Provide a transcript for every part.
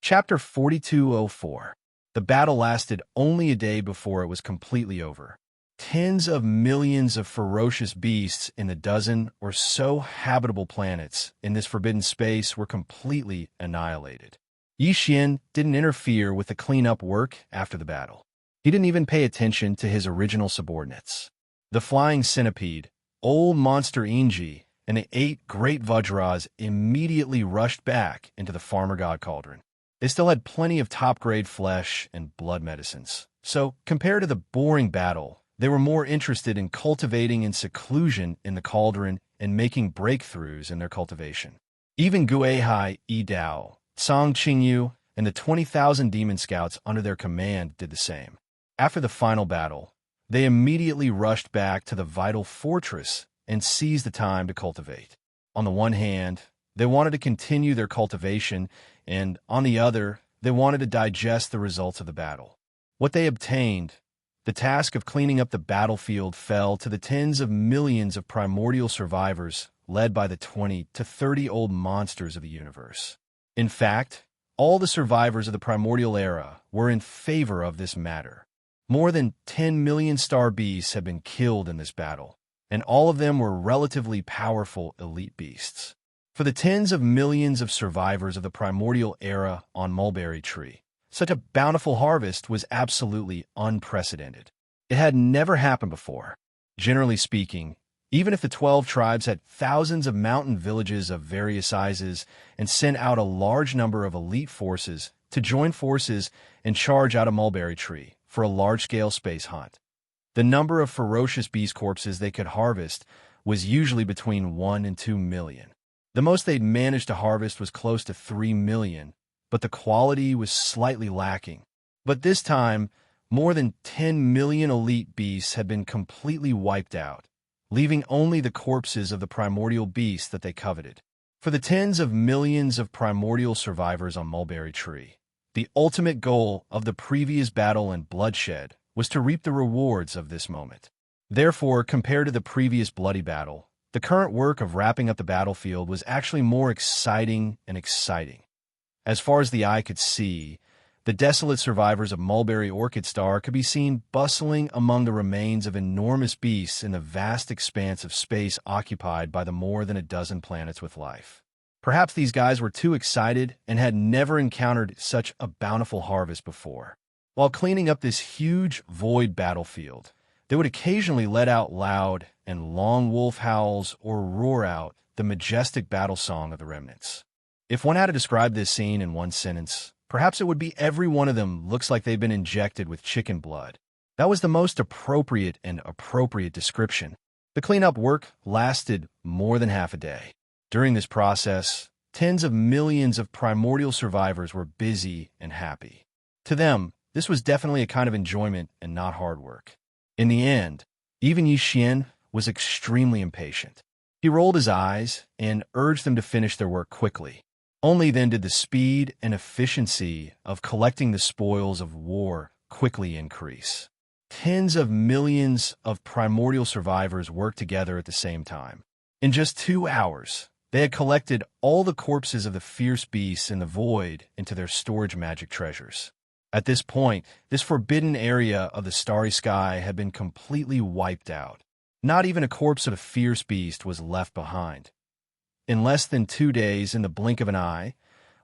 Chapter 4204. The battle lasted only a day before it was completely over. Tens of millions of ferocious beasts in the dozen or so habitable planets in this forbidden space were completely annihilated. Xian didn't interfere with the cleanup work after the battle. He didn't even pay attention to his original subordinates. The flying centipede, old monster Inji, and the 8 great Vajras immediately rushed back into the farmer god cauldron. They still had plenty of top-grade flesh and blood medicines. So, compared to the boring battle, they were more interested in cultivating in seclusion in the cauldron and making breakthroughs in their cultivation. Even Guihai Yidao, Song Qingyu, and the 20,000 demon scouts under their command did the same. After the final battle, they immediately rushed back to the vital fortress and seized the time to cultivate. On the one hand, they wanted to continue their cultivation, and on the other, they wanted to digest the results of the battle. What they obtained, the task of cleaning up the battlefield, fell to the tens of millions of primordial survivors led by the 20 to 30 old monsters of the universe. In fact, all the survivors of the primordial era were in favor of this matter. More than 10 million star beasts had been killed in this battle, and all of them were relatively powerful elite beasts. For the tens of millions of survivors of the primordial era on Mulberry Tree, such a bountiful harvest was absolutely unprecedented. It had never happened before. Generally speaking, even if the 12 tribes had thousands of mountain villages of various sizes and sent out a large number of elite forces to join forces and charge out of Mulberry Tree for a large-scale space hunt, the number of ferocious beast corpses they could harvest was usually between 1 and 2 million. The most they'd managed to harvest was close to 3 million, but the quality was slightly lacking. But this time, more than 10 million elite beasts had been completely wiped out, leaving only the corpses of the primordial beasts that they coveted. For the tens of millions of primordial survivors on Mulberry Tree, the ultimate goal of the previous battle and bloodshed was to reap the rewards of this moment. Therefore, compared to the previous bloody battle, the current work of wrapping up the battlefield was actually more exciting and exciting. As far as the eye could see, the desolate survivors of Mulberry Orchid Star could be seen bustling among the remains of enormous beasts in the vast expanse of space occupied by the more than a dozen planets with life. Perhaps these guys were too excited and had never encountered such a bountiful harvest before. While cleaning up this huge void battlefield, they would occasionally let out loud and long wolf howls or roar out the majestic battle song of the remnants. If one had to describe this scene in one sentence, perhaps it would be every one of them looks like they've been injected with chicken blood. That was the most appropriate description. The cleanup work lasted more than half a day. During this process, tens of millions of primordial survivors were busy and happy. To them, this was definitely a kind of enjoyment and not hard work. In the end, even Xian was extremely impatient. He rolled his eyes and urged them to finish their work quickly. Only then did the speed and efficiency of collecting the spoils of war quickly increase. Tens of millions of primordial survivors worked together at the same time. In just 2 hours, they had collected all the corpses of the fierce beasts in the void into their storage magic treasures. At this point, this forbidden area of the starry sky had been completely wiped out. Not even a corpse of a fierce beast was left behind. In less than 2 days, in the blink of an eye,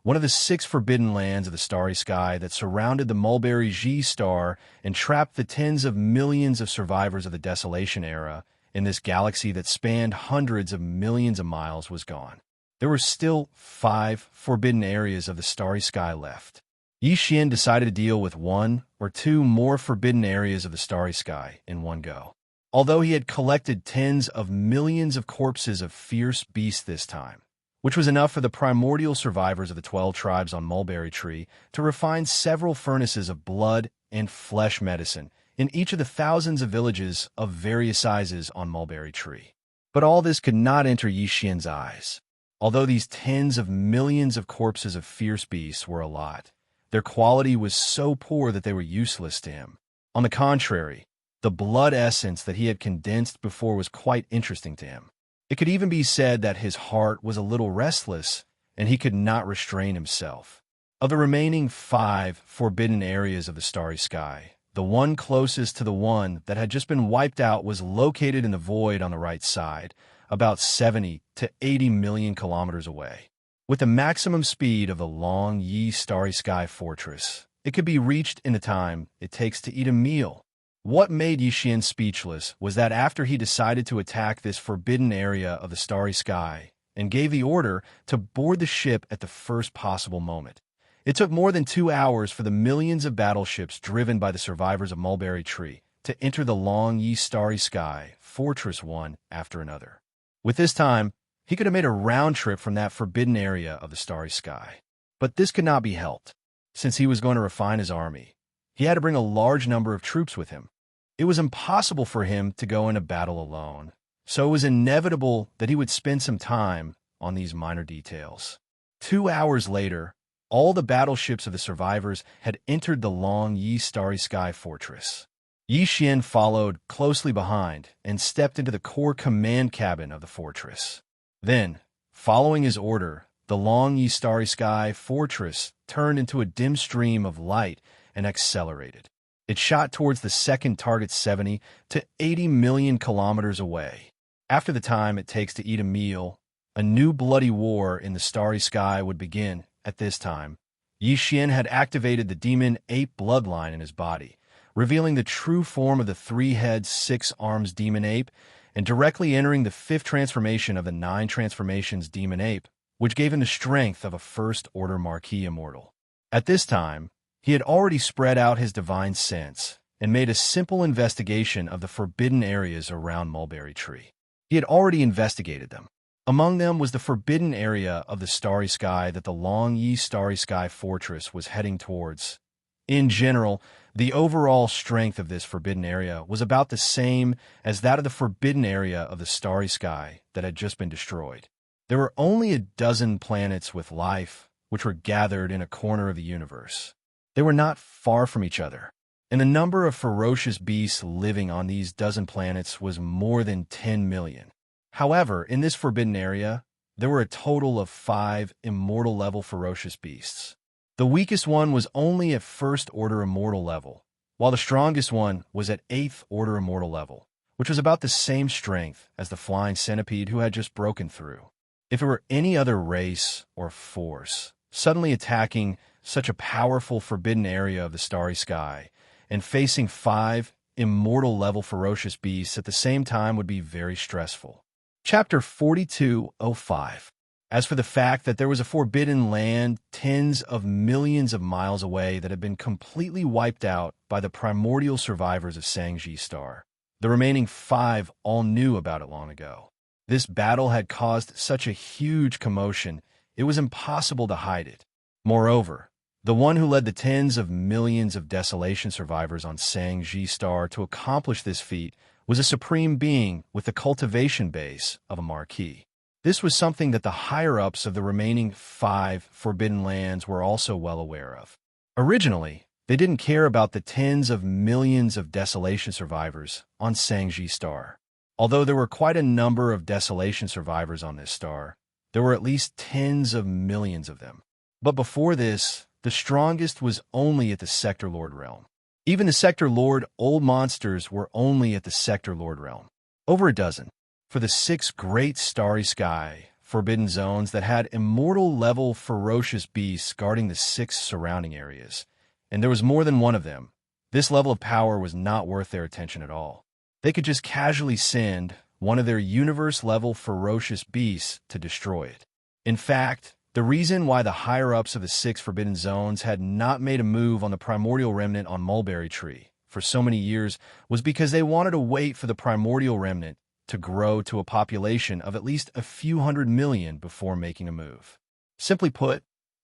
one of the 6 forbidden lands of the starry sky that surrounded the Mulberry G star and trapped the tens of millions of survivors of the Desolation era in this galaxy that spanned hundreds of millions of miles was gone. There were still 5 forbidden areas of the starry sky left. Xian decided to deal with 1 or 2 more forbidden areas of the starry sky in one go. Although he had collected tens of millions of corpses of fierce beasts this time, which was enough for the primordial survivors of the 12 tribes on Mulberry Tree to refine several furnaces of blood and flesh medicine in each of the thousands of villages of various sizes on Mulberry Tree. But all this could not enter Xian's eyes. Although these tens of millions of corpses of fierce beasts were a lot, their quality was so poor that they were useless to him. On the contrary, the blood essence that he had condensed before was quite interesting to him. It could even be said that his heart was a little restless, and he could not restrain himself. Of the remaining 5 forbidden areas of the starry sky, the one closest to the one that had just been wiped out was located in the void on the right side, about 70 to 80 million kilometers away. With the maximum speed of the long Yi starry sky fortress, it could be reached in the time it takes to eat a meal. What made Yixian speechless was that after he decided to attack this forbidden area of the starry sky and gave the order to board the ship at the first possible moment, it took more than 2 hours for the millions of battleships driven by the survivors of Mulberry Tree to enter the long Yi starry sky fortress one after another. With this time, he could have made a round trip from that forbidden area of the starry sky. But this could not be helped. Since he was going to refine his army, he had to bring a large number of troops with him. It was impossible for him to go into battle alone, so it was inevitable that he would spend some time on these minor details. 2 hours later, all the battleships of the survivors had entered the long Yi starry sky fortress. Yi Xian followed closely behind and stepped into the core command cabin of the fortress. Then, following his order, the long Yi starry sky fortress turned into a dim stream of light and accelerated. It shot towards the second target 70 to 80 million kilometers away. After the time it takes to eat a meal, a new bloody war in the starry sky would begin. At this time, Yi Xian had activated the demon ape bloodline in his body, revealing the true form of the 3-head, 6-arms demon ape, and directly entering the 5th transformation of the 9 transformations demon ape, which gave him the strength of a first-order Marquis immortal. At this time, he had already spread out his divine sense and made a simple investigation of the forbidden areas around Mulberry Tree. He had already investigated them. Among them was the forbidden area of the starry sky that the long Yi starry sky fortress was heading towards. In general, the overall strength of this forbidden area was about the same as that of the forbidden area of the starry sky that had just been destroyed. There were only a dozen planets with life, which were gathered in a corner of the universe. They were not far from each other, and the number of ferocious beasts living on these dozen planets was more than 10 million. However, in this forbidden area, there were a total of 5 immortal-level ferocious beasts. The weakest one was only at first-order immortal level, while the strongest one was at 8th-order immortal level, which was about the same strength as the flying centipede who had just broken through. If it were any other race or force suddenly attacking such a powerful forbidden area of the starry sky and facing 5 immortal-level ferocious beasts at the same time would be very stressful. Chapter 4205. As for the fact that there was a forbidden land tens of millions of miles away that had been completely wiped out by the primordial survivors of Xianxia Star, the remaining 5 all knew about it long ago. This battle had caused such a huge commotion, it was impossible to hide it. Moreover, the one who led the tens of millions of desolation survivors on Xianxia Star to accomplish this feat was a supreme being with the cultivation base of a marquis. This was something that the higher-ups of the remaining 5 forbidden lands were also well aware of. Originally, they didn't care about the tens of millions of desolation survivors on Xianxia Star. Although there were quite a number of desolation survivors on this star, there were at least tens of millions of them. But before this, the strongest was only at the Sector Lord realm. Even the Sector Lord old monsters were only at the Sector Lord realm. Over a dozen. For the 6 great starry sky forbidden zones that had immortal-level ferocious beasts guarding the 6 surrounding areas, and there was more than one of them, this level of power was not worth their attention at all. They could just casually send one of their universe-level ferocious beasts to destroy it. In fact, the reason why the higher-ups of the 6 forbidden zones had not made a move on the primordial remnant on Mulberry Tree for so many years was because they wanted to wait for the primordial remnant to grow to a population of at least a few 100 million before making a move. Simply put,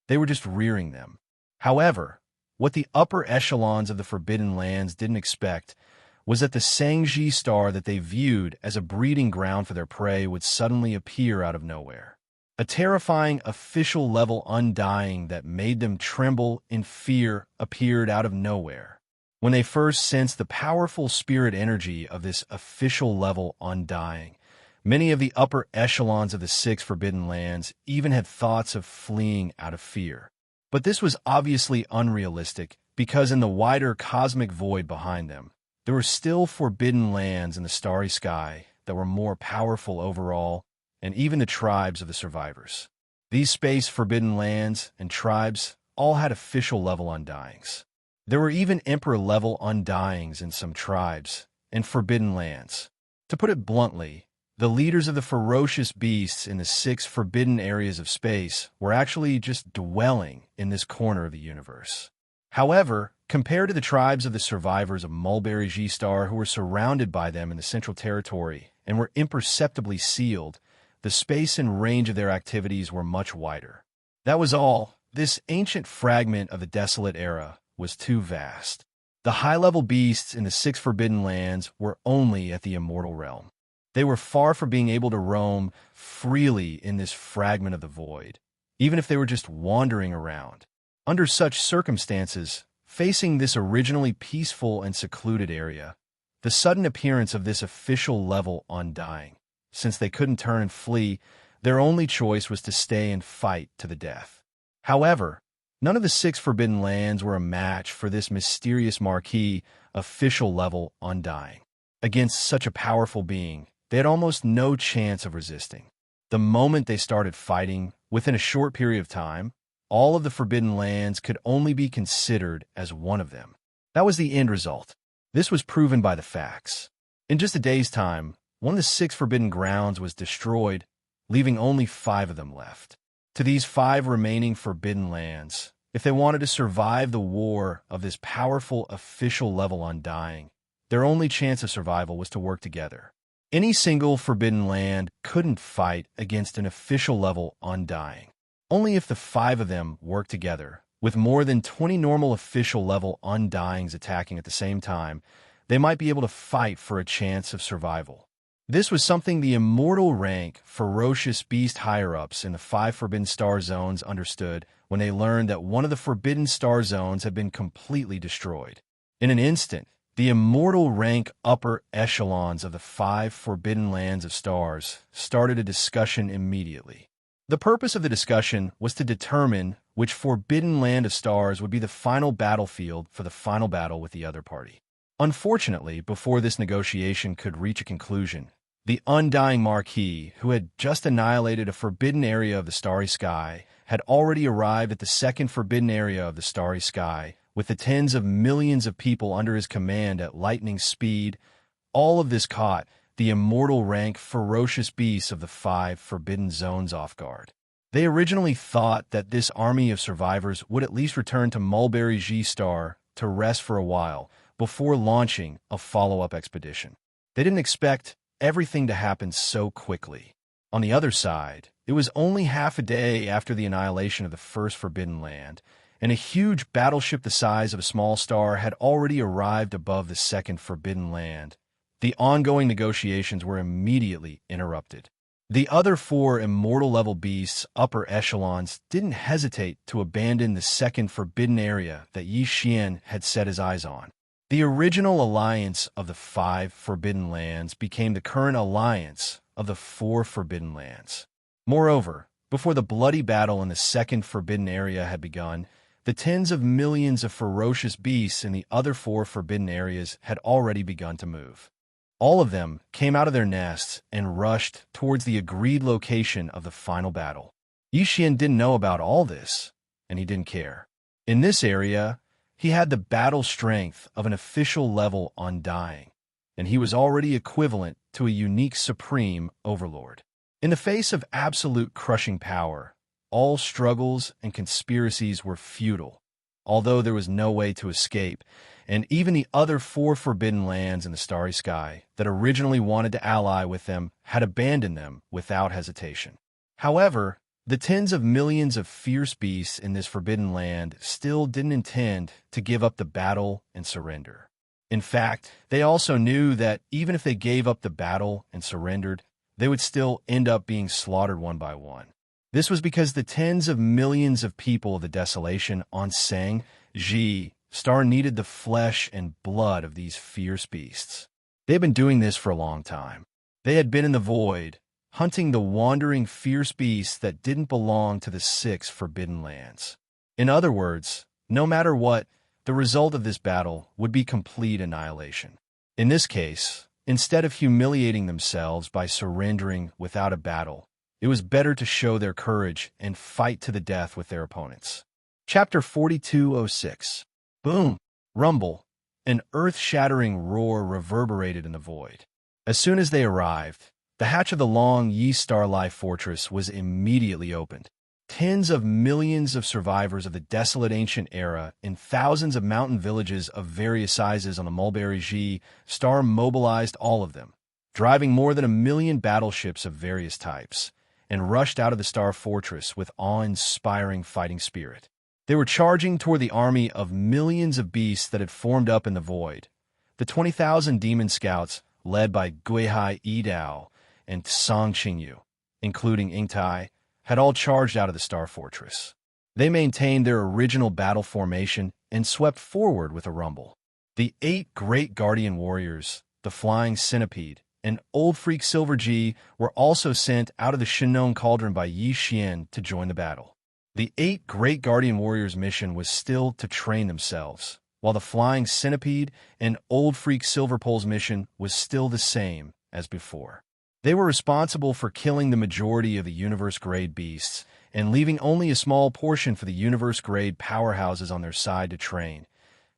they were just rearing them. However, what the upper echelons of the Forbidden Lands didn't expect was that the Xianxia Star that they viewed as a breeding ground for their prey would suddenly appear out of nowhere. A terrifying official-level undying that made them tremble in fear appeared out of nowhere. When they first sensed the powerful spirit energy of this official-level undying, many of the upper echelons of the 6 Forbidden Lands even had thoughts of fleeing out of fear. But this was obviously unrealistic, because in the wider cosmic void behind them, there were still forbidden lands in the starry sky that were more powerful overall, and even the tribes of the survivors. These space forbidden lands and tribes all had official-level undyings. There were even emperor-level undyings in some tribes and forbidden lands. To put it bluntly, the leaders of the ferocious beasts in the 6 forbidden areas of space were actually just dwelling in this corner of the universe. However, compared to the tribes of the survivors of Mulberry G-Star who were surrounded by them in the Central Territory and were imperceptibly sealed, the space and range of their activities were much wider. That was all. This ancient fragment of the desolate era was too vast. The high-level beasts in the 6 forbidden lands were only at the immortal realm. They were far from being able to roam freely in this fragment of the void, even if they were just wandering around. Under such circumstances, facing this originally peaceful and secluded area, the sudden appearance of this official-level undying, since they couldn't turn and flee, their only choice was to stay and fight to the death. However, none of the 6 forbidden lands were a match for this mysterious marquee, official-level undying. Against such a powerful being, they had almost no chance of resisting. The moment they started fighting, within a short period of time, all of the forbidden lands could only be considered as one of them. That was the end result. This was proven by the facts. In just a day's time, one of the 6 forbidden grounds was destroyed, leaving only 5 of them left. To these 5 remaining forbidden lands, if they wanted to survive the war of this powerful official-level undying, their only chance of survival was to work together. Any single forbidden land couldn't fight against an official-level undying. Only if the 5 of them worked together, with more than 20 normal official-level undyings attacking at the same time, they might be able to fight for a chance of survival. This was something the immortal rank, ferocious beast higher-ups in the 5 Forbidden Star Zones understood when they learned that one of the Forbidden Star Zones had been completely destroyed. In an instant, the immortal rank upper echelons of the 5 Forbidden Lands of Stars started a discussion immediately. The purpose of the discussion was to determine which Forbidden Land of Stars would be the final battlefield for the final battle with the other party. Unfortunately, before this negotiation could reach a conclusion, the Undying Marquis, who had just annihilated a forbidden area of the starry sky, had already arrived at the 2nd forbidden area of the starry sky, with the tens of millions of people under his command at lightning speed. All of this caught the immortal rank ferocious beasts of the 5 forbidden zones off guard. They originally thought that this army of survivors would at least return to Mulberry G-Star to rest for a while before launching a follow-up expedition. They didn't expect everything to happen so quickly. On the other side, it was only half a day after the annihilation of the first Forbidden Land, and a huge battleship the size of a small star had already arrived above the 2nd Forbidden Land. The ongoing negotiations were immediately interrupted. The other 4 immortal-level beasts, upper echelons, didn't hesitate to abandon the 2nd Forbidden Area that Xianxia had set his eyes on. The original alliance of the 5 Forbidden Lands became the current alliance of the 4 Forbidden Lands. Moreover, before the bloody battle in the 2nd Forbidden Area had begun, the tens of millions of ferocious beasts in the other 4 forbidden areas had already begun to move. All of them came out of their nests and rushed towards the agreed location of the final battle. Xianxia didn't know about all this, and he didn't care. In this area, he had the battle strength of an official-level undying, and he was already equivalent to a unique supreme overlord. In the face of absolute crushing power, all struggles and conspiracies were futile, although there was no way to escape, and even the other 4 forbidden lands in the starry sky that originally wanted to ally with them had abandoned them without hesitation. However, the tens of millions of fierce beasts in this forbidden land still didn't intend to give up the battle and surrender. In fact, they also knew that even if they gave up the battle and surrendered, they would still end up being slaughtered one by one. This was because the tens of millions of people of the desolation on Sang, Ji, Star needed the flesh and blood of these fierce beasts. They had been doing this for a long time. They had been in the void, hunting the wandering fierce beasts that didn't belong to the 6 forbidden lands. In other words, no matter what, the result of this battle would be complete annihilation. In this case, instead of humiliating themselves by surrendering without a battle, it was better to show their courage and fight to the death with their opponents. Chapter 4206. Boom! Rumble! An earth-shattering roar reverberated in the void. As soon as they arrived, the hatch of the Long Yi Star Life Fortress was immediately opened. Tens of millions of survivors of the desolate ancient era in thousands of mountain villages of various sizes on the Mulberry Ji Star mobilized all of them, driving more than 1 million battleships of various types, and rushed out of the Star Fortress with awe-inspiring fighting spirit. They were charging toward the army of millions of beasts that had formed up in the void. The 20,000 demon scouts, led by Guihai Yidao and Song Qingyu, including Ingtai, had all charged out of the Star Fortress. They maintained their original battle formation and swept forward with a rumble. The 8 great guardian warriors, the Flying Centipede, and Old Freak Silver Ji were also sent out of the Shinnon Cauldron by Yi Xian to join the battle. The 8 great guardian warriors' mission was still to train themselves, while the Flying Centipede and Old Freak Silver Pole's mission was still the same as before. They were responsible for killing the majority of the universe-grade beasts and leaving only a small portion for the universe-grade powerhouses on their side to train.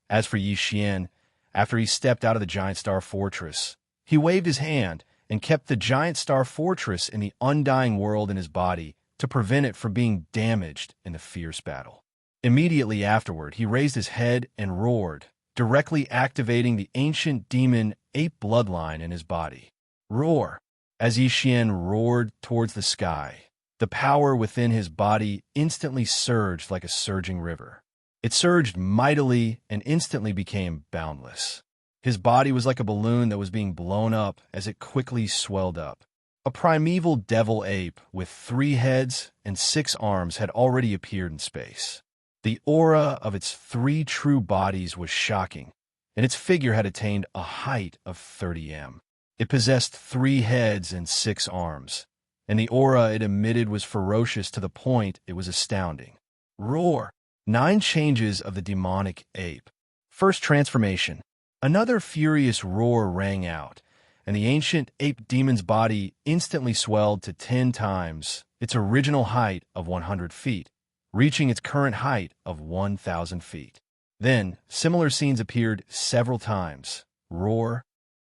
As for Yi Xian, after he stepped out of the Giant Star Fortress, he waved his hand and kept the Giant Star Fortress in the undying world in his body to prevent it from being damaged in the fierce battle. Immediately afterward, he raised his head and roared, directly activating the ancient demon ape bloodline in his body. Roar! As Yi Xian roared towards the sky, the power within his body instantly surged like a surging river. It surged mightily and instantly became boundless. His body was like a balloon that was being blown up as it quickly swelled up. A primeval devil ape with 3 heads and 6 arms had already appeared in space. The aura of its 3 true bodies was shocking, and its figure had attained a height of 30 m. It possessed 3 heads and 6 arms, and the aura it emitted was ferocious to the point it was astounding. Roar! 9 changes of the demonic ape. First transformation. Another furious roar rang out, and the ancient ape demon's body instantly swelled to 10 times its original height of 100 feet, reaching its current height of 1,000 feet. Then, similar scenes appeared several times. Roar!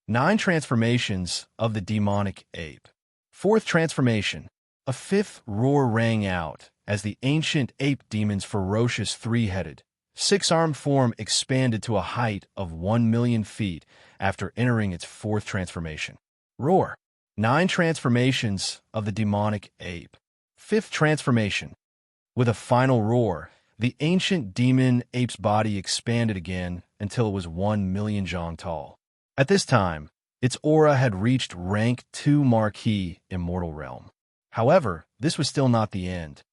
9 transformations of the demonic ape. Fourth transformation. A 5th roar rang out as the ancient ape demon's ferocious 3-headed, 6-armed form expanded to a height of 1 million feet after entering its 4th transformation. Roar! 9 transformations of the demonic ape. 5th transformation. With a final roar, the ancient demon ape's body expanded again until it was 1 million zhang tall. At this time, its aura had reached rank 2 Marquis Immortal Realm. However, this was still not the end.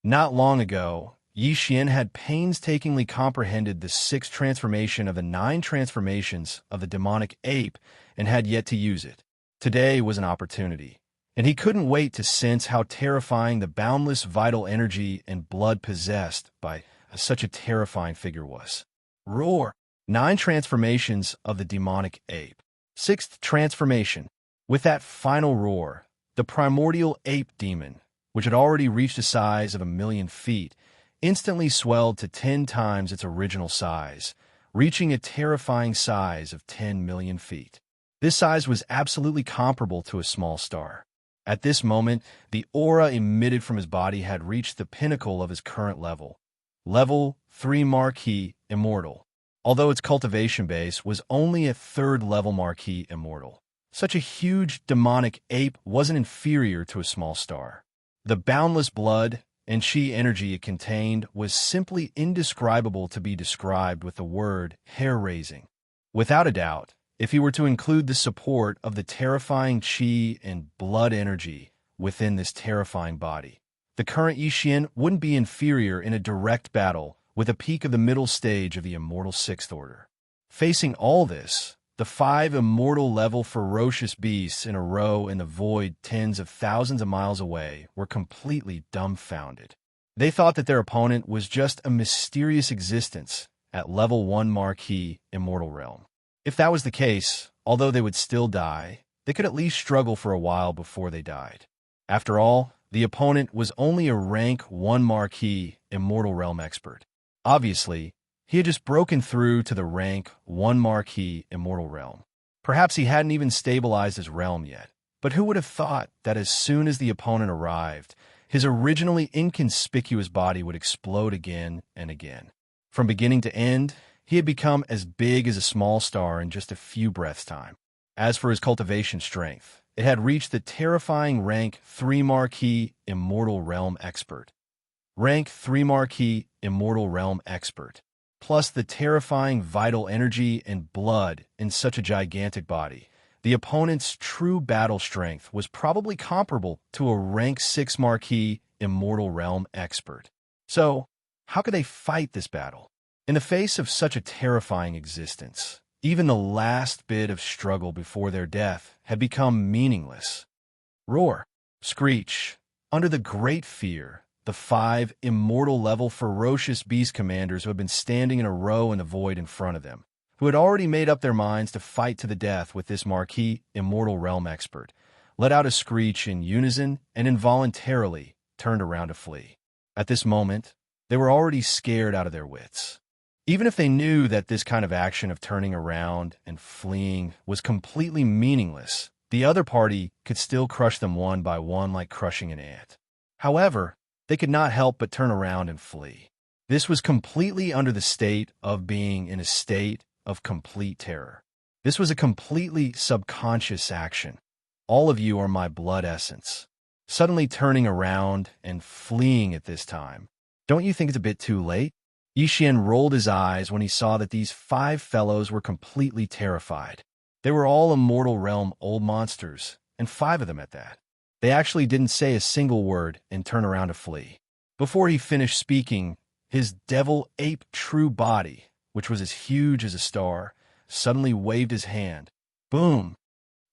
Not long ago, Yi Xian had painstakingly comprehended the 6th transformation of the 9 transformations of the demonic ape and had yet to use it. Today was an opportunity, and he couldn't wait to sense how terrifying the boundless vital energy and blood possessed by such a terrifying figure was. Roar! 9 transformations of the demonic ape. 6th transformation. With that final roar, the primordial ape demon, which had already reached a size of 1 million feet, instantly swelled to 10 times its original size, reaching a terrifying size of 10 million feet. This size was absolutely comparable to a small star. At this moment, the aura emitted from his body had reached the pinnacle of his current level. Level 3 Marquis Immortal. Although its cultivation base was only a 3rd level Marquis Immortal. Such a huge demonic ape wasn't inferior to a small star. The boundless blood and chi energy it contained was simply indescribable to be described with the word hair-raising. Without a doubt, if he were to include the support of the terrifying chi and blood energy within this terrifying body, the current Yi Xian wouldn't be inferior in a direct battle with a peak of the middle stage of the immortal 6th order. Facing all this, the 5 immortal-level ferocious beasts in a row in the void tens of thousands of miles away were completely dumbfounded. They thought that their opponent was just a mysterious existence at level 1 Marquee Immortal Realm. If that was the case, although they would still die, they could at least struggle for a while before they died. After all, the opponent was only a rank 1 Marquee Immortal Realm expert. Obviously, he had just broken through to the rank 1 Marquee Immortal Realm. Perhaps he hadn't even stabilized his realm yet, but who would have thought that as soon as the opponent arrived, his originally inconspicuous body would explode again and again. From beginning to end, he had become as big as a small star in just a few breaths' time. As for his cultivation strength, it had reached the terrifying rank 3 Marquee Immortal Realm Expert. Rank 3 Marquee Immortal Realm Expert, plus the terrifying vital energy and blood in such a gigantic body. The opponent's true battle strength was probably comparable to a rank 6 Marquee Immortal Realm Expert. So, how could they fight this battle? In the face of such a terrifying existence, even the last bit of struggle before their death had become meaningless. Roar, screech. Under the great fear, the 5 immortal-level ferocious beast commanders who had been standing in a row in the void in front of them, who had already made up their minds to fight to the death with this Marquee Immortal Realm Expert, let out a screech in unison and involuntarily turned around to flee. At this moment, they were already scared out of their wits. Even if they knew that this kind of action of turning around and fleeing was completely meaningless, the other party could still crush them one by one like crushing an ant. However, they could not help but turn around and flee. This was completely under the state of being in a state of complete terror. This was a completely subconscious action. All of you are my blood essence. Suddenly turning around and fleeing at this time. Don't you think it's a bit too late? Yixian rolled his eyes when he saw that these 5 fellows were completely terrified. They were all Immortal Realm old monsters, and 5 of them at that. They actually didn't say a single word and turn around to flee. Before he finished speaking, his devil-ape true body, which was as huge as a star, suddenly waved his hand. Boom!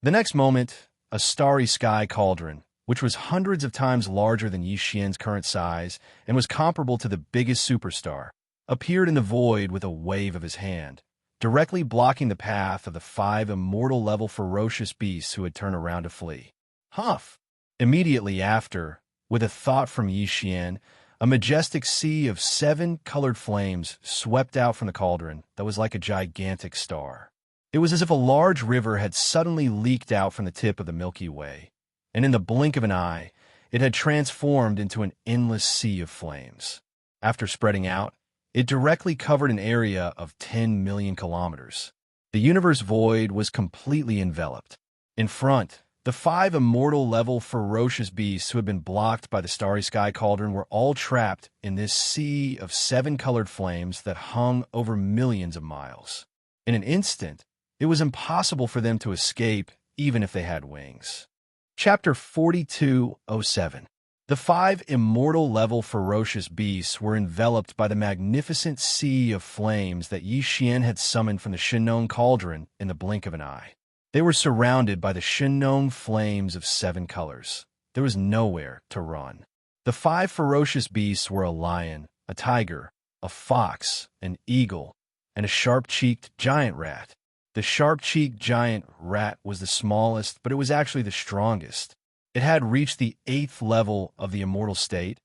The next moment, a starry sky cauldron, which was hundreds of times larger than Yixian's current size and was comparable to the biggest superstar, appeared in the void with a wave of his hand, directly blocking the path of the 5 immortal-level ferocious beasts who had turned around to flee. Huff! Immediately after, with a thought from Yixian, a majestic sea of 7 colored flames swept out from the cauldron that was like a gigantic star. It was as if a large river had suddenly leaked out from the tip of the Milky Way, and in the blink of an eye, it had transformed into an endless sea of flames. After spreading out, it directly covered an area of 10 million kilometers. The universe void was completely enveloped. In front, the 5 immortal-level ferocious beasts who had been blocked by the starry sky cauldron were all trapped in this sea of 7 colored flames that hung over millions of miles. In an instant, it was impossible for them to escape even if they had wings. Chapter 4207. The 5 immortal-level ferocious beasts were enveloped by the magnificent sea of flames that Yixian had summoned from the Shinnong cauldron in the blink of an eye. They were surrounded by the Shinnong flames of 7 colors. There was nowhere to run. The 5 ferocious beasts were a lion, a tiger, a fox, an eagle, and a sharp-cheeked giant rat. The sharp-cheeked giant rat was the smallest, but it was actually the strongest. It had reached the 8th level of the immortal state,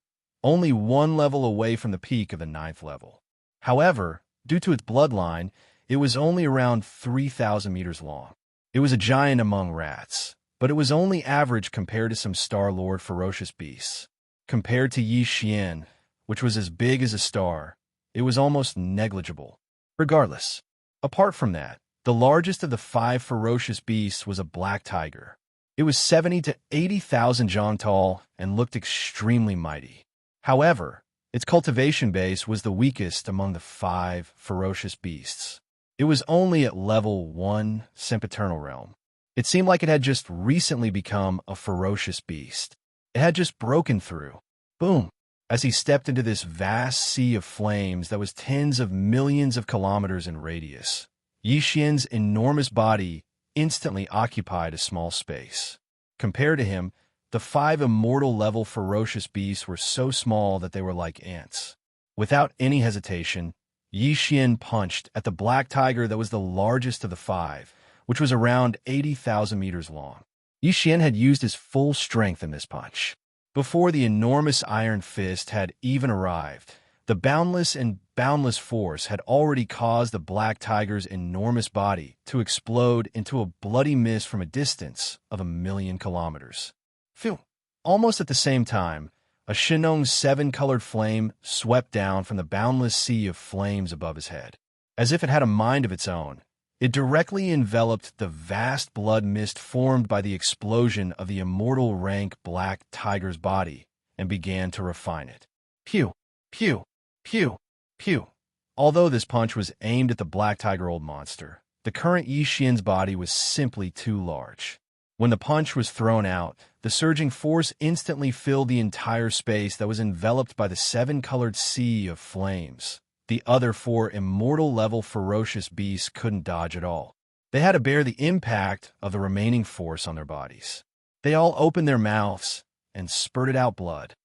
only 1 level away from the peak of the 9th level. However, due to its bloodline, it was only around 3,000 meters long. It was a giant among rats, but it was only average compared to some Star-Lord ferocious beasts. Compared to Yixian, which was as big as a star, it was almost negligible. Regardless, apart from that, the largest of the 5 ferocious beasts was a black tiger. It was 70 to 80,000 zhang tall and looked extremely mighty. However, its cultivation base was the weakest among the 5 ferocious beasts. It was only at level 1 sempiternal realm. It seemed like it had just recently become a ferocious beast. It had just broken through. Boom! As he stepped into this vast sea of flames that was tens of millions of kilometers in radius, Yixian's enormous body instantly occupied a small space. Compared to him, The 5 immortal-level ferocious beasts were so small that they were like ants. Without any hesitation, Xian punched at the black tiger that was the largest of the 5, which was around 80,000 meters long. Xian had used his full strength in this punch. Before the enormous iron fist had even arrived, the boundless force had already caused the black tiger's enormous body to explode into a bloody mist from a distance of 1,000,000 kilometers. Phew! Almost at the same time, a Shenong's 7-colored flame swept down from the boundless sea of flames above his head. As if it had a mind of its own, it directly enveloped the vast blood mist formed by the explosion of the immortal rank black tiger's body and began to refine it. Pew! Pew! Pew! Pew! Although this punch was aimed at the black tiger old monster, the current Xian's body was simply too large. When the punch was thrown out, the surging force instantly filled the entire space that was enveloped by the 7-colored sea of flames. The other 4 immortal-level ferocious beasts couldn't dodge at all. They had to bear the impact of the remaining force on their bodies. They all opened their mouths and spurted out blood.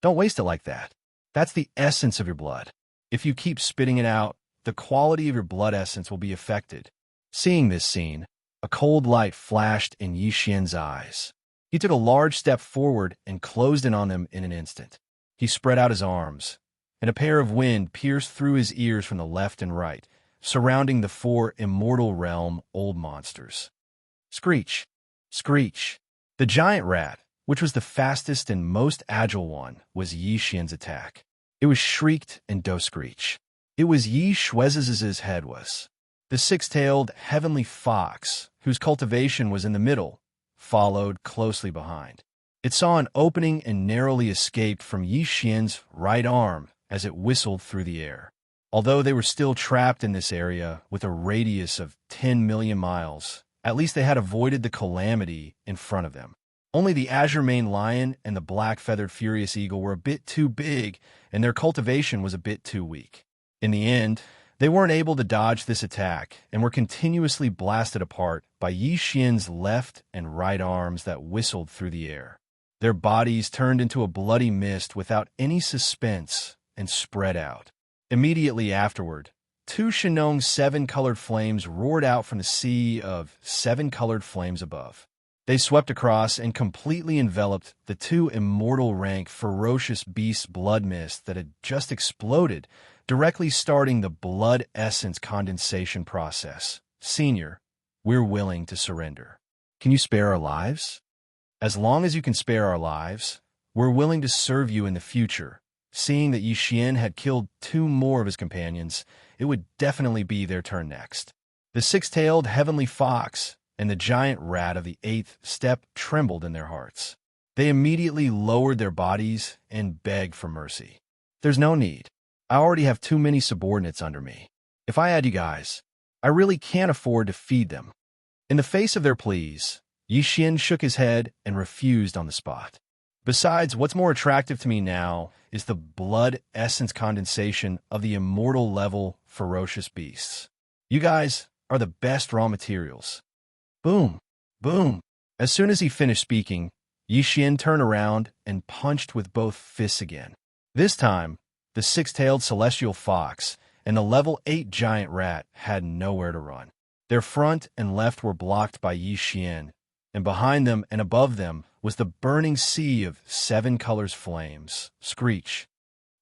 Don't waste it like that. That's the essence of your blood. If you keep spitting it out, the quality of your blood essence will be affected. Seeing this scene, a cold light flashed in Xian's eyes. He took a large step forward and closed in on them in an instant. He spread out his arms, and a pair of wind pierced through his ears from the left and right, surrounding the 4 immortal realm old monsters. Screech! Screech! The giant rat, which was the fastest and most agile one, was Xian's attack. It was shrieked and do-screech. It was Yi Shuez's head was. The 6-tailed heavenly fox, whose cultivation was in the middle, followed closely behind. It saw an opening and narrowly escaped from Xian's right arm as it whistled through the air. Although they were still trapped in this area with a radius of 10 million miles, at least they had avoided the calamity in front of them. Only the azure-maned lion and the black-feathered furious eagle were a bit too big, and their cultivation was a bit too weak. In the end, they weren't able to dodge this attack and were continuously blasted apart by Xian's left and right arms that whistled through the air. Their bodies turned into a bloody mist without any suspense and spread out. Immediately afterward, 2 Shenong's 7-colored flames roared out from the sea of 7-colored flames above. They swept across and completely enveloped the 2 immortal rank ferocious beasts' blood mist that had just exploded, directly starting the blood essence condensation process. Senior, we're willing to surrender. Can you spare our lives? As long as you can spare our lives, we're willing to serve you in the future. Seeing that Xian had killed 2 more of his companions, it would definitely be their turn next. The 6-tailed heavenly fox and the giant rat of the 8th step trembled in their hearts. They immediately lowered their bodies and begged for mercy. There's no need. I already have too many subordinates under me. If I add you guys, I really can't afford to feed them. In the face of their pleas, Xian shook his head and refused on the spot. Besides, what's more attractive to me now is the blood essence condensation of the immortal level ferocious beasts. You guys are the best raw materials. Boom! Boom! As soon as he finished speaking, Xian turned around and punched with both fists again. This time, the 6-tailed celestial fox and the level 8 giant rat had nowhere to run. Their front and left were blocked by Xian, and behind them and above them was the burning sea of 7 colors flames. Screech!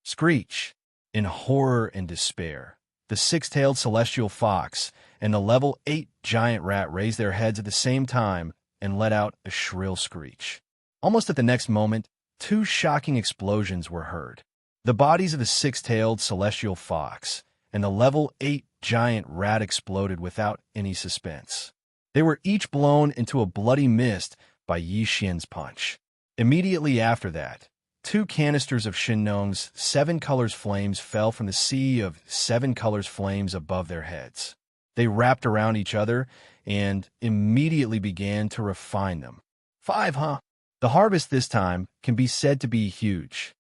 Screech! In horror and despair, the 6-tailed celestial fox and the level 8 giant rat raised their heads at the same time and let out a shrill screech. Almost at the next moment, 2 shocking explosions were heard. The bodies of the 6-tailed celestial fox and the level 8 giant rat exploded without any suspense. They were each blown into a bloody mist by Xian's punch. Immediately after that, 2 canisters of Shenong's 7 colors flames fell from the sea of 7 colors flames above their heads. They wrapped around each other and immediately began to refine them. 5, huh? The harvest this time can be said to be huge.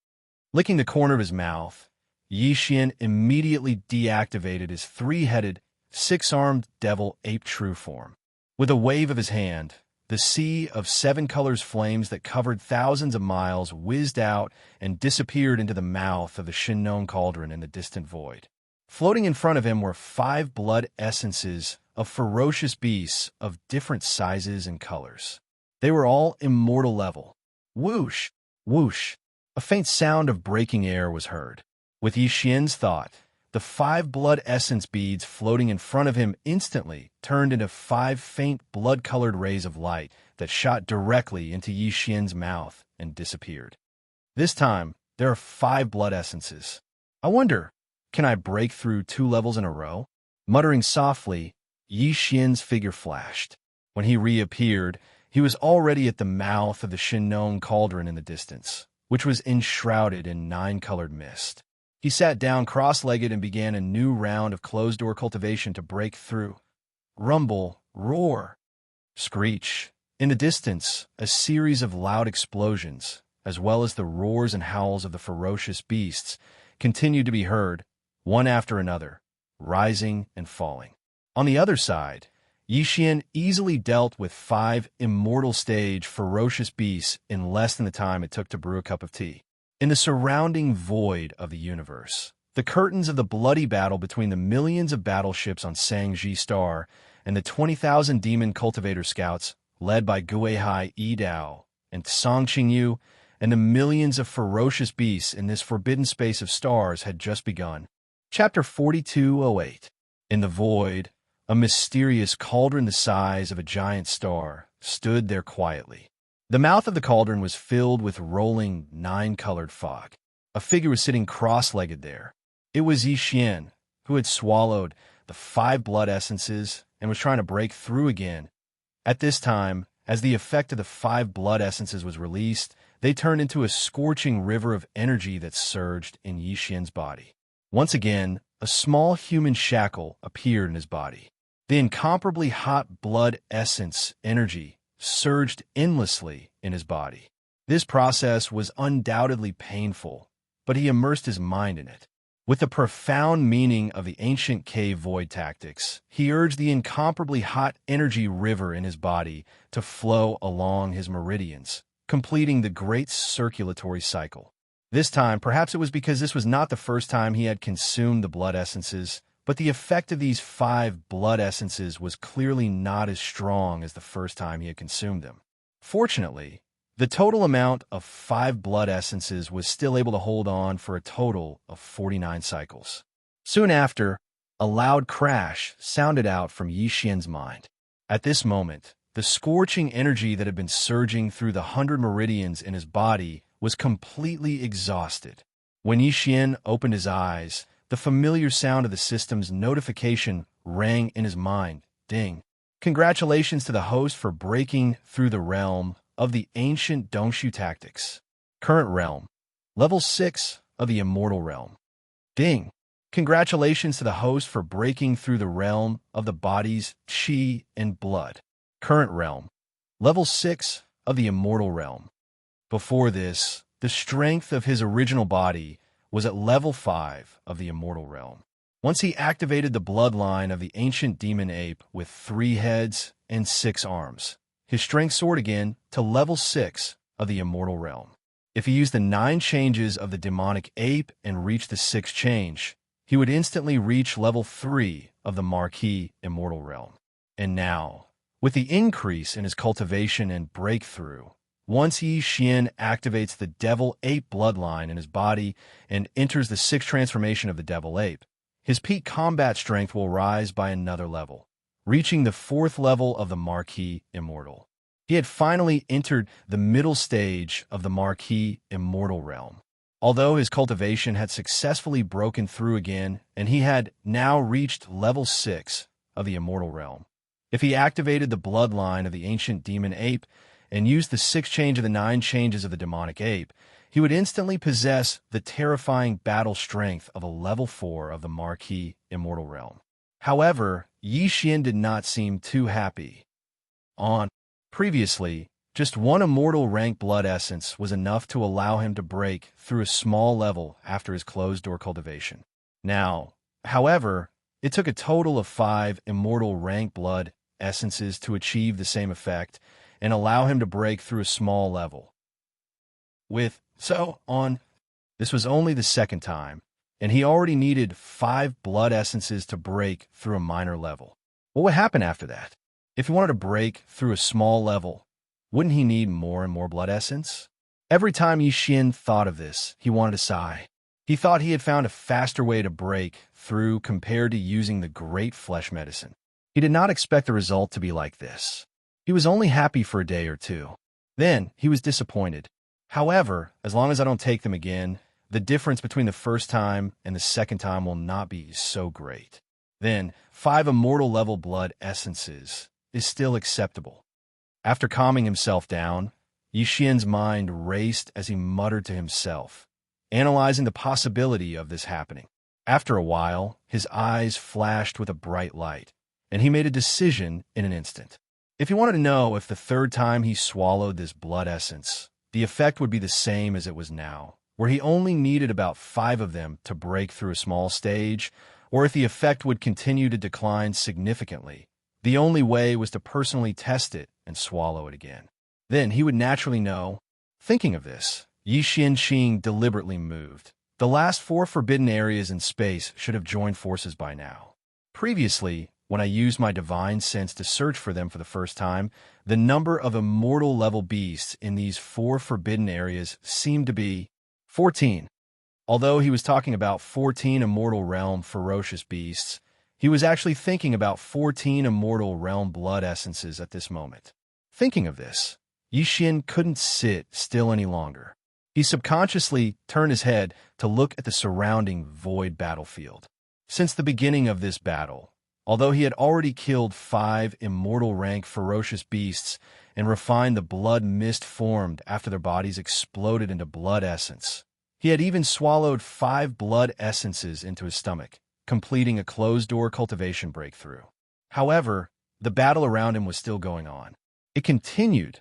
Licking the corner of his mouth, Xian immediately deactivated his 3-headed, 6-armed devil ape true form. With a wave of his hand, The sea of seven colors flames that covered thousands of miles whizzed out and disappeared into the mouth of the Shinnon cauldron in the distant void. Floating in front of him were 5 blood essences of ferocious beasts of different sizes and colors. They were all immortal level. Whoosh! Whoosh! A faint sound of breaking air was heard. With Yixian's thought, the 5 blood essence beads floating in front of him instantly turned into 5 faint blood-colored rays of light that shot directly into Yixian's mouth and disappeared. This time, there are 5 blood essences. I wonder, can I break through 2 levels in a row? Muttering softly, Yixian's figure flashed. When he reappeared, he was already at the mouth of the Shinnon cauldron in the distance, which was enshrouded in 9-colored mist. He sat down cross-legged and began a new round of closed-door cultivation to break through. Rumble, roar, screech. In the distance, a series of loud explosions, as well as the roars and howls of the ferocious beasts, continued to be heard, one after another, rising and falling. On the other side, Yixian easily dealt with 5 immortal stage ferocious beasts in less than the time it took to brew a cup of tea. In the surrounding void of the universe, the curtains of the bloody battle between the millions of battleships on Xianxia Star and the 20,000 demon cultivator scouts led by Guihai Yidao and Song Qingyu and the millions of ferocious beasts in this forbidden space of stars had just begun. Chapter 4208. In the void, a mysterious cauldron the size of a giant star stood there quietly. The mouth of the cauldron was filled with rolling 9-colored fog. A figure was sitting cross-legged there. It was Yixian, who had swallowed the 5 blood essences and was trying to break through again. At this time, as the effect of the 5 blood essences was released, they turned into a scorching river of energy that surged in Yixian's body. Once again, a small human shackle appeared in his body. The incomparably hot blood essence energy surged endlessly in his body. This process was undoubtedly painful, but he immersed his mind in it. With the profound meaning of the ancient cave void tactics, he urged the incomparably hot energy river in his body to flow along his meridians, completing the great circulatory cycle. This time, perhaps it was because this was not the first time he had consumed the blood essences, but the effect of these 5 blood essences was clearly not as strong as the first time he had consumed them. Fortunately, the total amount of 5 blood essences was still able to hold on for a total of 49 cycles. Soon after, a loud crash sounded out from Yixian's mind. At this moment, the scorching energy that had been surging through the 100 meridians in his body was completely exhausted. When Yixian opened his eyes, the familiar sound of the system's notification rang in his mind. Ding. Congratulations to the host for breaking through the realm of the ancient Dongshu tactics. Current realm. Level 6 of the Immortal Realm. Ding. Congratulations to the host for breaking through the realm of the body's qi and blood. Current realm. Level 6 of the Immortal Realm. Before this, the strength of his original body was at level 5 of the Immortal Realm. Once he activated the bloodline of the ancient demon ape with 3 heads and 6 arms, his strength soared again to level 6 of the Immortal Realm. If he used the 9 changes of the demonic ape and reached the 6th change, he would instantly reach level 3 of the Marquis Immortal Realm. And now, with the increase in his cultivation and breakthrough, once Yixian activates the Devil Ape bloodline in his body and enters the 6th transformation of the Devil Ape, his peak combat strength will rise by another level, reaching the 4th level of the Marquis Immortal. He had finally entered the middle stage of the Marquis Immortal Realm. Although his cultivation had successfully broken through again, and he had now reached level 6 of the Immortal Realm, if he activated the bloodline of the ancient demon ape and used the 6th change of the 9 changes of the demonic ape, he would instantly possess the terrifying battle strength of a level 4 of the Marquis Immortal Realm. However, Yixian did not seem too happy. Previously, just 1 immortal rank blood essence was enough to allow him to break through a small level after his closed-door cultivation. Now, however, it took a total of 5 immortal rank blood essences to achieve the same effect, and allow him to break through a small level. This was only the second time, and he already needed 5 blood essences to break through a minor level. What would happen after that? If he wanted to break through a small level, wouldn't he need more and more blood essence? Every time Yixin thought of this, he wanted to sigh. He thought he had found a faster way to break through compared to using the great flesh medicine. He did not expect the result to be like this. He was only happy for a day or two. Then he was disappointed. However, as long as I don't take them again, the difference between the first time and the second time will not be so great. Then, 5 immortal level blood essences is still acceptable. After calming himself down, Yixin's mind raced as he muttered to himself, analyzing the possibility of this happening. After a while, his eyes flashed with a bright light, and he made a decision in an instant. If he wanted to know if the third time he swallowed this blood essence, the effect would be the same as it was now, where he only needed about 5 of them to break through a small stage, or if the effect would continue to decline significantly, the only way was to personally test it and swallow it again. Then he would naturally know. Thinking of this, Yixin deliberately moved. The last 4 forbidden areas in space should have joined forces by now. Previously, when I used my divine sense to search for them for the first time, the number of immortal level beasts in these 4 forbidden areas seemed to be 14. Although he was talking about 14 immortal realm ferocious beasts, he was actually thinking about 14 immortal realm blood essences at this moment. Thinking of this, Yixin couldn't sit still any longer. He subconsciously turned his head to look at the surrounding void battlefield. Since the beginning of this battle, although he had already killed 5 immortal rank ferocious beasts and refined the blood mist formed after their bodies exploded into blood essence, he had even swallowed 5 blood essences into his stomach, completing a closed-door cultivation breakthrough. However, the battle around him was still going on. It continued.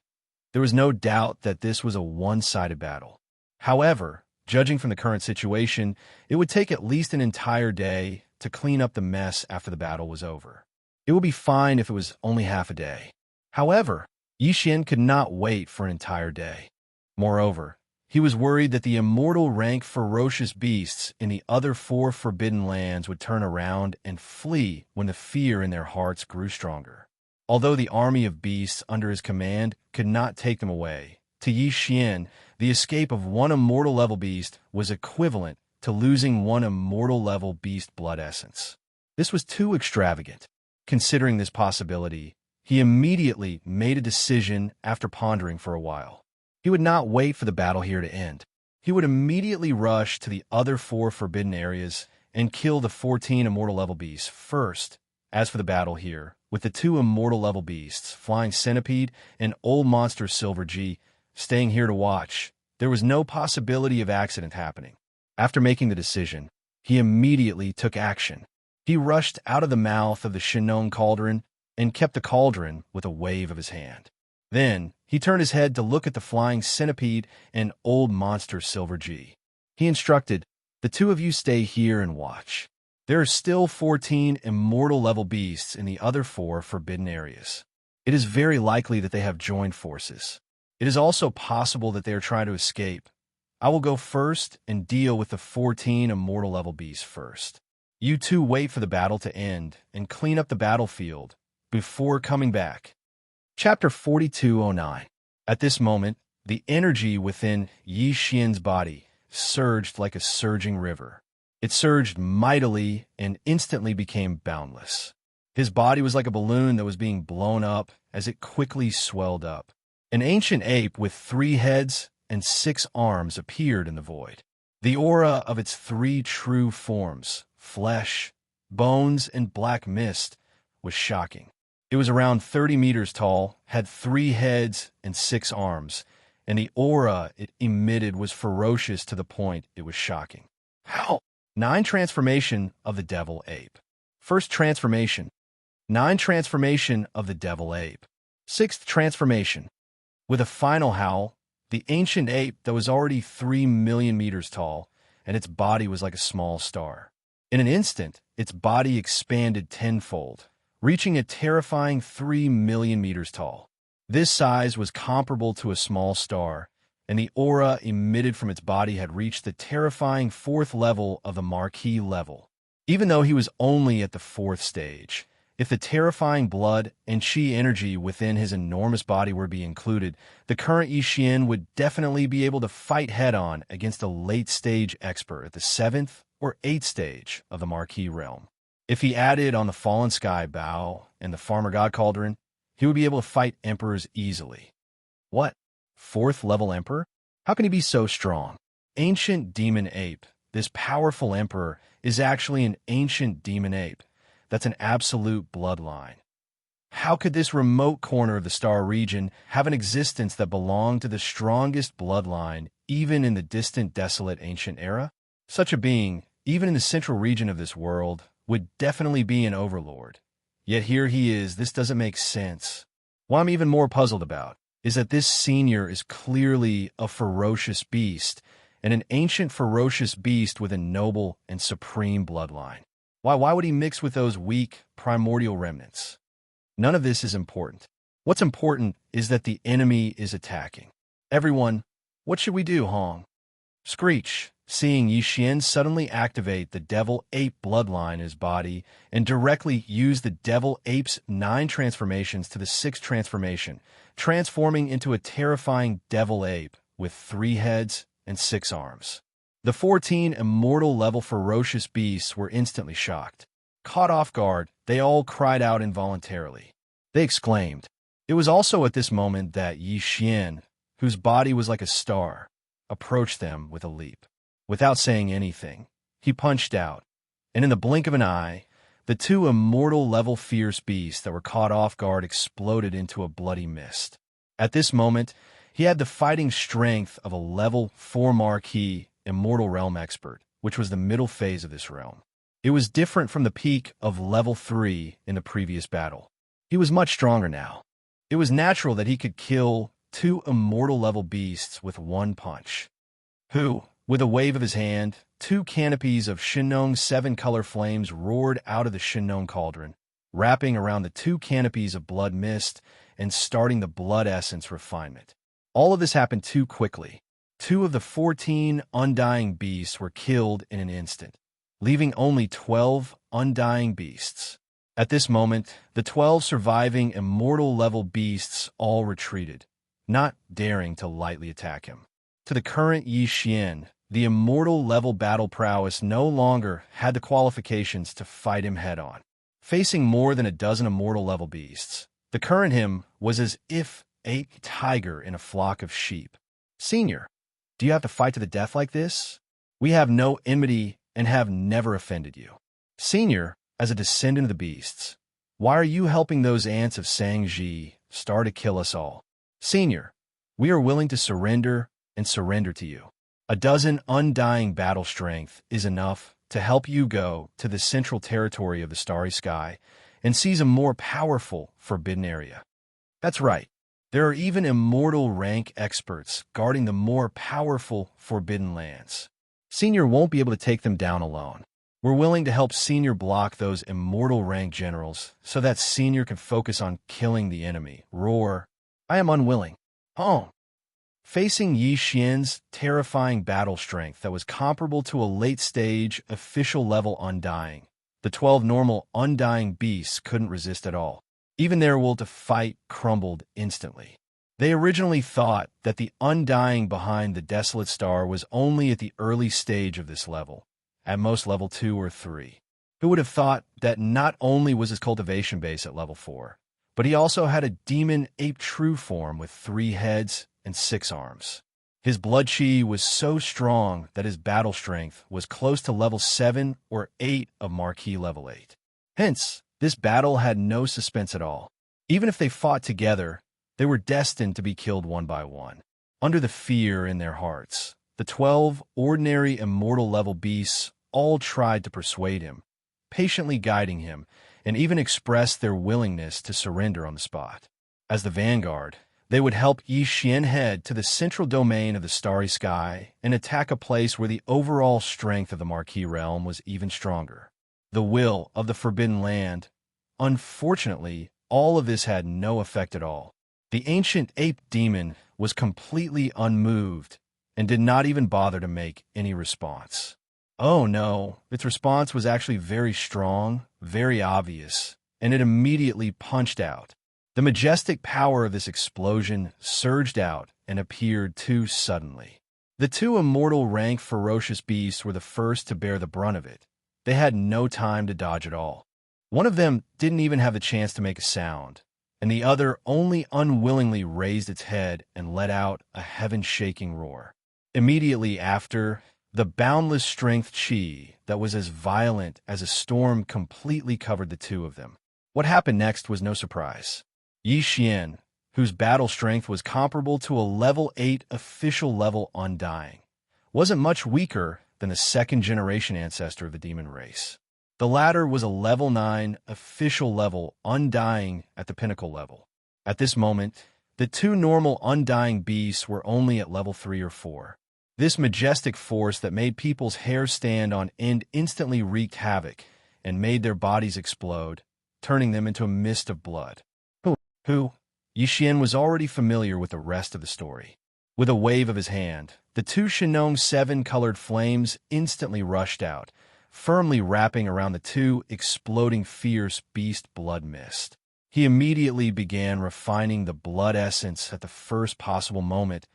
There was no doubt that this was a one-sided battle. However, judging from the current situation, it would take at least an entire day to clean up the mess after the battle was over. It would be fine if it was only half a day. However, Yixin could not wait for an entire day. Moreover, he was worried that the immortal rank ferocious beasts in the other 4 forbidden lands would turn around and flee when the fear in their hearts grew stronger. Although the army of beasts under his command could not take them away, to Yixin, the escape of 1 immortal level beast was equivalent to losing 1 immortal level beast blood essence. This was too extravagant. Considering this possibility, he immediately made a decision after pondering for a while. He would not wait for the battle here to end. He would immediately rush to the other 4 forbidden areas and kill the 14 immortal level beasts first. As for the battle here, with the 2 immortal level beasts, Flying Centipede and Old Monster Silver G, staying here to watch, there was no possibility of accident happening. After making the decision, he immediately took action. He rushed out of the mouth of the Shinong cauldron and kept the cauldron with a wave of his hand. Then, he turned his head to look at the Flying Centipede and Old Monster Silver G. He instructed, "The 2 of you stay here and watch. There are still 14 immortal level beasts in the other 4 forbidden areas. It is very likely that they have joined forces. It is also possible that they are trying to escape. I will go first and deal with the 14 immortal level beasts first. You 2 wait for the battle to end and clean up the battlefield before coming back." Chapter 4209. At this moment, the energy within Yixin's body surged like a surging river. It surged mightily and instantly became boundless. His body was like a balloon that was being blown up as it quickly swelled up. An ancient ape with 3 heads and 6 arms appeared in the void. The aura of its 3 true forms, flesh, bones, and black mist, was shocking. It was around 30 meters tall, had 3 heads and 6 arms, and the aura it emitted was ferocious to the point it was shocking. How? 9 transformation of the devil ape. First transformation. 9 transformation of the devil ape. 6th transformation. With a final howl, the ancient ape that was already 3 million meters tall, and its body was like a small star. In an instant, its body expanded tenfold, reaching a terrifying 3 million meters tall. This size was comparable to a small star, and the aura emitted from its body had reached the terrifying fourth level of the Marquis level. Even though he was only at the fourth stage, if the terrifying blood and chi energy within his enormous body were to be included, the current Yixian would definitely be able to fight head-on against a late-stage expert at the 7th or 8th stage of the Marquis realm. If he added on the Fallen Sky Bow and the Farmer God Cauldron, he would be able to fight emperors easily. What? 4th level emperor? How can he be so strong? Ancient demon ape. This powerful emperor is actually an ancient demon ape. That's an absolute bloodline. How could this remote corner of the star region have an existence that belonged to the strongest bloodline, even in the distant, desolate ancient era? Such a being, even in the central region of this world, would definitely be an overlord. Yet here he is. This doesn't make sense. What I'm even more puzzled about is that this senior is clearly a ferocious beast, and an ancient ferocious beast with a noble and supreme bloodline. Why would he mix with those weak, primordial remnants? None of this is important. What's important is that the enemy is attacking. Everyone, what should we do, Hong? Screech, seeing Yixian suddenly activate the Devil Ape bloodline in his body and directly use the Devil Ape's 9 transformations to the 6th transformation, transforming into a terrifying Devil Ape with 3 heads and 6 arms. The 14 immortal-level ferocious beasts were instantly shocked. Caught off guard, they all cried out involuntarily. They exclaimed. It was also at this moment that Yixian, whose body was like a star, approached them with a leap. Without saying anything, he punched out, and in the blink of an eye, the 2 immortal-level fierce beasts that were caught off guard exploded into a bloody mist. At this moment, he had the fighting strength of a level 4 Marquis Immortal Realm expert, which was the middle phase of this realm. It was different from the peak of level 3 in the previous battle. He was much stronger now. It was natural that he could kill 2 immortal-level beasts with 1 punch. With a wave of his hand, 2 canopies of Shinnong 7-color flames roared out of the Shinnong cauldron, wrapping around the 2 canopies of blood mist and starting the blood essence refinement. All of this happened too quickly. 2 of the 14 undying beasts were killed in an instant, leaving only 12 undying beasts. At this moment, the 12 surviving immortal-level beasts all retreated, not daring to lightly attack him. To the current Yixian, the immortal-level battle prowess no longer had the qualifications to fight him head-on. Facing more than a dozen immortal-level beasts, the current him was as if a tiger in a flock of sheep. Senior, do you have to fight to the death like this? We have no enmity and have never offended you. Senior, as a descendant of the beasts, why are you helping those ants of Xianxia start to kill us all? Senior, we are willing to surrender and surrender to you. A dozen undying battle strength is enough to help you go to the central territory of the starry sky and seize a more powerful forbidden area. That's right. There are even immortal rank experts guarding the more powerful forbidden lands. Senior won't be able to take them down alone. We're willing to help Senior block those immortal rank generals so that Senior can focus on killing the enemy. Roar. I am unwilling. Facing Yixian's terrifying battle strength that was comparable to a late-stage, official-level Undying, the 12 normal Undying beasts couldn't resist at all. Even their will to fight crumbled instantly. They originally thought that the Undying behind the Desolate Star was only at the early stage of this level, at most level 2 or 3. Who would have thought that not only was his cultivation base at level 4, but he also had a demon ape true form with 3 heads and 6 arms. His blood chi was so strong that his battle strength was close to level 7 or 8 of Marquis level 8. Hence, this battle had no suspense at all. Even if they fought together, they were destined to be killed one by one. Under the fear in their hearts, the 12 ordinary immortal-level beasts all tried to persuade him, patiently guiding him, and even expressed their willingness to surrender on the spot. As the vanguard, they would help Yixian head to the central domain of the starry sky and attack a place where the overall strength of the Marquis realm was even stronger. The will of the Forbidden Land. Unfortunately, all of this had no effect at all. The ancient ape demon was completely unmoved and did not even bother to make any response. Oh no, its response was actually very strong, very obvious, and it immediately punched out. The majestic power of this explosion surged out and appeared too suddenly. The two immortal rank ferocious beasts were the first to bear the brunt of it. They had no time to dodge at all. One of them didn't even have the chance to make a sound, and the other only unwillingly raised its head and let out a heaven-shaking roar. Immediately after, the boundless strength chi that was as violent as a storm completely covered the two of them. What happened next was no surprise. Xianxia, whose battle strength was comparable to a level 8 official level Undying, wasn't much weaker than the second-generation ancestor of the demon race. The latter was a level 9 official level Undying at the pinnacle level. At this moment, the two normal Undying beasts were only at level 3 or 4. This majestic force that made people's hair stand on end instantly wreaked havoc and made their bodies explode, turning them into a mist of blood. Xianxia was already familiar with the rest of the story. With a wave of his hand, the two Shenong 7-colored flames instantly rushed out, firmly wrapping around the two exploding fierce beast blood mist. He immediately began refining the blood essence at the first possible moment.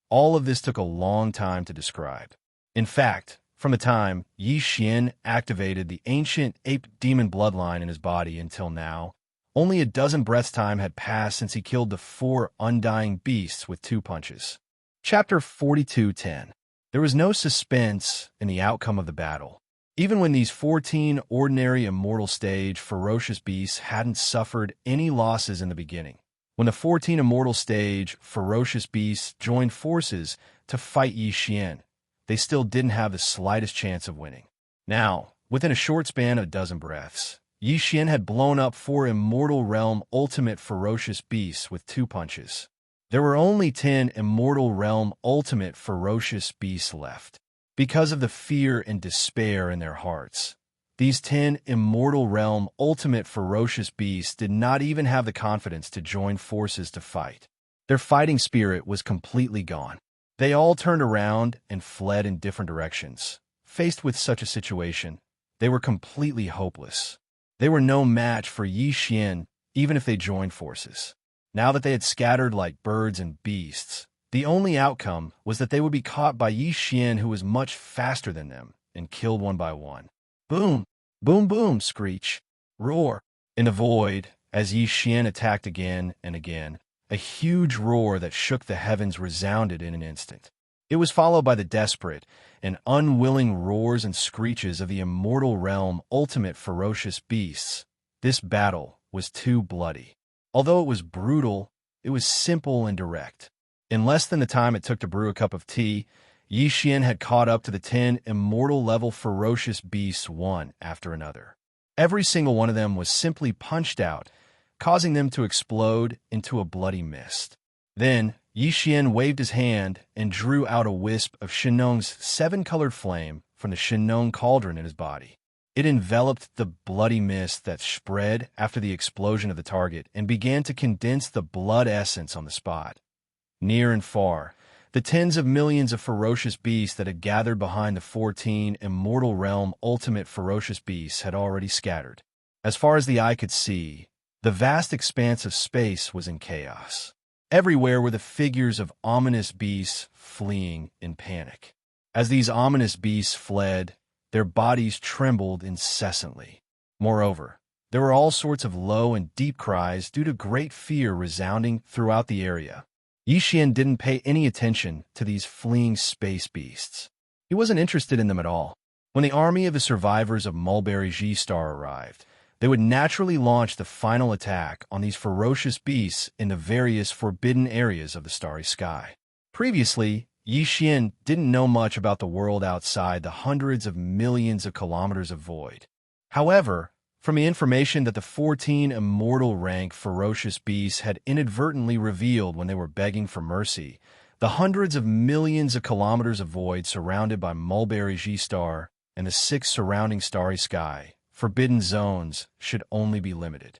All of this took a long time to describe. In fact, from the time Xianxia activated the ancient ape demon bloodline in his body until now, only a dozen breaths' time had passed since he killed the 4 undying beasts with 2 punches. Chapter 42:10. There was no suspense in the outcome of the battle. Even when these 14 ordinary immortal stage ferocious beasts hadn't suffered any losses in the beginning. When the 14 immortal stage ferocious beasts joined forces to fight Xianxia, they still didn't have the slightest chance of winning. Now, within a short span of a dozen breaths, Xianxia had blown up 4 Immortal Realm Ultimate Ferocious Beasts with 2 punches. There were only 10 Immortal Realm Ultimate Ferocious Beasts left. Because of the fear and despair in their hearts, these 10 Immortal Realm Ultimate Ferocious Beasts did not even have the confidence to join forces to fight. Their fighting spirit was completely gone. They all turned around and fled in different directions. Faced with such a situation, they were completely hopeless. They were no match for Xianxia, even if they joined forces. Now that they had scattered like birds and beasts, the only outcome was that they would be caught by Xianxia, who was much faster than them, and killed one by one. Boom! Boom boom! Screech! Roar! In the void, as Xianxia attacked again and again, a huge roar that shook the heavens resounded in an instant. It was followed by the desperate and unwilling roars and screeches of the Immortal Realm Ultimate Ferocious Beasts. This battle was too bloody. Although it was brutal, it was simple and direct. In less than the time it took to brew a cup of tea, Xianxia had caught up to the 10 immortal-level ferocious beasts one after another. Every single one of them was simply punched out, causing them to explode into a bloody mist. Then, Xianxia waved his hand and drew out a wisp of Shenong's 7-colored flame from the Shenong cauldron in his body. It enveloped the bloody mist that spread after the explosion of the target and began to condense the blood essence on the spot. Near and far, the tens of millions of ferocious beasts that had gathered behind the 14 Immortal Realm Ultimate Ferocious Beasts had already scattered. As far as the eye could see, the vast expanse of space was in chaos. Everywhere were the figures of ominous beasts fleeing in panic. As these ominous beasts fled, their bodies trembled incessantly. Moreover, there were all sorts of low and deep cries due to great fear resounding throughout the area. Xianxia didn't pay any attention to these fleeing space beasts. He wasn't interested in them at all. When the army of the survivors of Mulberry G-Star arrived, they would naturally launch the final attack on these ferocious beasts in the various forbidden areas of the starry sky. Previously, Xianxia didn't know much about the world outside the hundreds of millions of kilometers of void. However, from the information that the 14 immortal rank ferocious beasts had inadvertently revealed when they were begging for mercy, the hundreds of millions of kilometers of void surrounded by Mulberry G-Star and the 6 surrounding starry sky, forbidden zones should only be limited.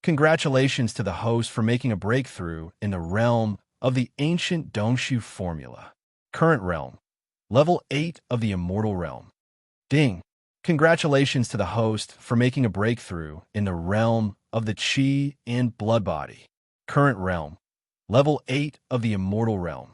Congratulations to the host for making a breakthrough in the realm of the ancient Dongshu formula. Current realm. Level 8 of the Immortal Realm. Ding. Congratulations to the host for making a breakthrough in the realm of the Qi and Blood Body. Current realm. Level 8 of the Immortal Realm.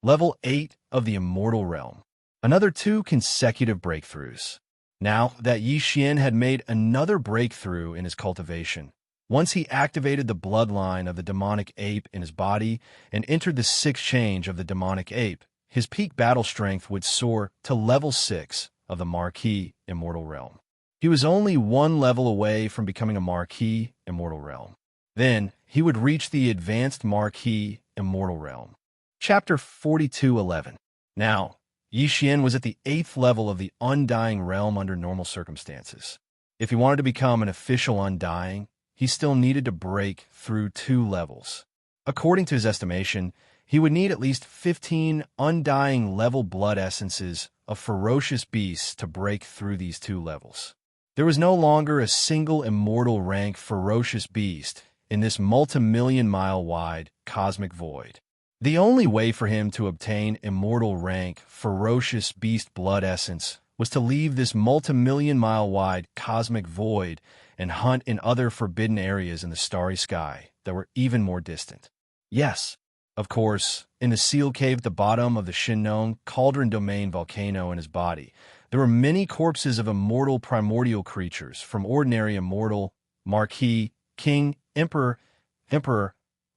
Level 8 of the Immortal Realm. Another 2 consecutive breakthroughs. Now that Yi Xian had made another breakthrough in his cultivation, once he activated the bloodline of the demonic ape in his body and entered the 6th change of the demonic ape, his peak battle strength would soar to level 6 of the Marquis Immortal Realm. He was only 1 level away from becoming a Marquis Immortal Realm. Then he would reach the advanced Marquis Immortal Realm. Chapter 42:11. Now, Yi Xian was at the 8th level of the Undying Realm under normal circumstances. If he wanted to become an official Undying, he still needed to break through 2 levels. According to his estimation, he would need at least 15 Undying level blood essences of ferocious beasts to break through these 2 levels. There was no longer a single immortal rank ferocious beast in this multi-million-mile-wide cosmic void. The only way for him to obtain immortal rank ferocious beast blood essence was to leave this multi-million-mile-wide cosmic void and hunt in other forbidden areas in the starry sky that were even more distant. Yes, of course, in the sealed cave at the bottom of the Shinnong Cauldron Domain volcano in his body, there were many corpses of immortal primordial creatures, from ordinary immortal, marquis, king, emperor,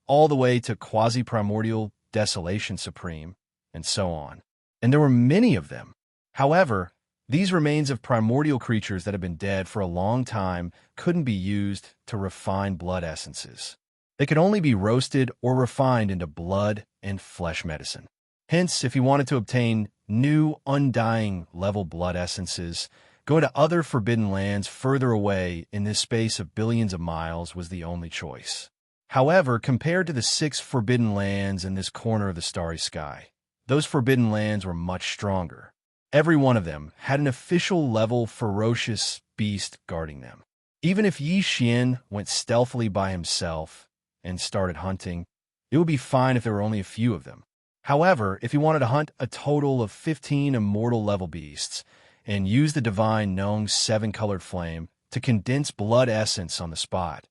all the way to quasi-primordial desolation supreme, and so on. And there were many of them. However, these remains of primordial creatures that had been dead for a long time couldn't be used to refine blood essences. They could only be roasted or refined into blood and flesh medicine. Hence, if he wanted to obtain new undying level blood essences, going to other forbidden lands further away in this space of billions of miles was the only choice. However, compared to the 6 forbidden lands in this corner of the starry sky, those forbidden lands were much stronger. Every one of them had an official level ferocious beast guarding them. Even if Yi Xian went stealthily by himself and started hunting, it would be fine if there were only a few of them. However, if he wanted to hunt a total of 15 immortal level beasts and use the divine Nong's 7-colored flame to condense blood essence on the spot,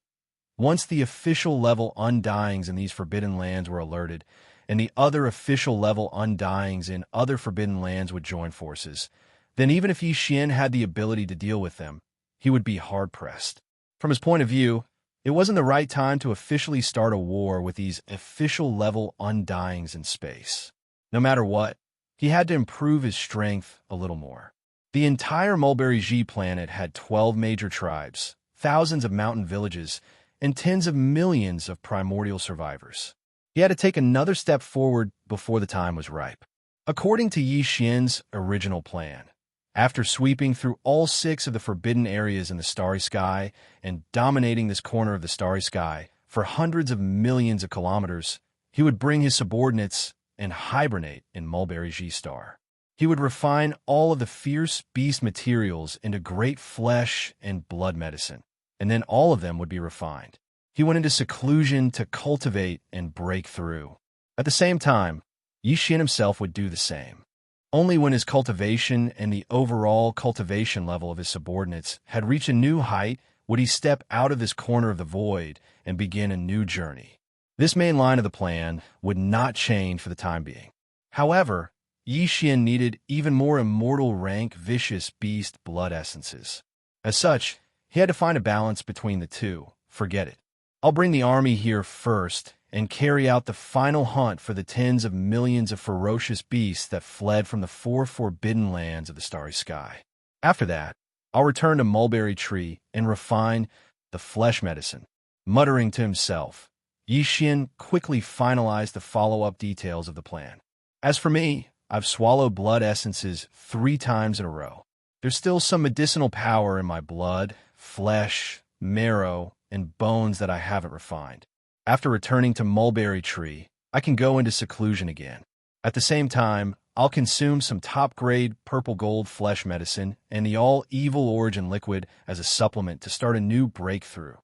once the official level Undyings in these forbidden lands were alerted, and the other official level Undyings in other forbidden lands would join forces, then even if Yi Xian had the ability to deal with them, he would be hard-pressed. From his point of view, it wasn't the right time to officially start a war with these official level Undyings in space. No matter what, he had to improve his strength a little more. The entire Mulberry G planet had 12 major tribes, thousands of mountain villages, and tens of millions of primordial survivors. He had to take another step forward before the time was ripe. According to Yi Xian's original plan, after sweeping through all 6 of the forbidden areas in the starry sky and dominating this corner of the starry sky for hundreds of millions of kilometers, he would bring his subordinates and hibernate in Mulberry G Star. He would refine all of the fierce beast materials into great flesh and blood medicine, and then all of them would be refined. He went into seclusion to cultivate and break through. At the same time, Yi Xian himself would do the same. Only when his cultivation and the overall cultivation level of his subordinates had reached a new height would he step out of this corner of the void and begin a new journey. This main line of the plan would not change for the time being. However, Yi Xian needed even more immortal rank vicious beast blood essences. As such, he had to find a balance between the 2. Forget it. I'll bring the army here first and carry out the final hunt for the tens of millions of ferocious beasts that fled from the 4 forbidden lands of the starry sky. After that, I'll return to Mulberry Tree and refine the flesh medicine. Muttering to himself, Yi Xian quickly finalized the follow-up details of the plan. As for me, I've swallowed blood essences 3 times in a row. There's still some medicinal power in my blood, flesh, marrow, and bones that I haven't refined. After returning to Mulberry Tree, I can go into seclusion again. At the same time, I'll consume some top-grade purple gold flesh medicine and the all-evil origin liquid as a supplement to start a new breakthrough.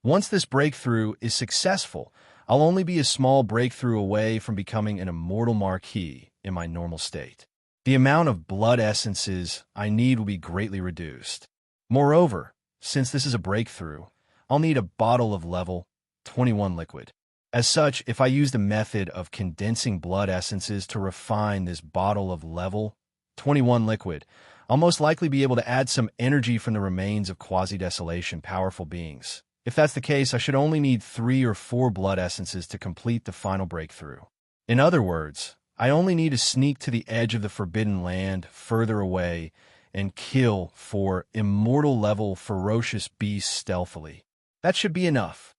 Once this breakthrough is successful, I'll only be a small breakthrough away from becoming an immortal marquis in my normal state. The amount of blood essences I need will be greatly reduced. Moreover, since this is a breakthrough, I'll need a bottle of level 21 liquid. As such, if I use the method of condensing blood essences to refine this bottle of level 21 liquid, I'll most likely be able to add some energy from the remains of quasi-desolation powerful beings. If that's the case, I should only need 3 or 4 blood essences to complete the final breakthrough. In other words, I only need to sneak to the edge of the Forbidden Land further away and kill 4 immortal level ferocious beasts stealthily. That should be enough.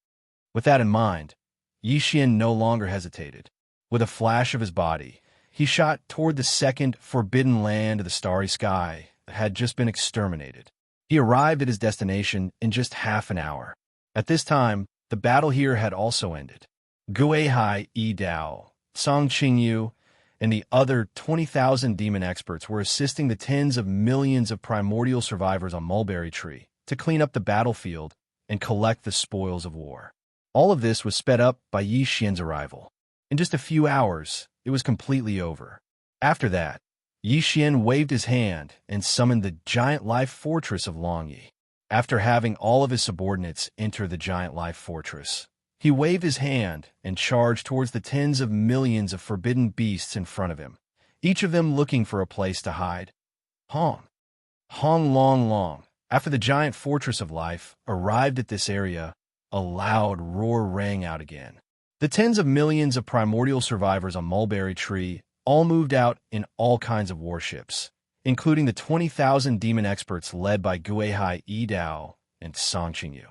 With that in mind, Xianxia no longer hesitated. With a flash of his body, he shot toward the second Forbidden Land of the starry sky that had just been exterminated. He arrived at his destination in just half an hour. At this time, the battle here had also ended. Guihai Yi Dao, Song Qingyu, and the other 20,000 demon experts were assisting the tens of millions of primordial survivors on Mulberry Tree to clean up the battlefield and collect the spoils of war. All of this was sped up by Xianxia's arrival. In just a few hours, it was completely over. After that, Xianxia waved his hand and summoned the giant life fortress of Longyi. After having all of his subordinates enter the giant life fortress, he waved his hand and charged towards the tens of millions of forbidden beasts in front of him, each of them looking for a place to hide. Hong long. After the giant fortress of life arrived at this area, a loud roar rang out again. The tens of millions of primordial survivors on Mulberry Tree all moved out in all kinds of warships, including the 20,000 demon experts led by Guihai Yi Dao and Song Qingyu.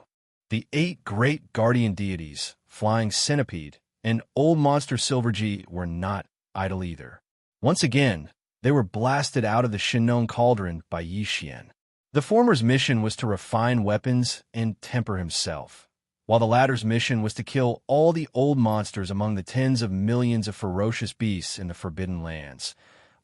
The 8 great guardian deities, Flying Centipede, and Old Monster Silverji were not idle either. Once again, they were blasted out of the Shinnon Cauldron by Xianxia. The former's mission was to refine weapons and temper himself, while the latter's mission was to kill all the old monsters among the tens of millions of ferocious beasts in the Forbidden Lands,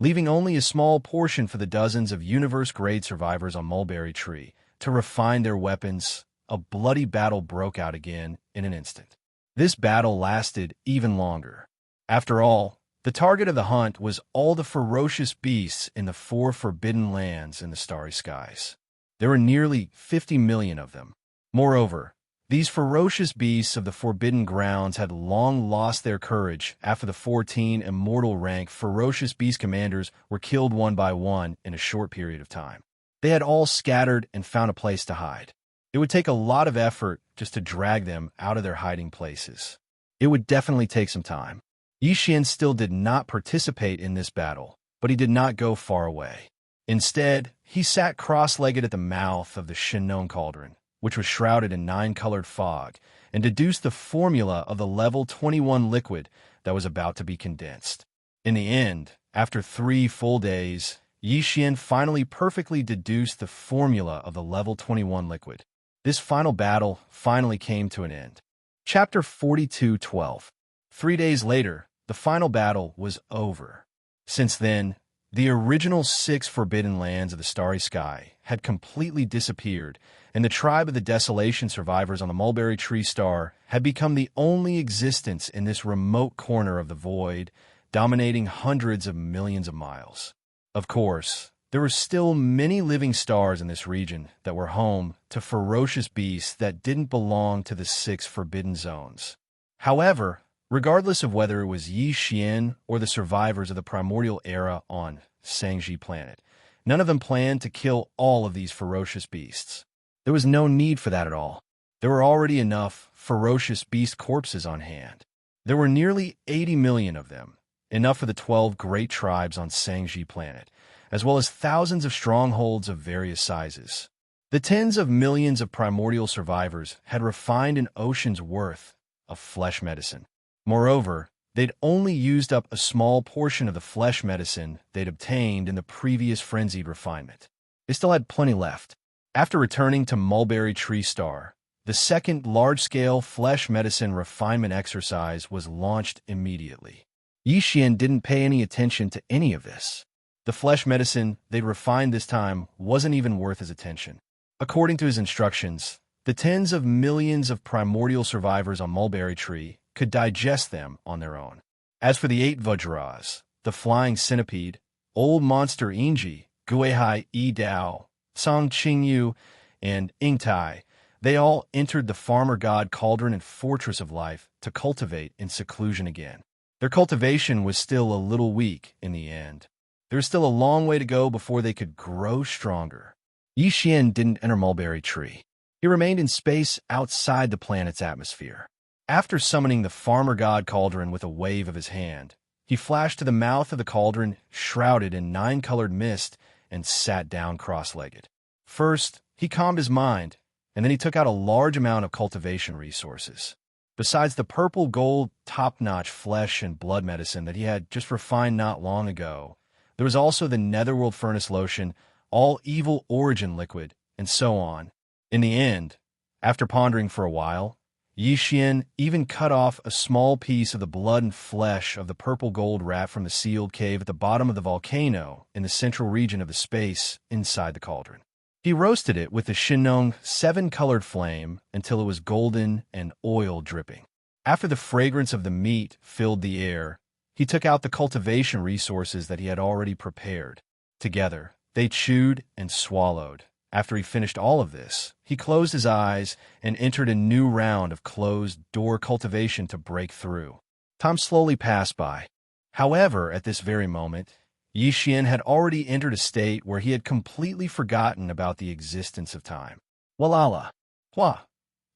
leaving only a small portion for the dozens of universe-grade survivors on Mulberry Tree to refine their weapons. A bloody battle broke out again in an instant. This battle lasted even longer. After all, the target of the hunt was all the ferocious beasts in the 4 forbidden lands in the starry skies. There were nearly 50 million of them. Moreover, these ferocious beasts of the forbidden grounds had long lost their courage after the 14 immortal rank ferocious beast commanders were killed one by one in a short period of time. They had all scattered and found a place to hide. It would take a lot of effort just to drag them out of their hiding places. It would definitely take some time. Xianxia still did not participate in this battle, but he did not go far away. Instead, he sat cross-legged at the mouth of the Shinnon Cauldron, which was shrouded in 9-colored fog, and deduced the formula of the level 21 liquid that was about to be condensed. In the end, after 3 full days, Xianxia finally perfectly deduced the formula of the level 21 liquid. This final battle finally came to an end. Chapter 42:12. 3 days later, the final battle was over. Since then, the original 6 forbidden lands of the starry sky had completely disappeared, and the tribe of the desolation survivors on the Mulberry Tree Star had become the only existence in this remote corner of the void, dominating hundreds of millions of miles. Of course, there were still many living stars in this region that were home to ferocious beasts that didn't belong to the 6 forbidden zones. However, regardless of whether it was Xianxia or the survivors of the primordial era on Xianxia planet, none of them planned to kill all of these ferocious beasts. There was no need for that at all. There were already enough ferocious beast corpses on hand. There were nearly 80 million of them, enough for the 12 great tribes on Xianxia planet, as well as thousands of strongholds of various sizes. The tens of millions of primordial survivors had refined an ocean's worth of flesh medicine. Moreover, they'd only used up a small portion of the flesh medicine they'd obtained in the previous frenzied refinement. They still had plenty left. After returning to Mulberry Tree Star, the second large-scale flesh medicine refinement exercise was launched immediately. Xianxia didn't pay any attention to any of this. The flesh medicine they'd refined this time wasn't even worth his attention. According to his instructions, The tens of millions of primordial survivors on Mulberry Tree could digest them on their own. As for the 8 Vajras, the flying centipede, old monster Inji, Guihai Yi Dao, Song Qingyu, and Ingtai, they all entered the farmer god cauldron and fortress of life to cultivate in seclusion again. Their cultivation was still a little weak in the end. There was still a long way to go before they could grow stronger. Yixian didn't enter Mulberry Tree. He remained in space outside the planet's atmosphere. After summoning the farmer god cauldron with a wave of his hand, he flashed to the mouth of the cauldron, shrouded in 9-colored mist, and sat down cross-legged. First, he calmed his mind, and then he took out a large amount of cultivation resources. Besides the purple gold, top-notch flesh and blood medicine that he had just refined not long ago, there was also the Netherworld Furnace Lotion, all evil origin liquid, and so on. In the end, after pondering for a while, Yixian even cut off a small piece of the blood and flesh of the purple gold rat from the sealed cave at the bottom of the volcano in the central region of the space inside the cauldron. He roasted it with the Shinong 7-colored flame until it was golden and oil dripping. After the fragrance of the meat filled the air, he took out the cultivation resources that he had already prepared. Together, they chewed and swallowed. After he finished all of this, he closed his eyes and entered a new round of closed-door cultivation to break through. Time slowly passed by. However, at this very moment, Yixian had already entered a state where he had completely forgotten about the existence of time. Walala. Hua.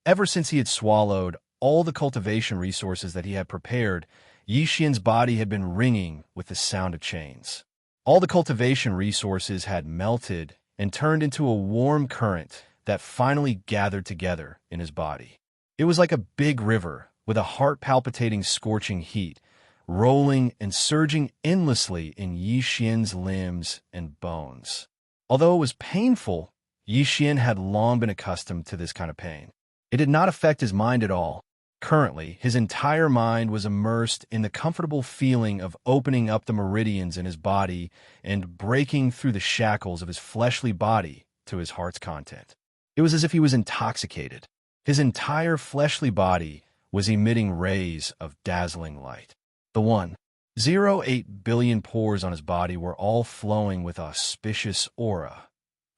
Ever since he had swallowed all the cultivation resources that he had prepared, Yixian's body had been ringing with the sound of chains. All the cultivation resources had melted and turned into a warm current that finally gathered together in his body. It was like a big river with a heart-palpitating scorching heat, rolling and surging endlessly in Yixian's limbs and bones. Although it was painful, Yixian had long been accustomed to this kind of pain. It did not affect his mind at all. Currently, his entire mind was immersed in the comfortable feeling of opening up the meridians in his body and breaking through the shackles of his fleshly body to his heart's content. It was as if he was intoxicated. His entire fleshly body was emitting rays of dazzling light. The 1.08 billion pores on his body were all flowing with auspicious aura.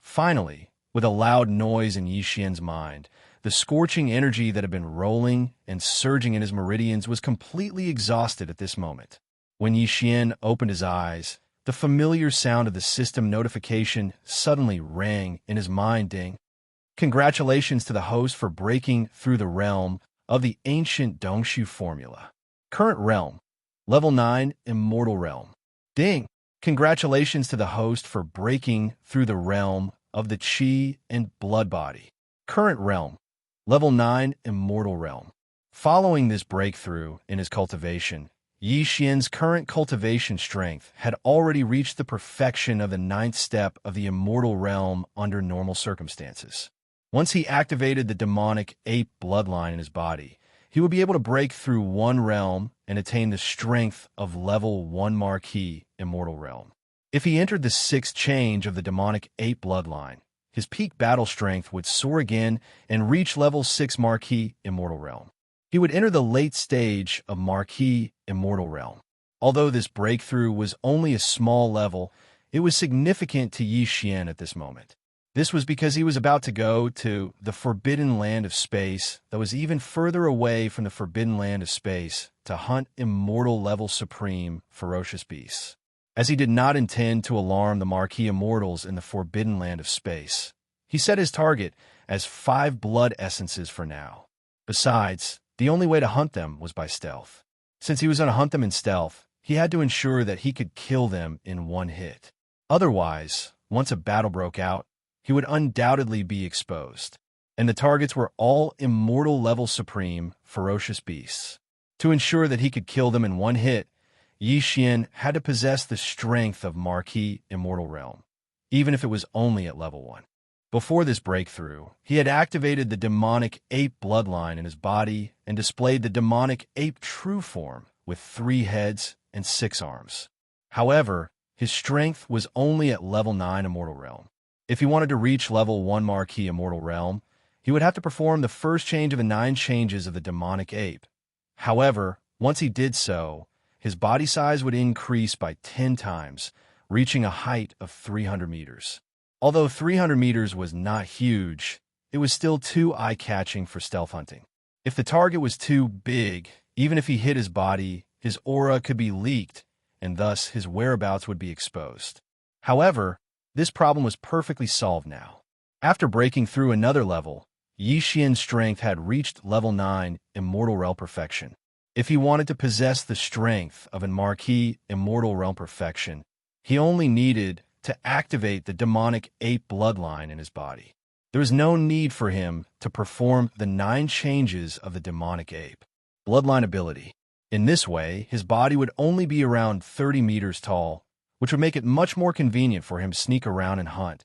Finally, with a loud noise in Yixian's mind, the scorching energy that had been rolling and surging in his meridians was completely exhausted at this moment. When Yixian opened his eyes, the familiar sound of the system notification suddenly rang in his mind, ding. Congratulations to the host for breaking through the realm of the ancient Dongshu formula. Current realm, level 9, Immortal Realm. Ding! Congratulations to the host for breaking through the realm of the Qi and Blood Body. Current realm, level 9, Immortal Realm. Following this breakthrough in his cultivation, Yixian's current cultivation strength had already reached the perfection of the 9th step of the Immortal Realm under normal circumstances. Once he activated the demonic ape bloodline in his body, he would be able to break through one realm and attain the strength of level 1 Marquis Immortal Realm. If he entered the 6th change of the demonic ape bloodline, his peak battle strength would soar again and reach level 6 Marquis Immortal Realm. He would enter the late stage of Marquis Immortal Realm. Although this breakthrough was only a small level, it was significant to Yixian at this moment. This was because he was about to go to the Forbidden Land of Space that was even further away from the Forbidden Land of Space to hunt immortal level supreme ferocious beasts. As he did not intend to alarm the Marquis Immortals in the Forbidden Land of Space, he set his target as 5 blood essences for now. Besides, the only way to hunt them was by stealth. Since he was going to hunt them in stealth, he had to ensure that he could kill them in one hit. Otherwise, once a battle broke out, he would undoubtedly be exposed, and the targets were all immortal level supreme, ferocious beasts. To ensure that he could kill them in one hit, Yixian had to possess the strength of Marquis Immortal Realm, even if it was only at level 1. Before this breakthrough, he had activated the demonic ape bloodline in his body and displayed the demonic ape true form with 3 heads and 6 arms. However, his strength was only at level 9 Immortal Realm. If he wanted to reach level 1 Marquis Immortal Realm, He would have to perform the first change of the 9 changes of the demonic ape. However, once he did so, his body size would increase by 10 times, reaching a height of 300 meters. Although 300 meters was not huge, it was still too eye-catching for stealth hunting. If the target was too big, even if he hit his body, his aura could be leaked, and thus his whereabouts would be exposed. However, this problem was perfectly solved now. After breaking through another level, Xianxia's strength had reached level 9 Immortal Realm Perfection. If he wanted to possess the strength of a marquee Immortal Realm Perfection, he only needed to activate the demonic ape bloodline in his body. There was no need for him to perform the 9 changes of the demonic ape. Bloodline ability. In this way, his body would only be around 30 meters tall, which would make it much more convenient for him to sneak around and hunt.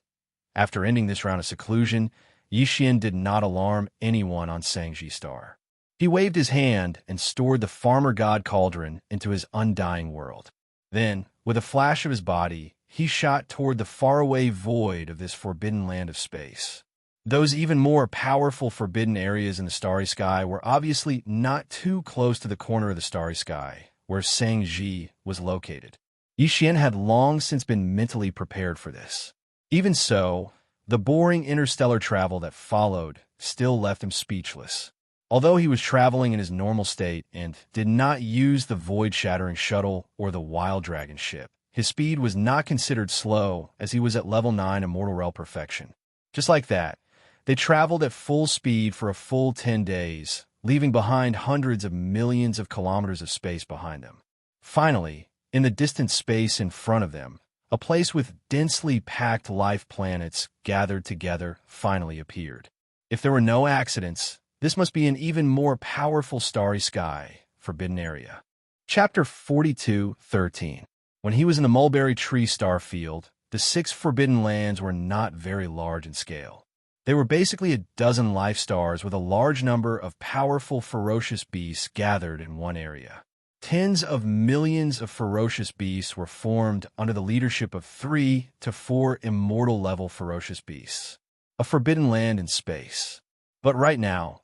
After ending this round of seclusion, Xian did not alarm anyone on Xianxia Star. He waved his hand and stored the farmer god cauldron into his undying world. Then, with a flash of his body, he shot toward the faraway void of this forbidden land of space. Those even more powerful forbidden areas in the starry sky were obviously not too close to the corner of the starry sky, where Xianxia was located. Xian had long since been mentally prepared for this. Even so, the boring interstellar travel that followed still left him speechless. Although he was traveling in his normal state and did not use the void-shattering shuttle or the wild dragon ship, his speed was not considered slow as he was at level 9 Immortal Realm Perfection. Just like that, they traveled at full speed for a full 10 days, leaving behind hundreds of millions of kilometers of space behind them. Finally, in the distant space in front of them, a place with densely packed life planets gathered together finally appeared. If there were no accidents, this must be an even more powerful starry sky, forbidden area. Chapter 42:13. When he was in the mulberry tree star field, the 6 forbidden lands were not very large in scale. They were basically a dozen life stars with a large number of powerful ferocious beasts gathered in one area. Tens of millions of ferocious beasts were formed under the leadership of 3 to 4 immortal-level ferocious beasts. A forbidden land in space. But right now,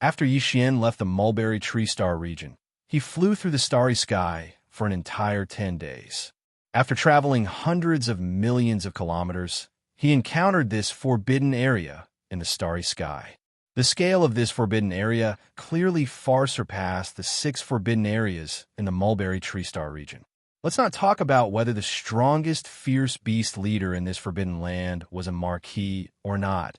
after Xian left the mulberry tree star region, he flew through the starry sky for an entire 10 days. After traveling hundreds of millions of kilometers, he encountered this forbidden area in the starry sky. The scale of this forbidden area clearly far surpassed the 6 forbidden areas in the mulberry tree star region. Let's not talk about whether the strongest fierce beast leader in this forbidden land was a marquee or not,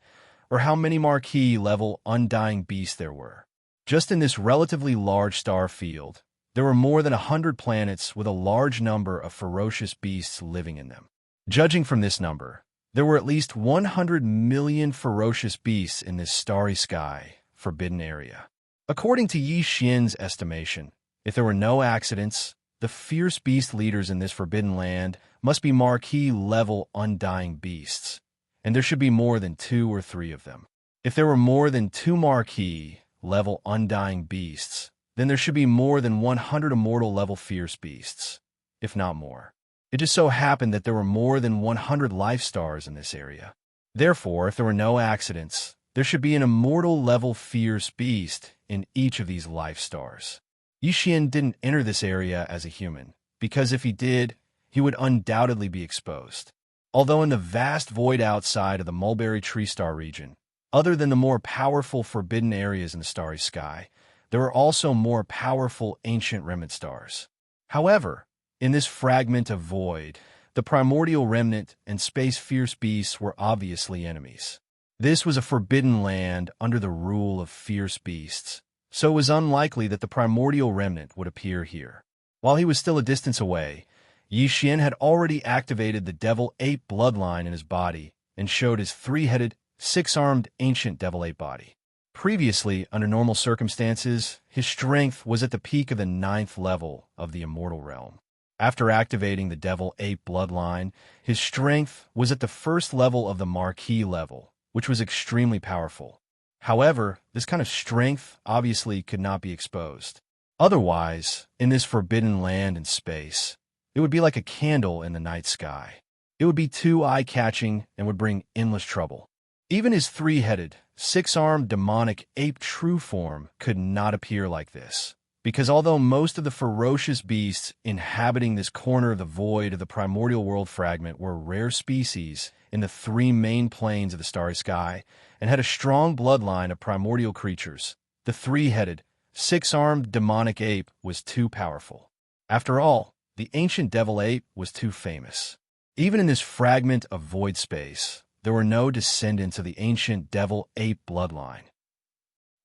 or how many marquee-level undying beasts there were. Just in this relatively large star field, there were more than 100 planets with a large number of ferocious beasts living in them. Judging from this number, there were at least 100 million ferocious beasts in this starry sky, forbidden area. According to Xian's estimation, if there were no accidents, the fierce beast leaders in this forbidden land must be marquee-level undying beasts, and there should be more than 2 or 3 of them. If there were more than 2 marquee-level undying beasts, then there should be more than 100 immortal-level fierce beasts, if not more. It just so happened that there were more than 100 life stars in this area. Therefore, if there were no accidents, there should be an immortal-level fierce beast in each of these life stars. Xian didn't enter this area as a human, because if he did, he would undoubtedly be exposed. Although in the vast void outside of the mulberry tree star region, other than the more powerful forbidden areas in the starry sky, there were also more powerful ancient remnant stars. However, in this fragment of void, the primordial remnant and space fierce beasts were obviously enemies. This was a forbidden land under the rule of fierce beasts, so it was unlikely that the primordial remnant would appear here. While he was still a distance away, Xian had already activated the devil ape bloodline in his body and showed his 3-headed, 6-armed ancient devil ape body. Previously, under normal circumstances, his strength was at the peak of the 9th level of the immortal realm. After activating the devil ape bloodline, his strength was at the 1st level of the marquee level, which was extremely powerful. However, this kind of strength obviously could not be exposed. Otherwise, in this forbidden land and space, it would be like a candle in the night sky. It would be too eye-catching and would bring endless trouble. Even his 3-headed, six-armed demonic ape true form could not appear like this. Because although most of the ferocious beasts inhabiting this corner of the void of the primordial world fragment were rare species in the three main planes of the starry sky and had a strong bloodline of primordial creatures, the three-headed, six-armed demonic ape was too powerful. After all, the ancient devil ape was too famous. Even in this fragment of void space, there were no descendants of the ancient devil ape bloodline.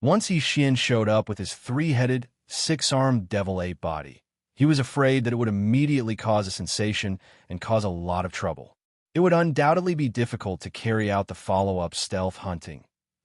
Once Xianxia showed up with his three-headed, six-armed devil ape body, he was afraid that it would immediately cause a sensation and cause a lot of trouble. It would undoubtedly be difficult to carry out the follow-up stealth hunting.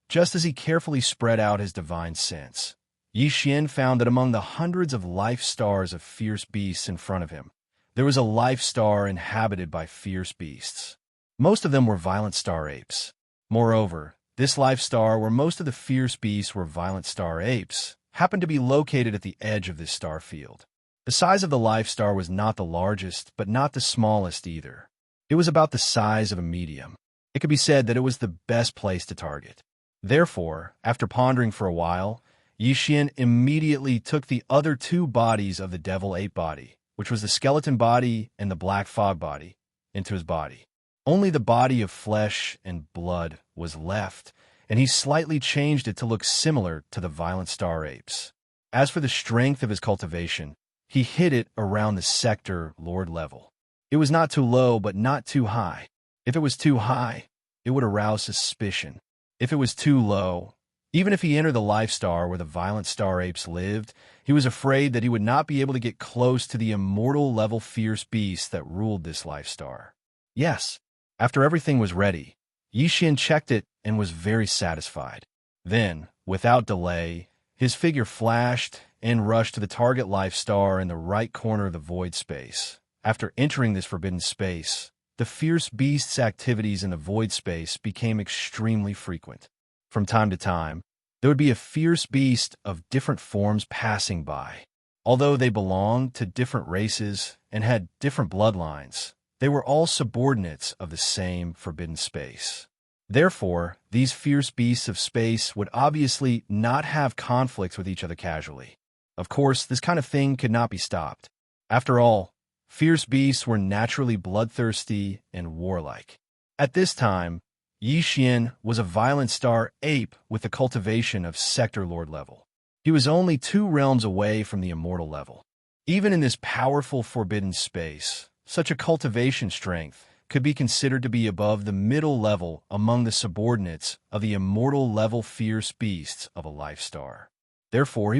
Just as he carefully spread out his divine sense, Xianxia found that among the hundreds of life stars of fierce beasts in front of him, there was a life star inhabited by fierce beasts. Most of them were violent star apes. Moreover, this life star, where most of the fierce beasts were violent star apes, happened to be located at the edge of this star field. The size of the life star was not the largest, but not the smallest either. It was about the size of a medium. It could be said that it was the best place to target. Therefore, after pondering for a while, Xianxia immediately took the other two bodies of the devil ape body, which was the skeleton body and the black fog body, into his body. Only the body of flesh and blood was left, and he slightly changed it to look similar to the violent star apes. As for the strength of his cultivation, he hid it around the sector lord level. It was not too low, but not too high. If it was too high, it would arouse suspicion. If it was too low, even if he entered the life star where the violent star apes lived, he was afraid that he would not be able to get close to the immortal level fierce beasts that ruled this life star. Yes, after everything was ready, Xianxia checked it and was very satisfied. Then, without delay, his figure flashed and rushed to the target life star in the right corner of the void space. After entering this forbidden space, the fierce beast's activities in the void space became extremely frequent. From time to time, there would be a fierce beast of different forms passing by. Although they belonged to different races and had different bloodlines, they were all subordinates of the same forbidden space. Therefore, these fierce beasts of space would obviously not have conflicts with each other casually. Of course, this kind of thing could not be stopped. After all, fierce beasts were naturally bloodthirsty and warlike. At this time, Xianxia was a violent star ape with the cultivation of sector lord level. He was only 2 realms away from the immortal level. Even in this powerful forbidden space, such a cultivation strength could be considered to be above the middle level among the subordinates of the immortal level fierce beasts of a life star. Therefore,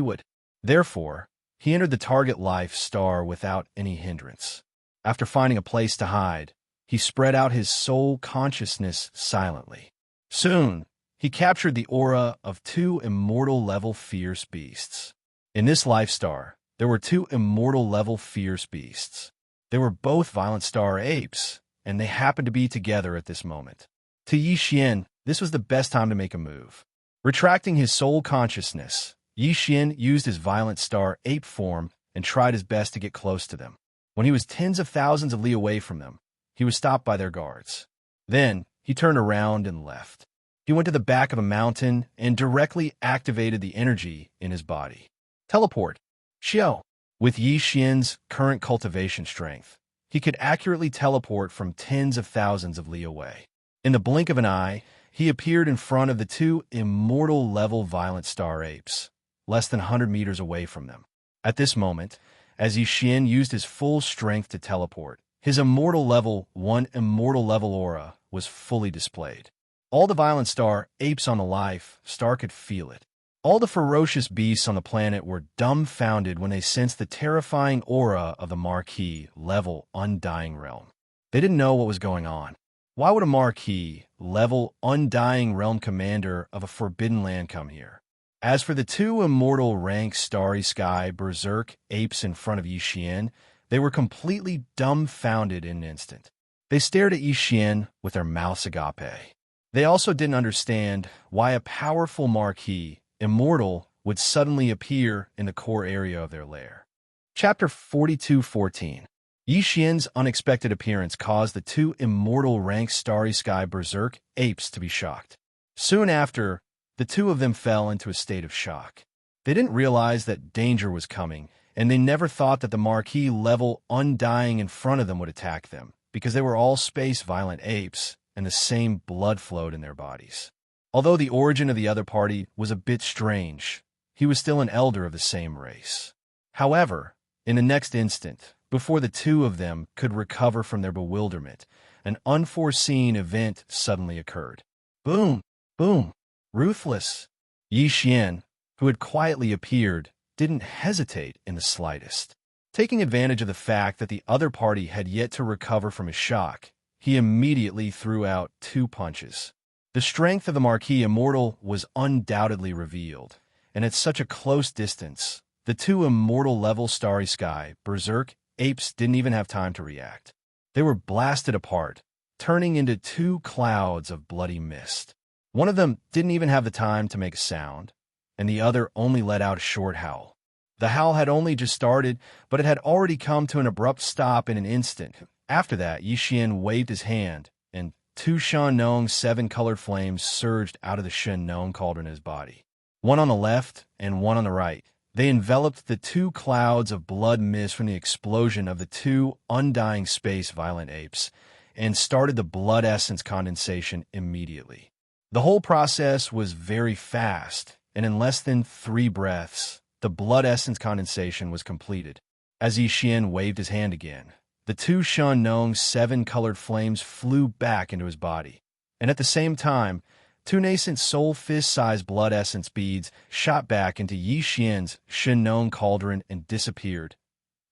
he entered the target life star without any hindrance. After finding a place to hide, he spread out his soul consciousness silently. Soon, he captured the aura of 2 immortal level fierce beasts. In this life star, there were 2 immortal level fierce beasts. They were both violent star apes, and they happened to be together at this moment. To Xianxia, this was the best time to make a move. Retracting his soul consciousness, Xianxia used his violent star ape form and tried his best to get close to them. When he was tens of thousands of li away from them, he was stopped by their guards. Then, he turned around and left. He went to the back of a mountain and directly activated the energy in his body. Teleport. Xiao. With Xianxia's current cultivation strength, he could accurately teleport from tens of thousands of li away. In the blink of an eye, he appeared in front of the 2 immortal-level violent star apes, less than 100 meters away from them. At this moment, as Xianxia used his full strength to teleport, his immortal level aura was fully displayed. All the violent star apes on the life star could feel it. All the ferocious beasts on the planet were dumbfounded when they sensed the terrifying aura of the Marquis level Undying Realm. They didn't know what was going on. Why would a Marquis level Undying Realm commander of a forbidden land come here? As for the 2 immortal rank Starry Sky Berserk apes in front of Xianxia, they were completely dumbfounded in an instant. They stared at Xianxia with their mouths agape. They also didn't understand why a powerful Marquis immortal would suddenly appear in the core area of their lair. Chapter 42:14. Xianxia's unexpected appearance caused the 2 immortal rank Starry Sky Berserk apes to be shocked. Soon after, The two of them fell into a state of shock. They didn't realize that danger was coming, and they never thought that the marquee-level undying in front of them would attack them, because they were all space-violent apes, and the same blood flowed in their bodies. Although the origin of the other party was a bit strange, he was still an elder of the same race. However, in the next instant, before the two of them could recover from their bewilderment, an unforeseen event suddenly occurred. Boom! Boom! Ruthless! Yi Xian, who had quietly appeared, didn't hesitate in the slightest. Taking advantage of the fact that the other party had yet to recover from his shock, he immediately threw out 2 punches. The strength of the Marquis Immortal was undoubtedly revealed, and at such a close distance, the 2 immortal-level Starry Sky Berserk apes didn't even have time to react. They were blasted apart, turning into 2 clouds of bloody mist. One of them didn't even have the time to make a sound, and the other only let out a short howl. The howl had only just started, but it had already come to an abrupt stop in an instant. After that, Yi Xian waved his hand, and 2 Shen 7 colored flames surged out of the Shen cauldron in his body. One on the left and one on the right. They enveloped the 2 clouds of blood mist from the explosion of the 2 undying space-violent apes, and started the blood essence condensation immediately. The whole process was very fast, and in less than 3 breaths, the blood essence condensation was completed. As Yi Xian waved his hand again, the 2 Shen 7 colored flames flew back into his body, and at the same time, 2 nascent soul fist-sized blood essence beads shot back into Yi Xian's Shen cauldron and disappeared.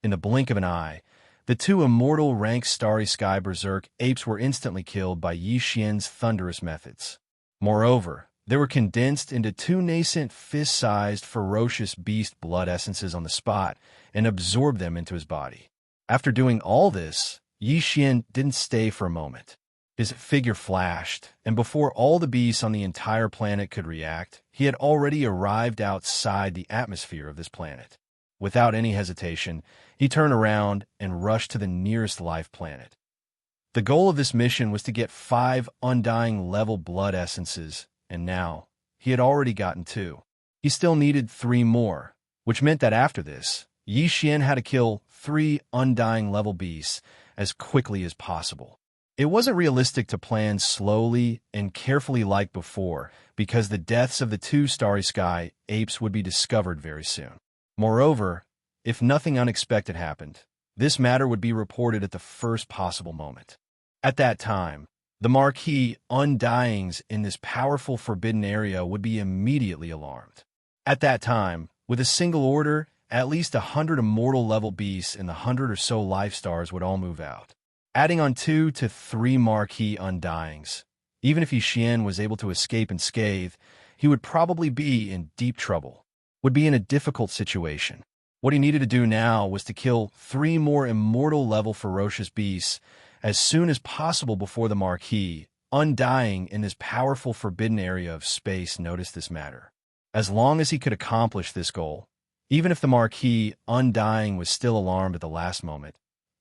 In the blink of an eye, the 2 immortal rank Starry Sky Berserk apes were instantly killed by Yi Xian's thunderous methods. Moreover, they were condensed into 2 nascent fist-sized ferocious beast blood essences on the spot and absorbed them into his body. After doing all this, Yi Xian didn't stay for a moment. His figure flashed, and before all the beasts on the entire planet could react, he had already arrived outside the atmosphere of this planet. Without any hesitation, he turned around and rushed to the nearest life planet. The goal of this mission was to get 5 undying level blood essences, and now he had already gotten 2. He still needed 3 more, which meant that after this, Yi Xian had to kill 3 undying level beasts as quickly as possible. It wasn't realistic to plan slowly and carefully like before, because the deaths of the 2 Starry Sky apes would be discovered very soon. Moreover, if nothing unexpected happened, this matter would be reported at the first possible moment. At that time, the Marquis Undyings in this powerful forbidden area would be immediately alarmed. At that time, with a single order, at least 100 immortal-level beasts and the 100 or so life stars would all move out. Adding on 2 to 3 Marquis Undyings, even if Yi Xian was able to escape unscathed, he would probably be in deep trouble, would be in a difficult situation. What he needed to do now was to kill 3 more immortal-level ferocious beasts as soon as possible before the Marquis Undying in this powerful forbidden area of space noticed this matter. As long as he could accomplish this goal, even if the Marquis Undying was still alarmed at the last moment,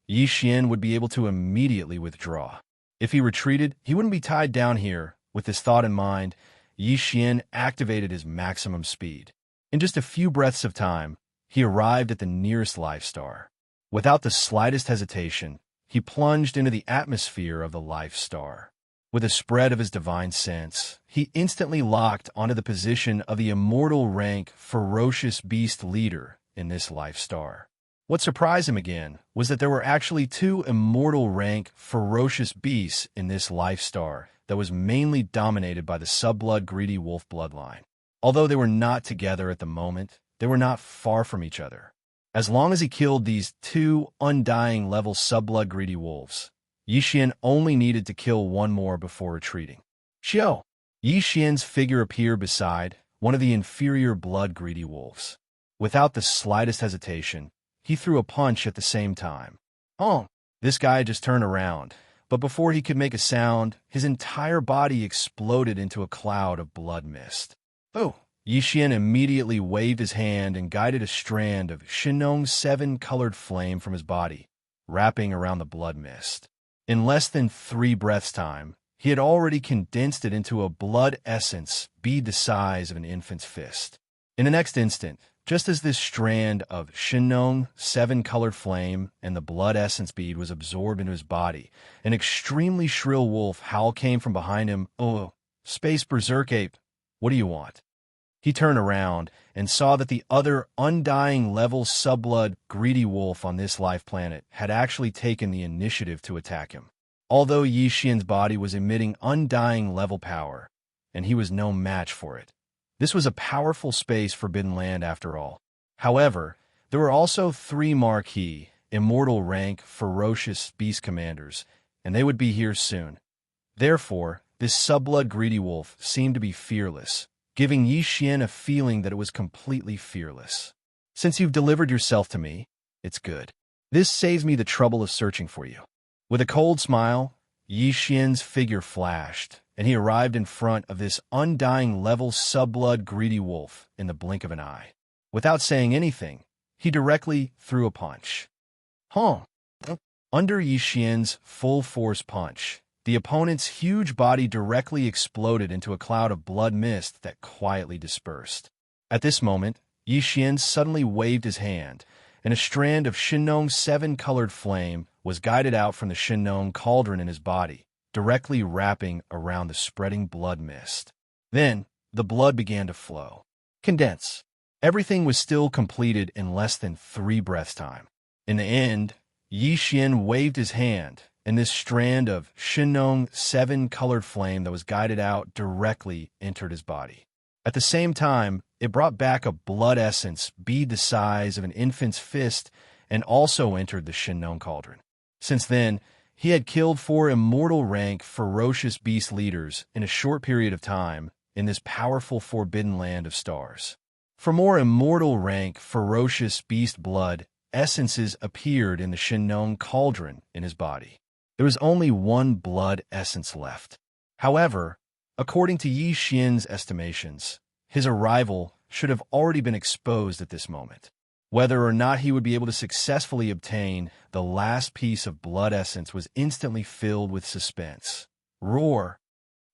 Yi Xian would be able to immediately withdraw. If he retreated, he wouldn't be tied down here. With this thought in mind, Yi Xian activated his maximum speed. In just a few breaths of time, he arrived at the nearest life star. Without the slightest hesitation, he plunged into the atmosphere of the life star. With a spread of his divine sense, he instantly locked onto the position of the immortal rank ferocious beast leader in this life star. What surprised him again was that there were actually 2 immortal rank ferocious beasts in this life star that was mainly dominated by the subblood greedy wolf bloodline. Although they were not together at the moment, they were not far from each other. As long as he killed these 2 undying level subblood greedy wolves, Yi Xian only needed to kill 1 more before retreating. Xiao! Yi Xian's figure appeared beside one of the inferior blood greedy wolves. Without the slightest hesitation, he threw a punch at the same time. Oh! This guy just turned around, but before he could make a sound, his entire body exploded into a cloud of blood mist. Oh! Yi Xian immediately waved his hand and guided a strand of Shen 7 colored flame from his body, wrapping around the blood mist. In less than 3 breaths' time, he had already condensed it into a blood essence bead the size of an infant's fist. In the next instant, just as this strand of Xianxia 7-colored flame and the blood essence bead was absorbed into his body, an extremely shrill wolf howl came from behind him. "Oh, Space Berserk Ape, what do you want?" He turned around and saw that the other undying level subblood greedy wolf on this life planet had actually taken the initiative to attack him. Although Yi Xian's body was emitting undying level power, and he was no match for it. This was a powerful space forbidden land after all. However, there were also 3 marquee, immortal rank, ferocious beast commanders, and they would be here soon. Therefore, this subblood greedy wolf seemed to be fearless, giving Yi Xian a feeling that it was completely fearless. "Since you've delivered yourself to me, it's good. This saves me the trouble of searching for you." With a cold smile, Yi Xian's figure flashed, and he arrived in front of this undying level subblood greedy wolf in the blink of an eye. Without saying anything, he directly threw a punch. Under Yi Xian's full-force punch, the opponent's huge body directly exploded into a cloud of blood mist that quietly dispersed. At this moment, Yi Xian suddenly waved his hand, and a strand of Xianxia 7-colored flame was guided out from the Xianxia cauldron in his body, directly wrapping around the spreading blood mist. Then, the blood began to flow. Condense. Everything was still completed in less than 3 breaths' time. In the end, Yi Xian waved his hand, and this strand of Xianxia 7-colored flame that was guided out directly entered his body. At the same time, it brought back a blood essence bead the size of an infant's fist and also entered the Xianxia cauldron. Since then, he had killed 4 immortal rank ferocious beast leaders in a short period of time in this powerful forbidden land of stars. For more immortal rank ferocious beast blood essences appeared in the Xianxia cauldron in his body. There was only 1 blood essence left. However, according to Yi Xian's estimations, his arrival should have already been exposed at this moment. Whether or not he would be able to successfully obtain the last piece of blood essence was instantly filled with suspense. Roar,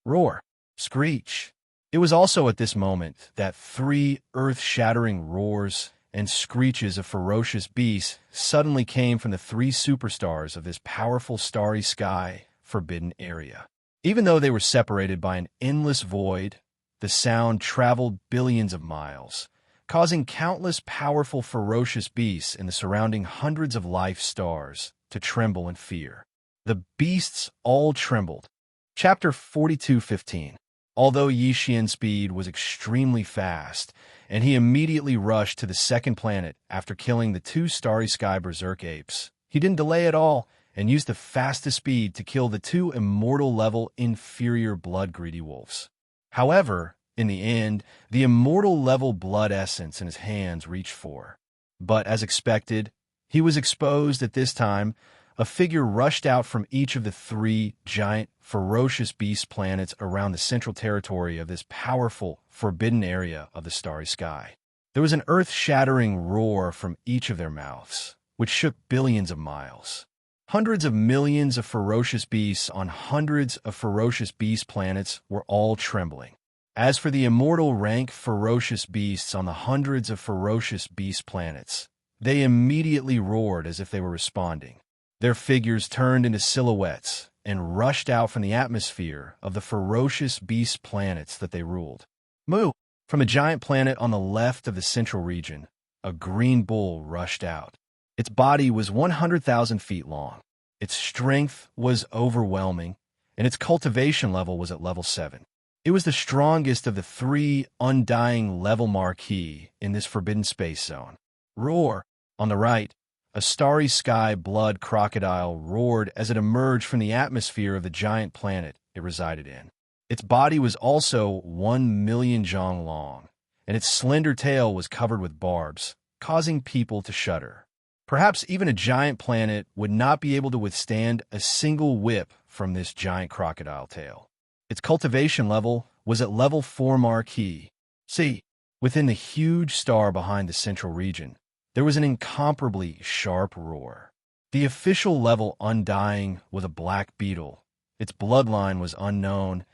roar, screech. It was also at this moment that 3 earth-shattering roars and screeches of ferocious beasts suddenly came from the 3 superstars of this powerful starry sky forbidden area. Even though they were separated by an endless void, the sound traveled billions of miles, causing countless powerful ferocious beasts in the surrounding hundreds of life stars to tremble in fear. The beasts all trembled. Chapter 42:15. Although Yi Xian's speed was extremely fast, and he immediately rushed to the second planet after killing the 2 starry sky berserk apes, he didn't delay at all and used the fastest speed to kill the 2 immortal-level inferior blood-greedy wolves. However, in the end, the immortal-level blood essence in his hands reached for. But as expected, he was exposed at this time. A figure rushed out from each of the 3 giant, ferocious beast planets around the central territory of this powerful, forbidden area of the starry sky. There was an earth-shattering roar from each of their mouths, which shook billions of miles. Hundreds of millions of ferocious beasts on hundreds of ferocious beast planets were all trembling. As for the immortal rank ferocious beasts on the hundreds of ferocious beast planets, they immediately roared as if they were responding. Their figures turned into silhouettes and rushed out from the atmosphere of the ferocious beast planets that they ruled. Moo! From a giant planet on the left of the central region, a green bull rushed out. Its body was 100,000 feet long. Its strength was overwhelming, and its cultivation level was at level 7. It was the strongest of the 3 undying level marquee in this forbidden space zone. Roar! On the right, a starry sky blood crocodile roared as it emerged from the atmosphere of the giant planet it resided in. Its body was also 1,000,000 zhang long, and its slender tail was covered with barbs, causing people to shudder. Perhaps even a giant planet would not be able to withstand a single whip from this giant crocodile tail. Its cultivation level was at level 4 marquee. See, within the huge star behind the central region, there was an incomparably sharp roar. The official level undying was a black beetle, Its bloodline was unknown,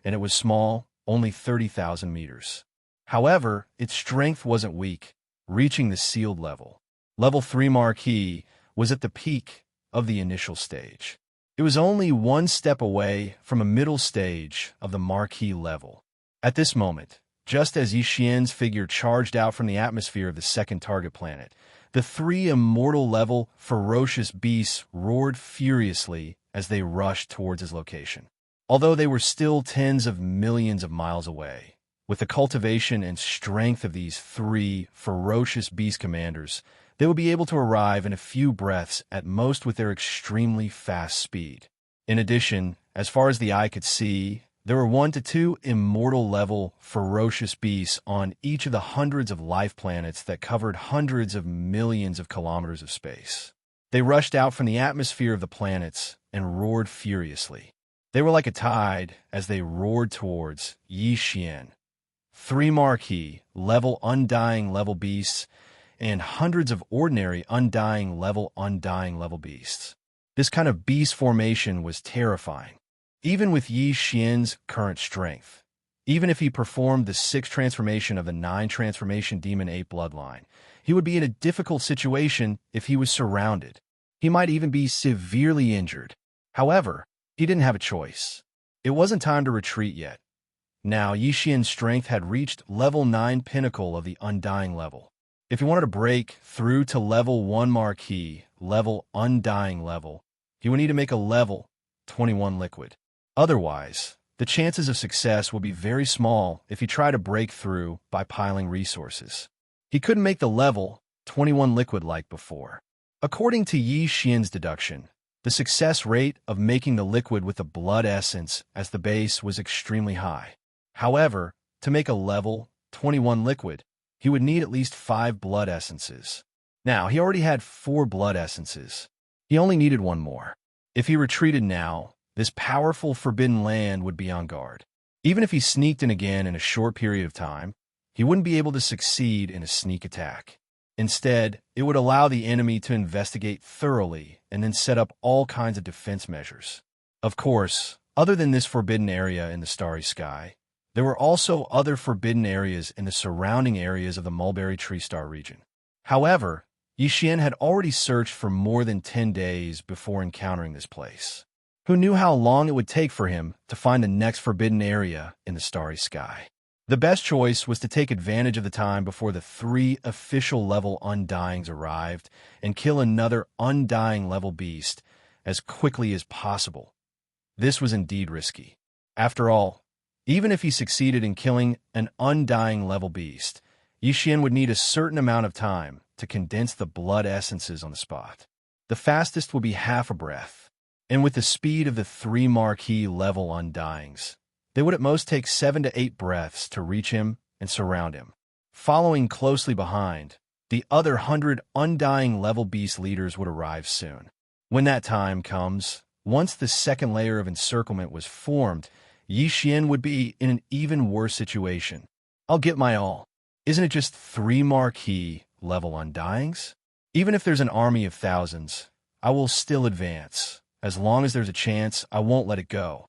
and it was small, only 30,000 meters. However, its strength wasn't weak, reaching the sealed level. Level 3 Marquis was at the peak of the initial stage. It was only one step away from a middle stage of the Marquis level. At this moment, just as Yixian's figure charged out from the atmosphere of the second target planet, the three immortal-level ferocious beasts roared furiously as they rushed towards his location. Although they were still tens of millions of miles away, with the cultivation and strength of these three ferocious beast commanders, they would be able to arrive in a few breaths at most with their extremely fast speed. In addition, as far as the eye could see, there were 1 to 2 immortal-level ferocious beasts on each of the hundreds of life planets that covered hundreds of millions of kilometers of space. They rushed out from the atmosphere of the planets and roared furiously. They were like a tide as they roared towards Yixian. 3 Marquis, undying level beasts, and hundreds of ordinary undying level beasts. This kind of beast formation was terrifying. Even with Yixian's current strength, even if he performed the 6th transformation of the 9 transformation Demon Ape bloodline, he would be in a difficult situation if he was surrounded. He might even be severely injured. However, he didn't have a choice. It wasn't time to retreat yet. Now, Yixian's strength had reached level 9 pinnacle of the undying level. If he wanted to break through to level 1 Marquis, undying level, he would need to make a level 21 liquid. Otherwise, the chances of success will be very small if he tried to break through by piling resources. He couldn't make the level 21 liquid like before. According to Yixian's deduction, the success rate of making the liquid with the blood essence as the base was extremely high. However, to make a level 21 liquid, he would need at least 5 blood essences. Now, he already had 4 blood essences. He only needed 1 more. If he retreated now, this powerful forbidden land would be on guard. Even if he sneaked in again in a short period of time, he wouldn't be able to succeed in a sneak attack. Instead, it would allow the enemy to investigate thoroughly and then set up all kinds of defense measures. Of course, other than this forbidden area in the starry sky, there were also other forbidden areas in the surrounding areas of the Mulberry Tree Star region. However, Yixian had already searched for more than 10 days before encountering this place. Who knew how long it would take for him to find the next forbidden area in the starry sky? The best choice was to take advantage of the time before the 3 official level undyings arrived and kill another undying level beast as quickly as possible. This was indeed risky. After all, even if he succeeded in killing an undying level beast, Yixian would need a certain amount of time to condense the blood essences on the spot. The fastest would be half a breath, and with the speed of the 3 Marquis level undyings, they would at most take 7 to 8 breaths to reach him and surround him. Following closely behind, the other 100 undying level beast leaders would arrive soon. When that time comes, once the second layer of encirclement was formed, Yixian would be in an even worse situation. I'll get my all. Isn't it just 3 Marquis level undyings? Even if there's an army of thousands, I will still advance. As long as there's a chance, I won't let it go.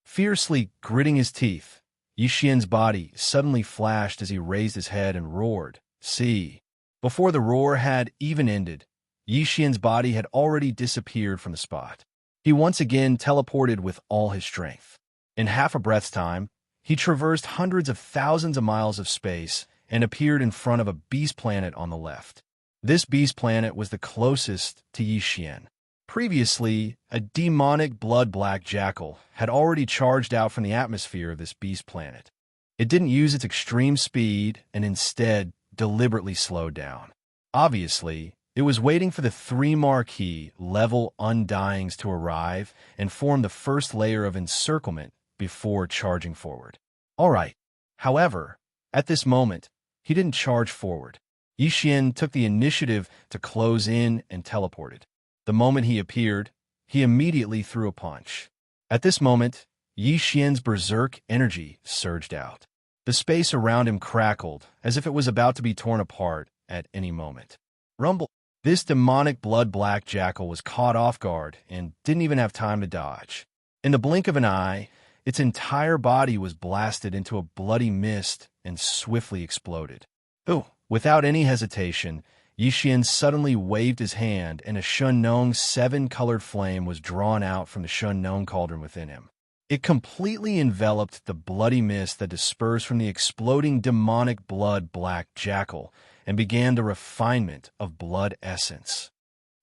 Fiercely gritting his teeth, Yixian's body suddenly flashed as he raised his head and roared, "See!" Before the roar had even ended, Yixian's body had already disappeared from the spot. He once again teleported with all his strength. In half a breath's time, he traversed hundreds of thousands of miles of space and appeared in front of a beast planet on the left. This beast planet was the closest to Yixian. Previously, a demonic blood-black jackal had already charged out from the atmosphere of this beast planet. It didn't use its extreme speed and instead deliberately slowed down. Obviously, it was waiting for the 3 Marquis level undyings to arrive and form the first layer of encirclement before charging forward. All right. However, at this moment, he didn't charge forward. Yixian took the initiative to close in and teleported. The moment he appeared, he immediately threw a punch. At this moment, Yixian's berserk energy surged out. The space around him crackled as if it was about to be torn apart at any moment. Rumble! This demonic blood-black jackal was caught off guard and didn't even have time to dodge. In the blink of an eye, its entire body was blasted into a bloody mist and swiftly exploded. Ooh! Without any hesitation, Yixian suddenly waved his hand, and a Shunnong seven-colored flame was drawn out from the Shunnong cauldron within him. It completely enveloped the bloody mist that dispersed from the exploding demonic blood-black jackal and began the refinement of blood essence.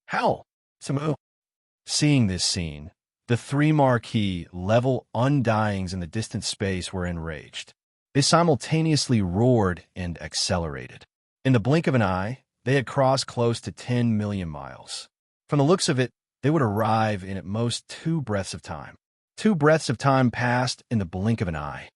How? Samu? Seeing this scene, the three marquee level undyings in the distant space were enraged. They simultaneously roared and accelerated. In the blink of an eye, they had crossed close to 10 million miles. From the looks of it, they would arrive in at most 2 breaths of time. 2 breaths of time passed in the blink of an eye.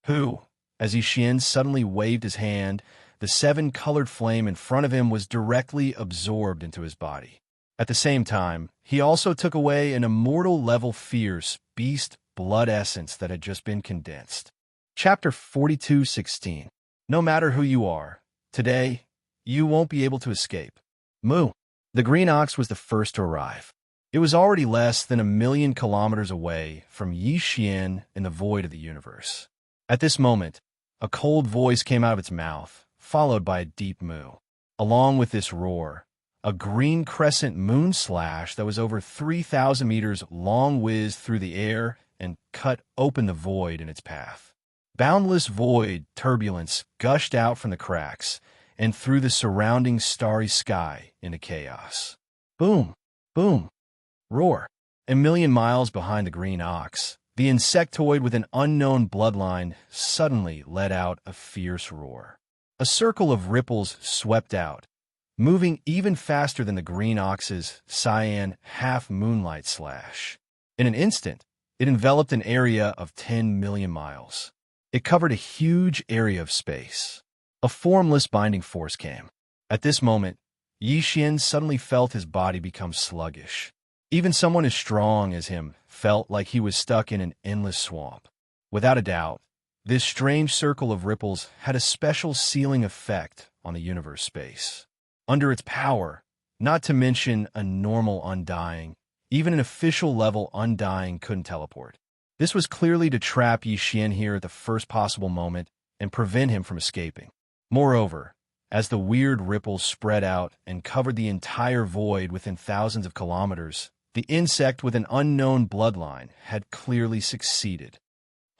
Who? As Yixian suddenly waved his hand, the 7-colored flame in front of him was directly absorbed into his body. At the same time, he also took away an immortal-level fierce beast blood essence that had just been condensed. Chapter 42:16. No matter who you are, today, you won't be able to escape. Moo. The green ox was the first to arrive. It was already less than 1,000,000 kilometers away from Yixian in the void of the universe. At this moment, a cold voice came out of its mouth, followed by a deep moo. Along with this roar, a green crescent moon slash that was over 3,000 meters long whizzed through the air and cut open the void in its path. Boundless void turbulence gushed out from the cracks and through the surrounding starry sky into chaos. Boom! Boom! Roar! A million miles behind the green ox, the insectoid with an unknown bloodline suddenly let out a fierce roar. A circle of ripples swept out, moving even faster than the green ox's cyan half-moonlight slash. In an instant, it enveloped an area of 10 million miles. It covered a huge area of space. A formless binding force came. At this moment, Yixian suddenly felt his body become sluggish. Even someone as strong as him felt like he was stuck in an endless swamp. Without a doubt, this strange circle of ripples had a special sealing effect on the universe space. Under its power, not to mention a normal undying, even an official-level undying couldn't teleport. This was clearly to trap Yixian here at the first possible moment and prevent him from escaping. Moreover, as the weird ripples spread out and covered the entire void within thousands of kilometers, the insect with an unknown bloodline had clearly succeeded.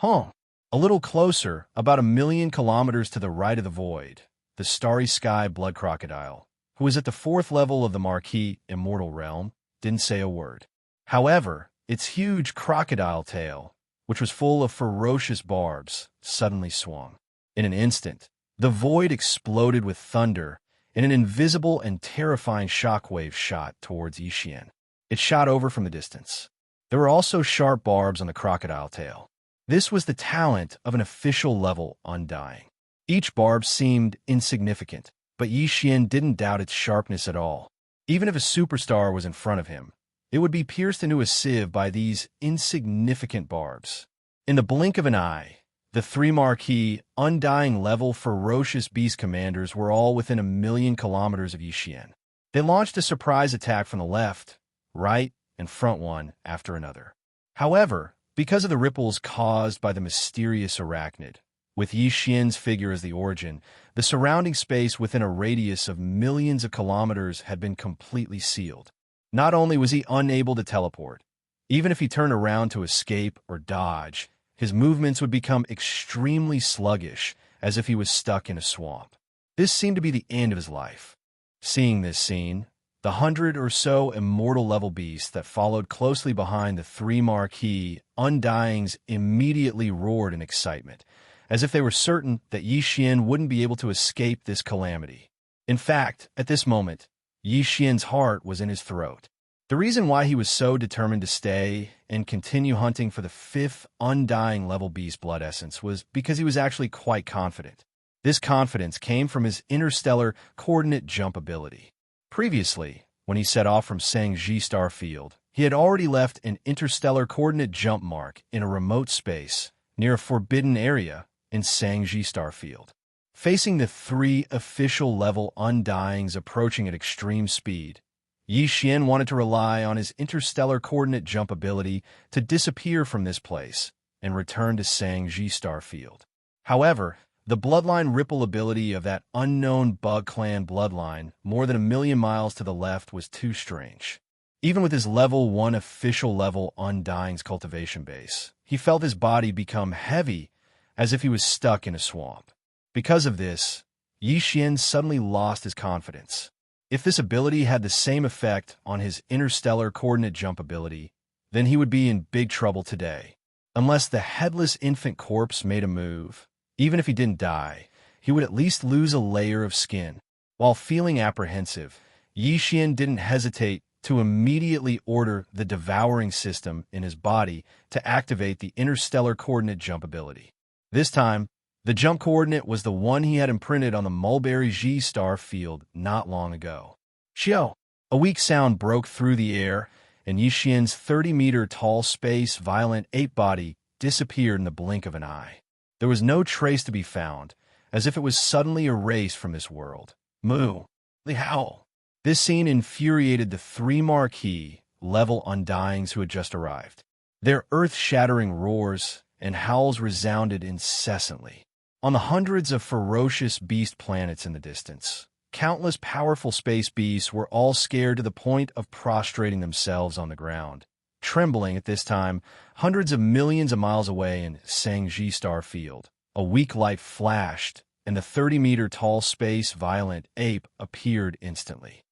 A little closer, about 1,000,000 kilometers to the right of the void, the starry sky blood crocodile, who was at the 4th level of the marquee immortal realm, didn't say a word. However, its huge crocodile tail, which was full of ferocious barbs, suddenly swung. In an instant, the void exploded with thunder, and an invisible and terrifying shockwave shot towards Yixian. It shot over from the distance. There were also sharp barbs on the crocodile tail. This was the talent of an official-level undying. Each barb seemed insignificant, but Yixian didn't doubt its sharpness at all. Even if a superstar was in front of him, it would be pierced into a sieve by these insignificant barbs. In the blink of an eye, the 3 marquee, undying-level ferocious beast commanders were all within 1,000,000 kilometers of Yixian. They launched a surprise attack from the left, right, and front one after another. However, because of the ripples caused by the mysterious arachnid, with Yixian's figure as the origin, the surrounding space within a radius of millions of kilometers had been completely sealed. Not only was he unable to teleport, even if he turned around to escape or dodge, his movements would become extremely sluggish, as if he was stuck in a swamp. This seemed to be the end of his life. Seeing this scene, the 100 or so immortal-level beasts that followed closely behind the 3 marquee undyings immediately roared in excitement, as if they were certain that Yixian wouldn't be able to escape this calamity. In fact, at this moment, Yixian's heart was in his throat. The reason why he was so determined to stay and continue hunting for the 5th undying level beast blood essence was because he was actually quite confident. This confidence came from his interstellar coordinate jump ability. Previously, when he set off from Xianxia starfield, he had already left an interstellar coordinate jump mark in a remote space near a forbidden area in Xianxia starfield. Facing the 3 official level undyings approaching at extreme speed, Yi Xian wanted to rely on his interstellar coordinate jump ability to disappear from this place and return to Xianxia star field. However, the bloodline ripple ability of that unknown bug clan bloodline more than 1,000,000 miles to the left was too strange. Even with his level 1 official level Undying's cultivation base, he felt his body become heavy as if he was stuck in a swamp. Because of this, Yi Xian suddenly lost his confidence. If this ability had the same effect on his interstellar coordinate jump ability, then he would be in big trouble today. Unless the headless infant corpse made a move, even if he didn't die, he would at least lose a layer of skin. While feeling apprehensive, Yi Xian didn't hesitate to immediately order the devouring system in his body to activate the interstellar coordinate jump ability. This time, the jump coordinate was the one he had imprinted on the Mulberry G star field not long ago. Xiao! A weak sound broke through the air, and Yi Xian's 30-meter-tall space-violent ape body disappeared in the blink of an eye. There was no trace to be found, as if it was suddenly erased from this world. Moo! The howl! This scene infuriated the 3 marquee level Undyings who had just arrived. Their earth-shattering roars and howls resounded incessantly. On the hundreds of ferocious beast planets in the distance, countless powerful space beasts were all scared to the point of prostrating themselves on the ground. Trembling at this time, hundreds of millions of miles away in Xianxia star field, a weak light flashed, and the 30-meter-tall space-violent ape appeared instantly.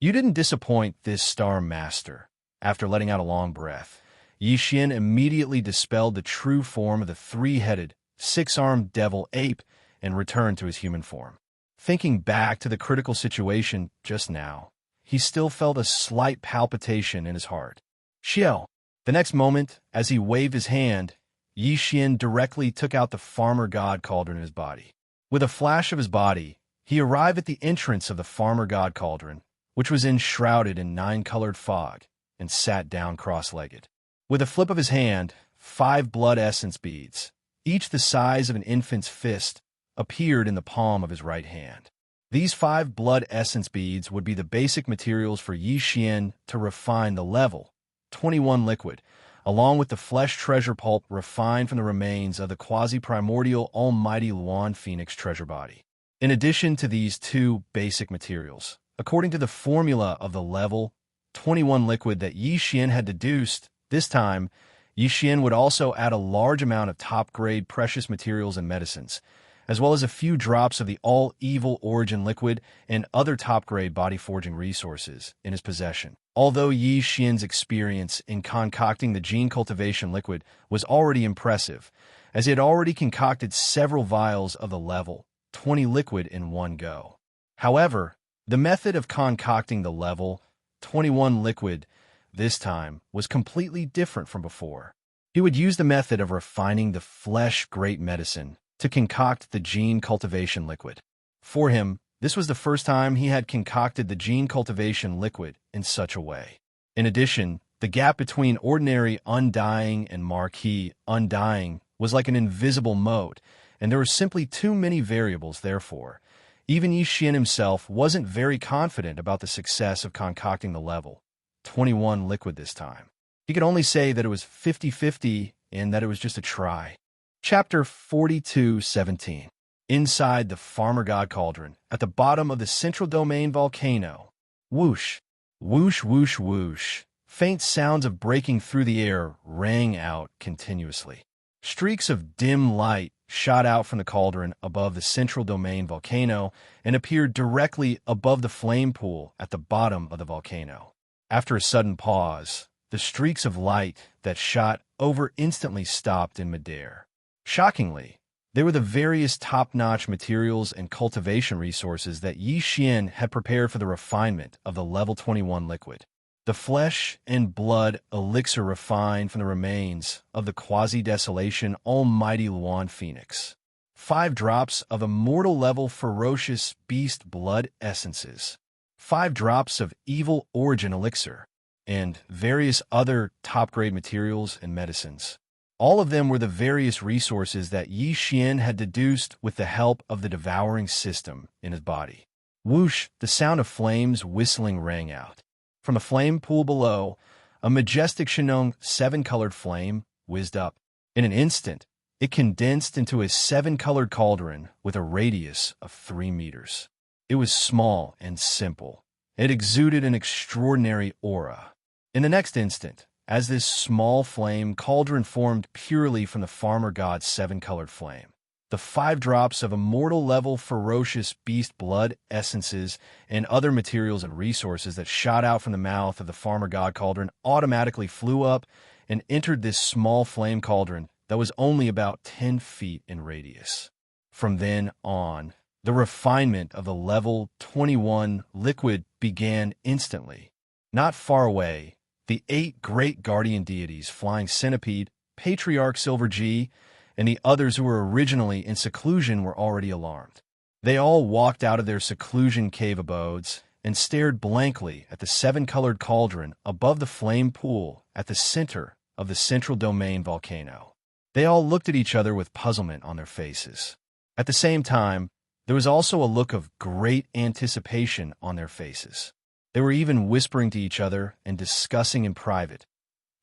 You didn't disappoint this star master. After letting out a long breath, Yi Xian immediately dispelled the true form of the 3-headed, 6-armed devil ape and returned to his human form. Thinking back to the critical situation just now, he still felt a slight palpitation in his heart. Xiao! The next moment, as he waved his hand, Yi Xian directly took out the farmer god cauldron in his body. With a flash of his body, he arrived at the entrance of the farmer god cauldron, which was enshrouded in 9-colored fog, and sat down cross-legged. With a flip of his hand, 5 blood essence beads, each the size of an infant's fist, appeared in the palm of his right hand. These 5 blood essence beads would be the basic materials for Yi Xian to refine the level 21 liquid, along with the flesh treasure pulp refined from the remains of the quasi-primordial almighty Luan Phoenix treasure body. In addition to these 2 basic materials, according to the formula of the level 21 liquid that Yi Xian had deduced, this time, Yi Xian would also add a large amount of top-grade precious materials and medicines, as well as a few drops of the all-evil origin liquid and other top-grade body-forging resources in his possession. Although Yi Xian's experience in concocting the gene cultivation liquid was already impressive, as he had already concocted several vials of the level 20 liquid in one go. However, the method of concocting the level 21 liquid this time was completely different from before. He would use the method of refining the flesh great medicine to concoct the gene cultivation liquid. For him, this was the first time he had concocted the gene cultivation liquid in such a way. In addition, the gap between ordinary undying and marquee undying was like an invisible moat, and there were simply too many variables, therefore. Even Yi Xian himself wasn't very confident about the success of concocting the level 21 liquid this time. He could only say that it was 50-50 and that it was just a try. Chapter 42:17. Inside the Farmer God Cauldron, at the bottom of the Central Domain volcano. Whoosh, whoosh, whoosh, whoosh. Faint sounds of breaking through the air rang out continuously. Streaks of dim light shot out from the cauldron above the Central Domain volcano and appeared directly above the flame pool at the bottom of the volcano. After a sudden pause, the streaks of light that shot over instantly stopped in midair. Shockingly, they were the various top-notch materials and cultivation resources that Yi Xian had prepared for the refinement of the level 21 liquid. The flesh and blood elixir refined from the remains of the quasi-desolation almighty Luan Phoenix. 5 drops of immortal level ferocious beast blood essences. 5 drops of evil origin elixir, and various other top-grade materials and medicines. All of them were the various resources that Yi Xian had deduced with the help of the devouring system in his body. Whoosh, the sound of flames whistling rang out. From the flame pool below, a majestic Xianxia seven-colored flame whizzed up. In an instant, it condensed into a seven-colored cauldron with a radius of 3 meters. It was small and simple. It exuded an extraordinary aura. In the next instant, as this small flame cauldron formed purely from the farmer god's seven-colored flame, the 5 drops of immortal-level ferocious beast blood essences and other materials and resources that shot out from the mouth of the farmer god cauldron automatically flew up and entered this small flame cauldron that was only about 10 feet in radius. From then on, the refinement of the level 21 liquid began instantly. Not far away, the 8 great guardian deities, Flying Centipede, Patriarch Silver G, and the others who were originally in seclusion were already alarmed. They all walked out of their seclusion cave abodes and stared blankly at the seven-colored cauldron above the flame pool at the center of the central domain volcano. They all looked at each other with puzzlement on their faces. At the same time, there was also a look of great anticipation on their faces. They were even whispering to each other and discussing in private.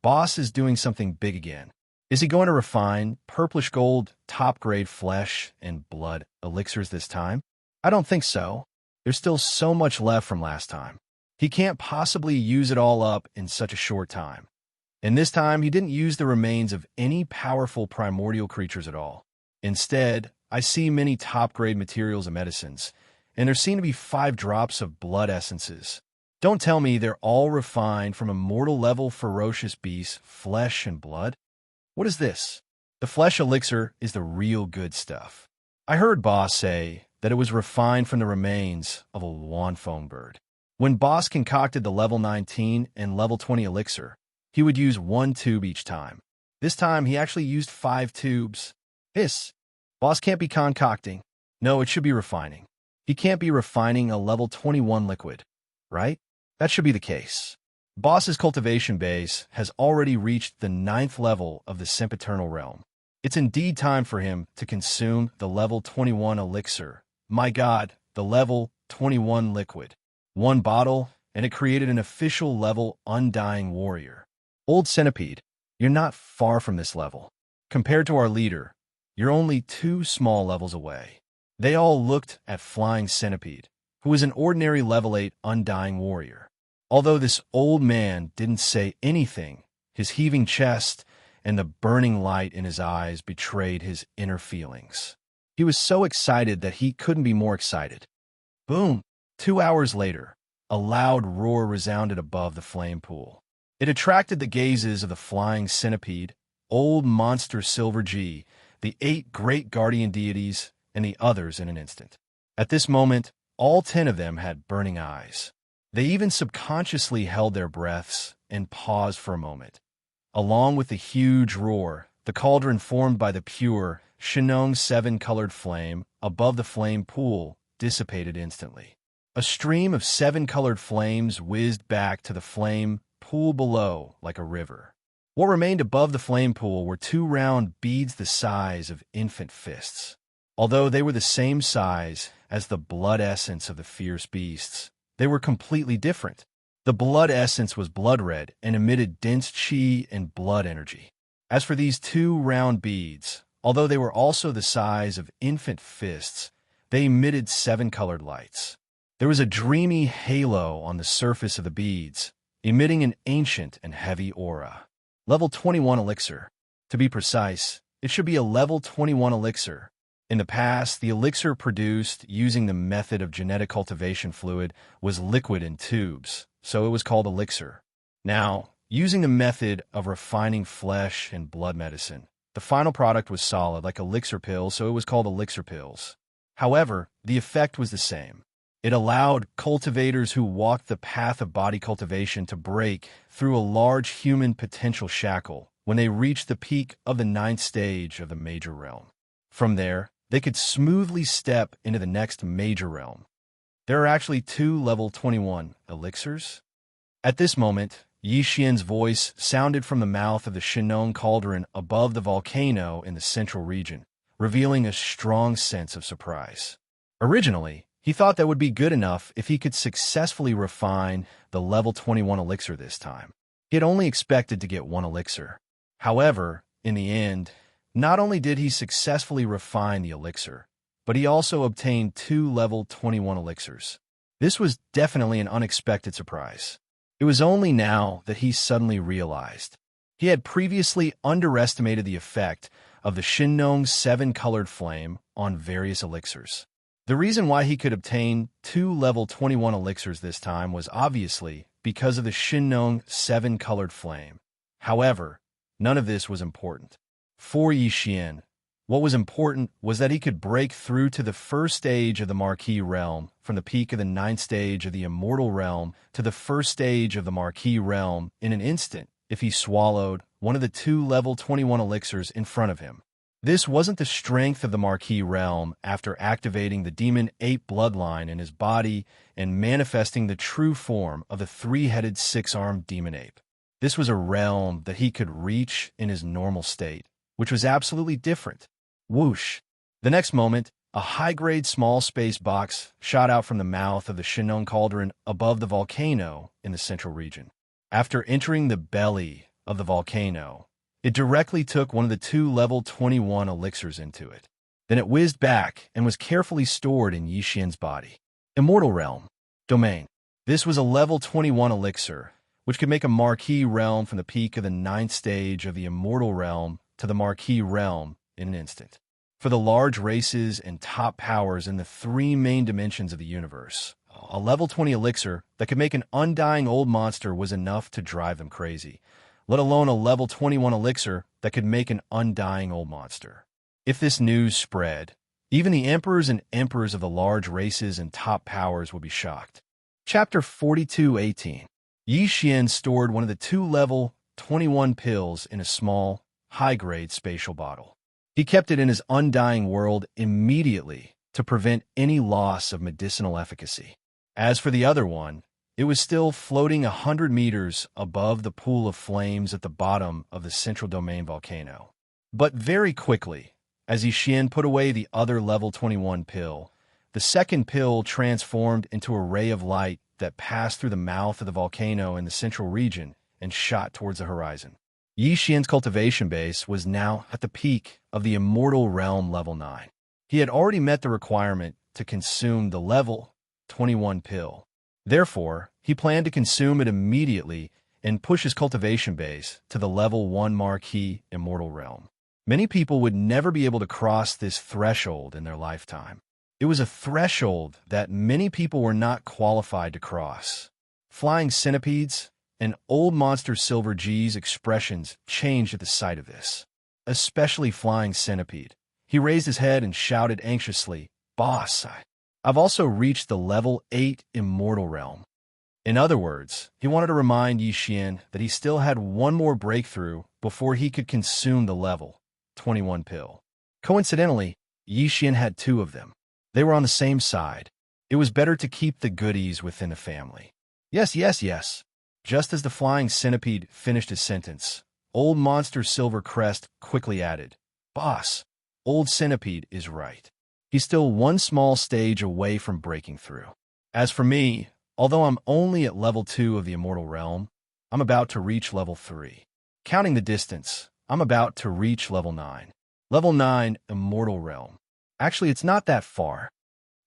Boss is doing something big again. Is he going to refine purplish gold, top-grade flesh and blood elixirs this time? I don't think so. There's still so much left from last time. He can't possibly use it all up in such a short time. And this time, he didn't use the remains of any powerful primordial creatures at all. Instead, I see many top-grade materials and medicines, and there seem to be 5 drops of blood essences. Don't tell me they're all refined from immortal-level ferocious beasts, flesh and blood. What is this? The flesh elixir is the real good stuff. I heard Boss say that it was refined from the remains of a Luanfeng bird. When Boss concocted the level 19 and level 20 elixir, he would use 1 tube each time. This time, he actually used 5 tubes. Boss can't be concocting. No, it should be refining. He can't be refining a level 21 liquid, right? That should be the case. Boss's cultivation base has already reached the 9th level of the sempiternal realm. It's indeed time for him to consume the level 21 elixir. My God, the level 21 liquid. 1 bottle, and it created an official level undying warrior. Old Centipede, you're not far from this level. Compared to our leader, you're only 2 small levels away. They all looked at Flying Centipede, who was an ordinary level 8 undying warrior. Although this old man didn't say anything, his heaving chest and the burning light in his eyes betrayed his inner feelings. He was so excited that he couldn't be more excited. Boom! 2 hours later, a loud roar resounded above the flame pool. It attracted the gazes of the Flying Centipede, Old Monster Silver G, the 8 great guardian deities, and the others in an instant. At this moment, all 10 of them had burning eyes. They even subconsciously held their breaths and paused for a moment. Along with the huge roar, the cauldron formed by the pure Xianxia seven-colored flame above the flame pool dissipated instantly. A stream of 7-colored flames whizzed back to the flame pool below like a river. What remained above the flame pool were 2 round beads the size of infant fists. Although they were the same size as the blood essence of the fierce beasts, they were completely different. The blood essence was blood red and emitted dense qi and blood energy. As for these 2 round beads, although they were also the size of infant fists, they emitted 7-colored lights. There was a dreamy halo on the surface of the beads, emitting an ancient and heavy aura. Level 21 elixir. To be precise, it should be a level 21 elixir. In the past, the elixir produced using the method of genetic cultivation fluid was liquid in tubes, so it was called elixir. Now, using the method of refining flesh and blood medicine, the final product was solid like elixir pills, so it was called elixir pills. However, the effect was the same. It allowed cultivators who walked the path of body cultivation to break through a large human potential shackle when they reached the peak of the 9th stage of the major realm. From there, they could smoothly step into the next major realm. There are actually 2 level 21 elixirs. At this moment, Yi Xian's voice sounded from the mouth of the Xianxia cauldron above the volcano in the central region, revealing a strong sense of surprise. Originally, He thought that would be good enough if he could successfully refine the level 21 elixir this time. He had only expected to get one elixir. However, in the end, not only did he successfully refine the elixir, but he also obtained 2 level 21 elixirs. This was definitely an unexpected surprise. It was only now that he suddenly realized. He had previously underestimated the effect of the Xianxia 7-colored flame on various elixirs. The reason why he could obtain 2 level 21 elixirs this time was obviously because of the Xianxia 7-colored flame. However, none of this was important. For Yixian, what was important was that he could break through to the first stage of the Marquis realm from the peak of the 9th stage of the Immortal realm to the first stage of the Marquis realm in an instant if he swallowed one of the 2 level 21 elixirs in front of him. This wasn't the strength of the Marquis realm after activating the Demon Ape bloodline in his body and manifesting the true form of the 3-headed 6-armed Demon Ape. This was a realm that he could reach in his normal state, which was absolutely different. Whoosh! The next moment, a high-grade small space box shot out from the mouth of the Xianxia cauldron above the volcano in the central region. After entering the belly of the volcano, it directly took one of the 2 level 21 elixirs into it. Then it whizzed back and was carefully stored in Yixian's body. Immortal Realm. Domain. This was a level 21 elixir, which could make a Marquis realm from the peak of the 9th stage of the Immortal realm to the Marquis realm in an instant. For the large races and top powers in the 3 main dimensions of the universe, a level 20 elixir that could make an undying old monster was enough to drive them crazy, let alone a level 21 elixir that could make an undying old monster. If this news spread, even the emperors and emperors of the large races and top powers would be shocked. Chapter 42:18. Yixian stored one of the 2 level 21 pills in a small, high-grade spatial bottle. He kept it in his undying world immediately to prevent any loss of medicinal efficacy. As for the other one, it was still floating 100 meters above the pool of flames at the bottom of the central domain volcano. But very quickly, as Yixian put away the other level 21 pill, the second pill transformed into a ray of light that passed through the mouth of the volcano in the central region and shot towards the horizon. Yixian's cultivation base was now at the peak of the Immortal Realm level 9. He had already met the requirement to consume the level 21 pill. Therefore, he planned to consume it immediately and push his cultivation base to the level 1 Marquis Immortal Realm. Many people would never be able to cross this threshold in their lifetime. It was a threshold that many people were not qualified to cross. Flying centipedes and old monster Silver G's expressions changed at the sight of this. Especially Flying Centipede. He raised his head and shouted anxiously, "Boss, I've also reached the level 8 Immortal Realm." In other words, he wanted to remind Yixian that he still had one more breakthrough before he could consume the level 21 pill. Coincidentally, Yixian had 2 of them. They were on the same side. It was better to keep the goodies within the family. Yes. Just as the Flying Centipede finished his sentence, old monster Silver Crest quickly added, "Boss, old Centipede is right. He's still one small stage away from breaking through. As for me, although I'm only at level 2 of the Immortal Realm, I'm about to reach level 3. Counting the distance, I'm about to reach level 9. Level 9 Immortal Realm. Actually, it's not that far.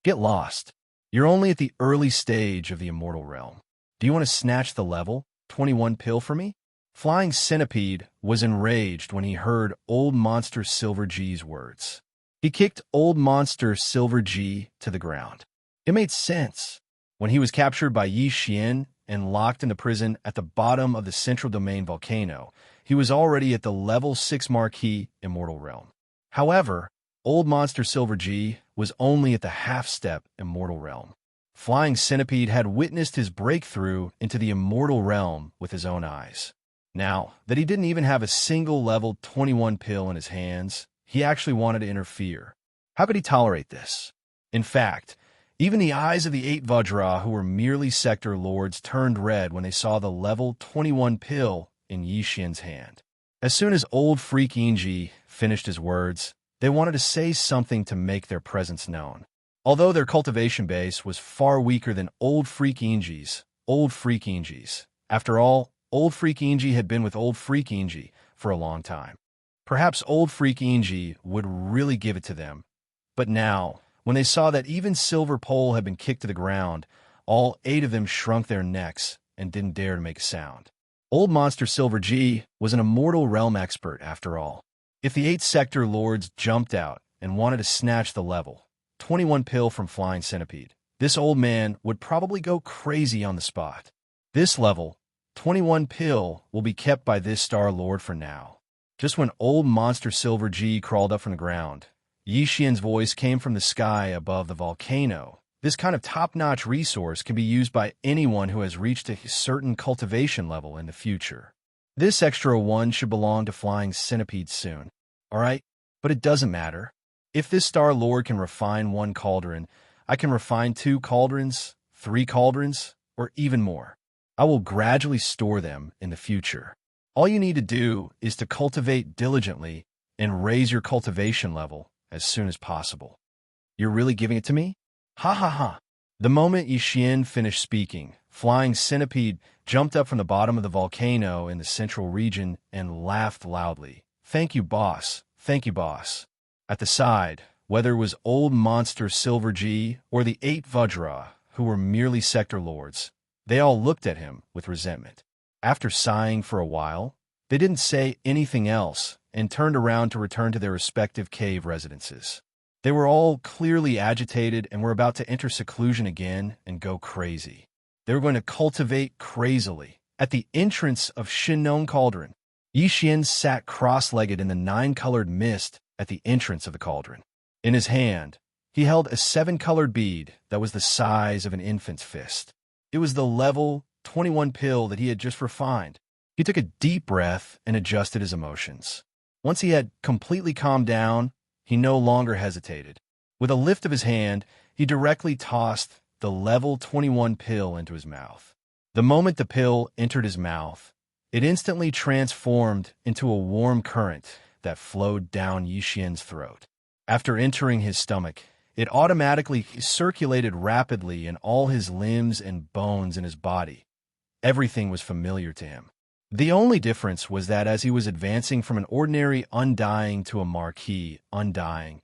Get lost. You're only at the early stage of the Immortal Realm. Do you want to snatch the level 21 pill for me?" Flying Centipede was enraged when he heard old monster Silver G's words. He kicked old monster Silver G to the ground. It made sense. When he was captured by Yixian and locked into prison at the bottom of the central domain volcano, he was already at the level 6 Marquis Immortal Realm. However, old monster Silver G was only at the half-step Immortal Realm. Flying Centipede had witnessed his breakthrough into the Immortal Realm with his own eyes. Now that he didn't even have a single level 21 pill in his hands, he actually wanted to interfere. How could he tolerate this? In fact, even the eyes of the 8 Vajra, who were merely sector lords, turned red when they saw the level 21 pill in Yixian's hand. As soon as old Freak Inji finished his words, they wanted to say something to make their presence known. Although their cultivation base was far weaker than Old Freak Inji's. After all, Old Freak Inji had been with Old Freak Inji for a long time. Perhaps Old Freak Inji would really give it to them. But now, when they saw that even Silver Pole had been kicked to the ground, all 8 of them shrunk their necks and didn't dare to make a sound. Old Monster Silver G was an immortal realm expert, after all. If the 8 sector lords jumped out and wanted to snatch the level 21 pill from Flying Centipede, this old man would probably go crazy on the spot. This level 21 pill will be kept by this Star Lord for now. Just when Old Monster Silver G crawled up from the ground, Yixian's voice came from the sky above the volcano. This kind of top-notch resource can be used by anyone who has reached a certain cultivation level in the future. This extra one should belong to Flying Centipede soon. Alright? But it doesn't matter. If this Star Lord can refine 1 cauldron, I can refine 2 cauldrons, 3 cauldrons, or even more. I will gradually store them in the future. All you need to do is to cultivate diligently and raise your cultivation level as soon as possible. You're really giving it to me? Ha ha ha. The moment Yixian finished speaking, Flying Centipede jumped up from the bottom of the volcano in the central region and laughed loudly. Thank you, boss. Thank you, boss. At the side, whether it was Old Monster Silver G or the 8 Vajra, who were merely sector lords, they all looked at him with resentment. After sighing for a while, they didn't say anything else and turned around to return to their respective cave residences. They were all clearly agitated and were about to enter seclusion again and go crazy. They were going to cultivate crazily. At the entrance of Shinnong Cauldron, Yixian sat cross-legged in the 9-colored mist at the entrance of the cauldron. In his hand, he held a 7-colored bead that was the size of an infant's fist. It was the level 21 pill that he had just refined. He took a deep breath and adjusted his emotions. Once he had completely calmed down, he no longer hesitated. With a lift of his hand, he directly tossed the level 21 pill into his mouth. The moment the pill entered his mouth, it instantly transformed into a warm current that flowed down Yixian's throat. After entering his stomach, it automatically circulated rapidly in all his limbs and bones in his body. Everything was familiar to him. The only difference was that as he was advancing from an ordinary undying to a marquee undying,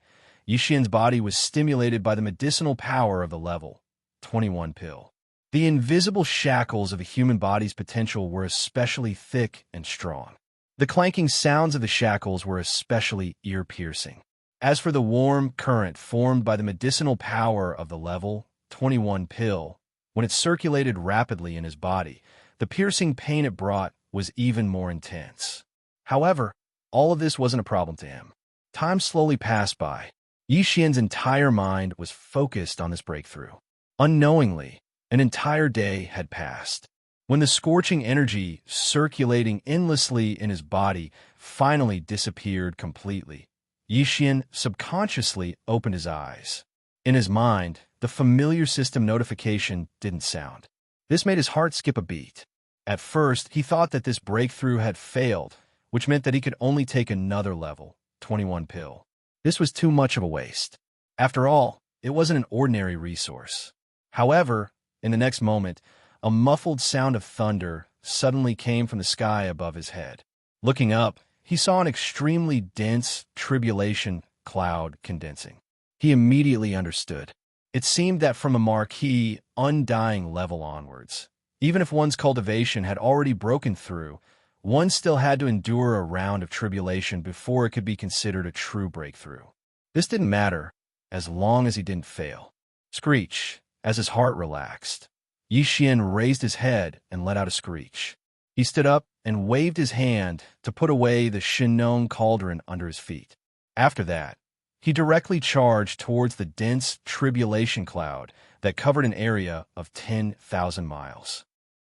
Yixian's body was stimulated by the medicinal power of the level 21 pill. The invisible shackles of a human body's potential were especially thick and strong. The clanking sounds of the shackles were especially ear-piercing. As for the warm current formed by the medicinal power of the level 21 pill, when it circulated rapidly in his body, the piercing pain it brought was even more intense. However, all of this wasn't a problem to him. Time slowly passed by. Yixian's entire mind was focused on this breakthrough. Unknowingly, an entire day had passed. When the scorching energy circulating endlessly in his body finally disappeared completely, Yixian subconsciously opened his eyes. In his mind, the familiar system notification didn't sound. This made his heart skip a beat. At first, he thought that this breakthrough had failed, which meant that he could only take another level 21 pill. This was too much of a waste. After all, it wasn't an ordinary resource. However, in the next moment, a muffled sound of thunder suddenly came from the sky above his head. Looking up, he saw an extremely dense tribulation cloud condensing. He immediately understood. It seemed that from a marquee, undying level onwards, even if one's cultivation had already broken through, one still had to endure a round of tribulation before it could be considered a true breakthrough. This didn't matter, as long as he didn't fail. Screech, as his heart relaxed. Yixian raised his head and let out a screech. He stood up and waved his hand to put away the Shinnong cauldron under his feet. After that, he directly charged towards the dense tribulation cloud that covered an area of 10,000 miles.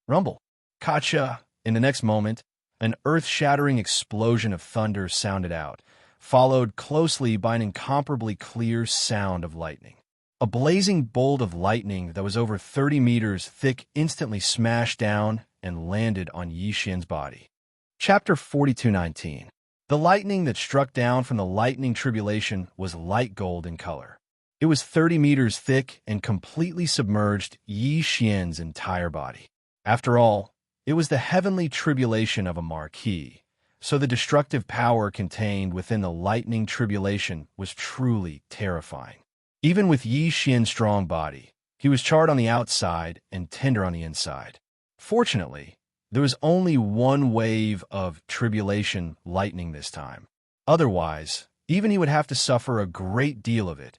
Rumble. Kacha! In the next moment, an earth-shattering explosion of thunder sounded out, followed closely by an incomparably clear sound of lightning. A blazing bolt of lightning that was over 30 meters thick instantly smashed down and landed on Yixian's body. Chapter 42:19. The lightning that struck down from the lightning tribulation was light gold in color. It was 30 meters thick and completely submerged Yi Xian's entire body. After all, it was the heavenly tribulation of a marquis, so the destructive power contained within the lightning tribulation was truly terrifying. Even with Yi Xian's strong body, he was charred on the outside and tender on the inside. Fortunately, there was only one wave of tribulation lightning this time. Otherwise, even he would have to suffer a great deal of it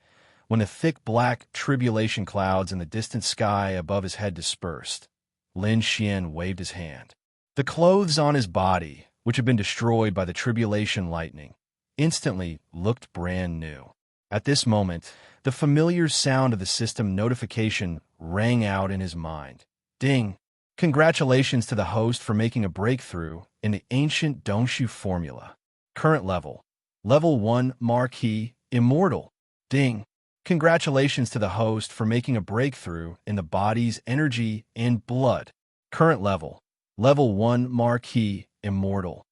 when the thick black tribulation clouds in the distant sky above his head dispersed. Lin Xian waved his hand. The clothes on his body, which had been destroyed by the tribulation lightning, instantly looked brand new. At this moment, the familiar sound of the system notification rang out in his mind. Ding! Congratulations to the host for making a breakthrough in the ancient Dongshu formula. Current level. Level 1 Marquis Immortal. Ding! Congratulations to the host for making a breakthrough in the body's energy and blood. Current level. Level 1 Marquis Immortal.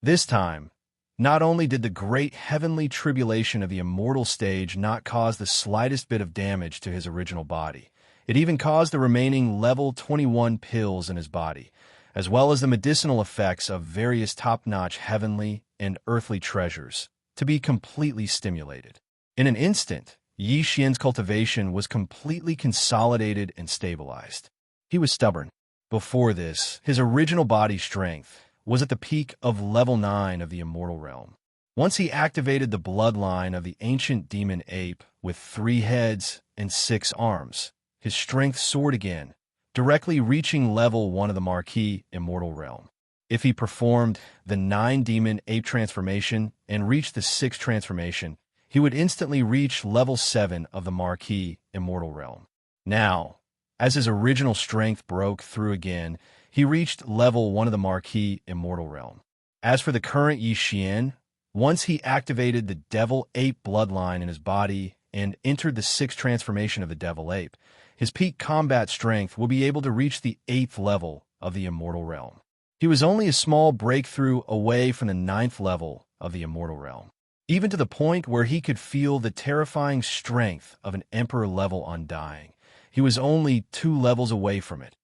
This time, not only did the great heavenly tribulation of the immortal stage not cause the slightest bit of damage to his original body, it even caused the remaining level 21 pills in his body, as well as the medicinal effects of various top-notch heavenly and earthly treasures, to be completely stimulated. In an instant, Yi Xian's cultivation was completely consolidated and stabilized. He was stubborn. Before this, his original body strength was at the peak of level 9 of the immortal realm. Once he activated the bloodline of the ancient demon ape with 3 heads and 6 arms, his strength soared again, directly reaching level 1 of the Marquis Immortal Realm. If he performed the 9 demon ape transformation and reached the 6th transformation, he would instantly reach level 7 of the Marquis Immortal Realm. Now, as his original strength broke through again, he reached level 1 of the Marquis Immortal Realm. As for the current Yi Xian, once he activated the Devil Ape bloodline in his body and entered the 6th transformation of the Devil Ape, his peak combat strength will be able to reach the 8th level of the Immortal Realm. He was only a small breakthrough away from the 9th level of the Immortal Realm, even to the point where he could feel the terrifying strength of an Emperor-level Undying. He was only 2 levels away from it.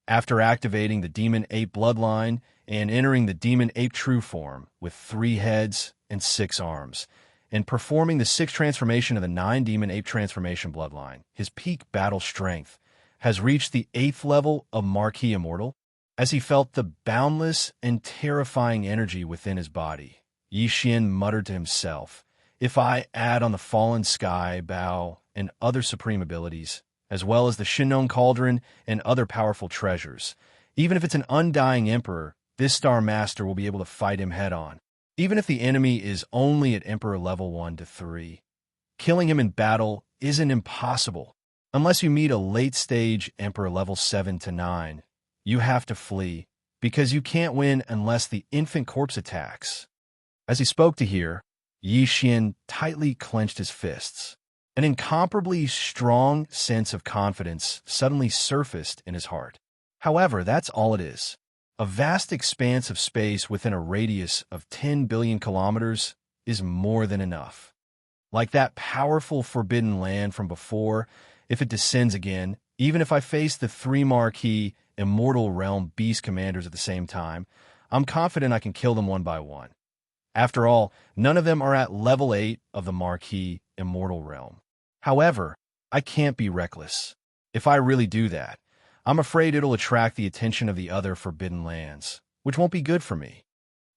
After activating the Demon Ape bloodline and entering the Demon Ape true form with 3 heads and 6 arms, and performing the 6th transformation of the 9 Demon Ape transformation bloodline, his peak battle strength has reached the 8th level of Marquis Immortal. As he felt the boundless and terrifying energy within his body, Yi Xian muttered to himself, "If I add on the Fallen Sky, Bao, and other supreme abilities, as well as the Shinnong Cauldron and other powerful treasures, even if it's an undying emperor, this Star Master will be able to fight him head-on. Even if the enemy is only at Emperor level 1 to 3, killing him in battle isn't impossible. Unless you meet a late-stage Emperor level 7 to 9, you have to flee, because you can't win unless the infant corpse attacks." As he spoke to hear, Yi Xian tightly clenched his fists. An incomparably strong sense of confidence suddenly surfaced in his heart. However, that's all it is. A vast expanse of space within a radius of 10 billion kilometers is more than enough. Like that powerful forbidden land from before, if it descends again, even if I face the 3 Marquis Immortal Realm Beast Commanders at the same time, I'm confident I can kill them one by one. After all, none of them are at level 8 of the Marquis Immortal Realm. However, I can't be reckless. If I really do that, I'm afraid it'll attract the attention of the other Forbidden Lands, which won't be good for me.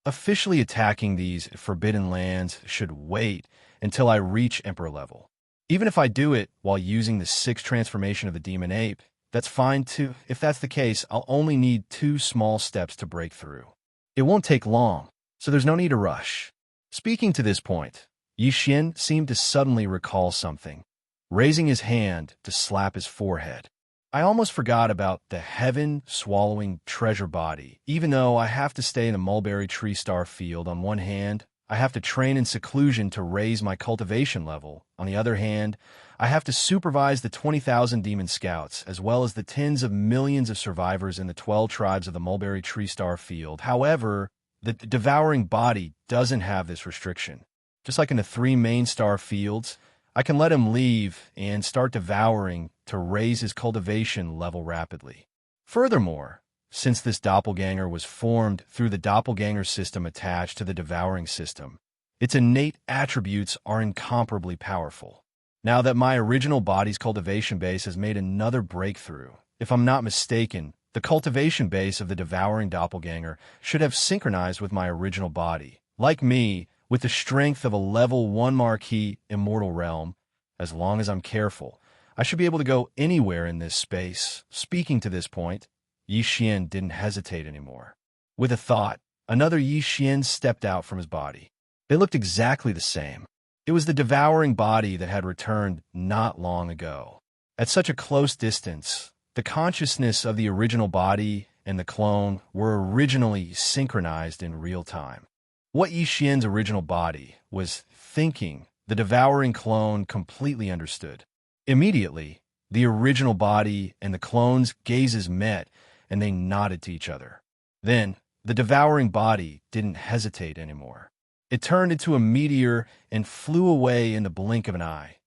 Officially attacking these Forbidden Lands should wait until I reach Emperor level. Even if I do it while using the 6th transformation of the Demon Ape, that's fine too. If that's the case, I'll only need 2 small steps to break through. It won't take long, so there's no need to rush. Speaking to this point, Yi Xian seemed to suddenly recall something, raising his hand to slap his forehead. I almost forgot about the heaven-swallowing treasure body. Even though I have to stay in the mulberry tree star field on one hand, I have to train in seclusion to raise my cultivation level. On the other hand, I have to supervise the 20,000 demon scouts, as well as the tens of millions of survivors in the 12 tribes of the mulberry tree star field. However, the devouring body doesn't have this restriction. Just like in the 3 main star fields, I can let him leave and start devouring to raise his cultivation level rapidly. Furthermore, since this doppelganger was formed through the doppelganger system attached to the devouring system, its innate attributes are incomparably powerful. Now that my original body's cultivation base has made another breakthrough, if I'm not mistaken, the cultivation base of the devouring doppelganger should have synchronized with my original body. Like me, with the strength of a level 1 marquee immortal realm, as long as I'm careful, I should be able to go anywhere in this space. Speaking to this point, Yi Xian didn't hesitate anymore. With a thought, another Yi Xian stepped out from his body. They looked exactly the same. It was the devouring body that had returned not long ago. At such a close distance, the consciousness of the original body and the clone were originally synchronized in real time. What Yi Xian's original body was thinking, the devouring clone completely understood. Immediately, the original body and the clone's gazes met, and they nodded to each other. Then, the devouring body didn't hesitate anymore. It turned into a meteor and flew away in the blink of an eye.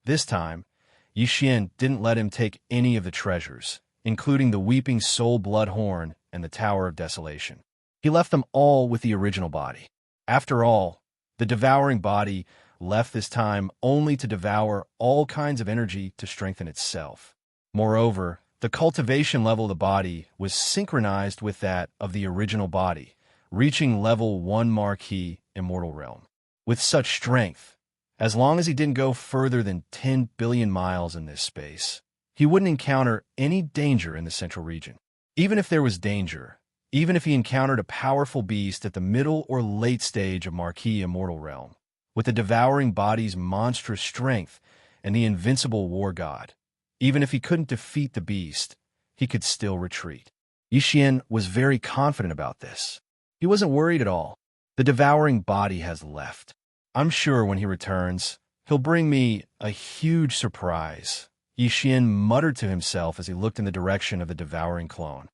This time, Yi Xian didn't let him take any of the treasures, including the Weeping Soul Blood Horn and the Tower of Desolation. He left them all with the original body. After all, the devouring body left this time only to devour all kinds of energy to strengthen itself. Moreover, the cultivation level of the body was synchronized with that of the original body, reaching level 1 marquee immortal realm. With such strength, as long as he didn't go further than 10 billion miles in this space, he wouldn't encounter any danger in the central region. Even if there was danger, even if he encountered a powerful beast at the middle or late stage of marquee immortal realm, with the devouring body's monstrous strength and the invincible war god, even if he couldn't defeat the beast, he could still retreat. Yi Xian was very confident about this. He wasn't worried at all. The devouring body has left. I'm sure when he returns, he'll bring me a huge surprise, Yi Xian muttered to himself as he looked in the direction of the devouring clone.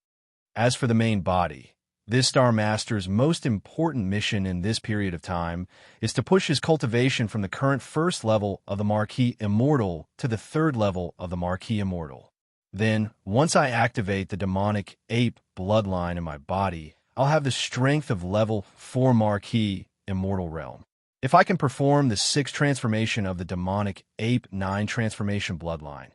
As for the main body, this Star Master's most important mission in this period of time is to push his cultivation from the current first level of the Marquee Immortal to the third level of the Marquee Immortal. Then, once I activate the demonic ape bloodline in my body, I'll have the strength of level 4 Marquee Immortal Realm. If I can perform the 6th transformation of the demonic ape 9 transformation bloodline,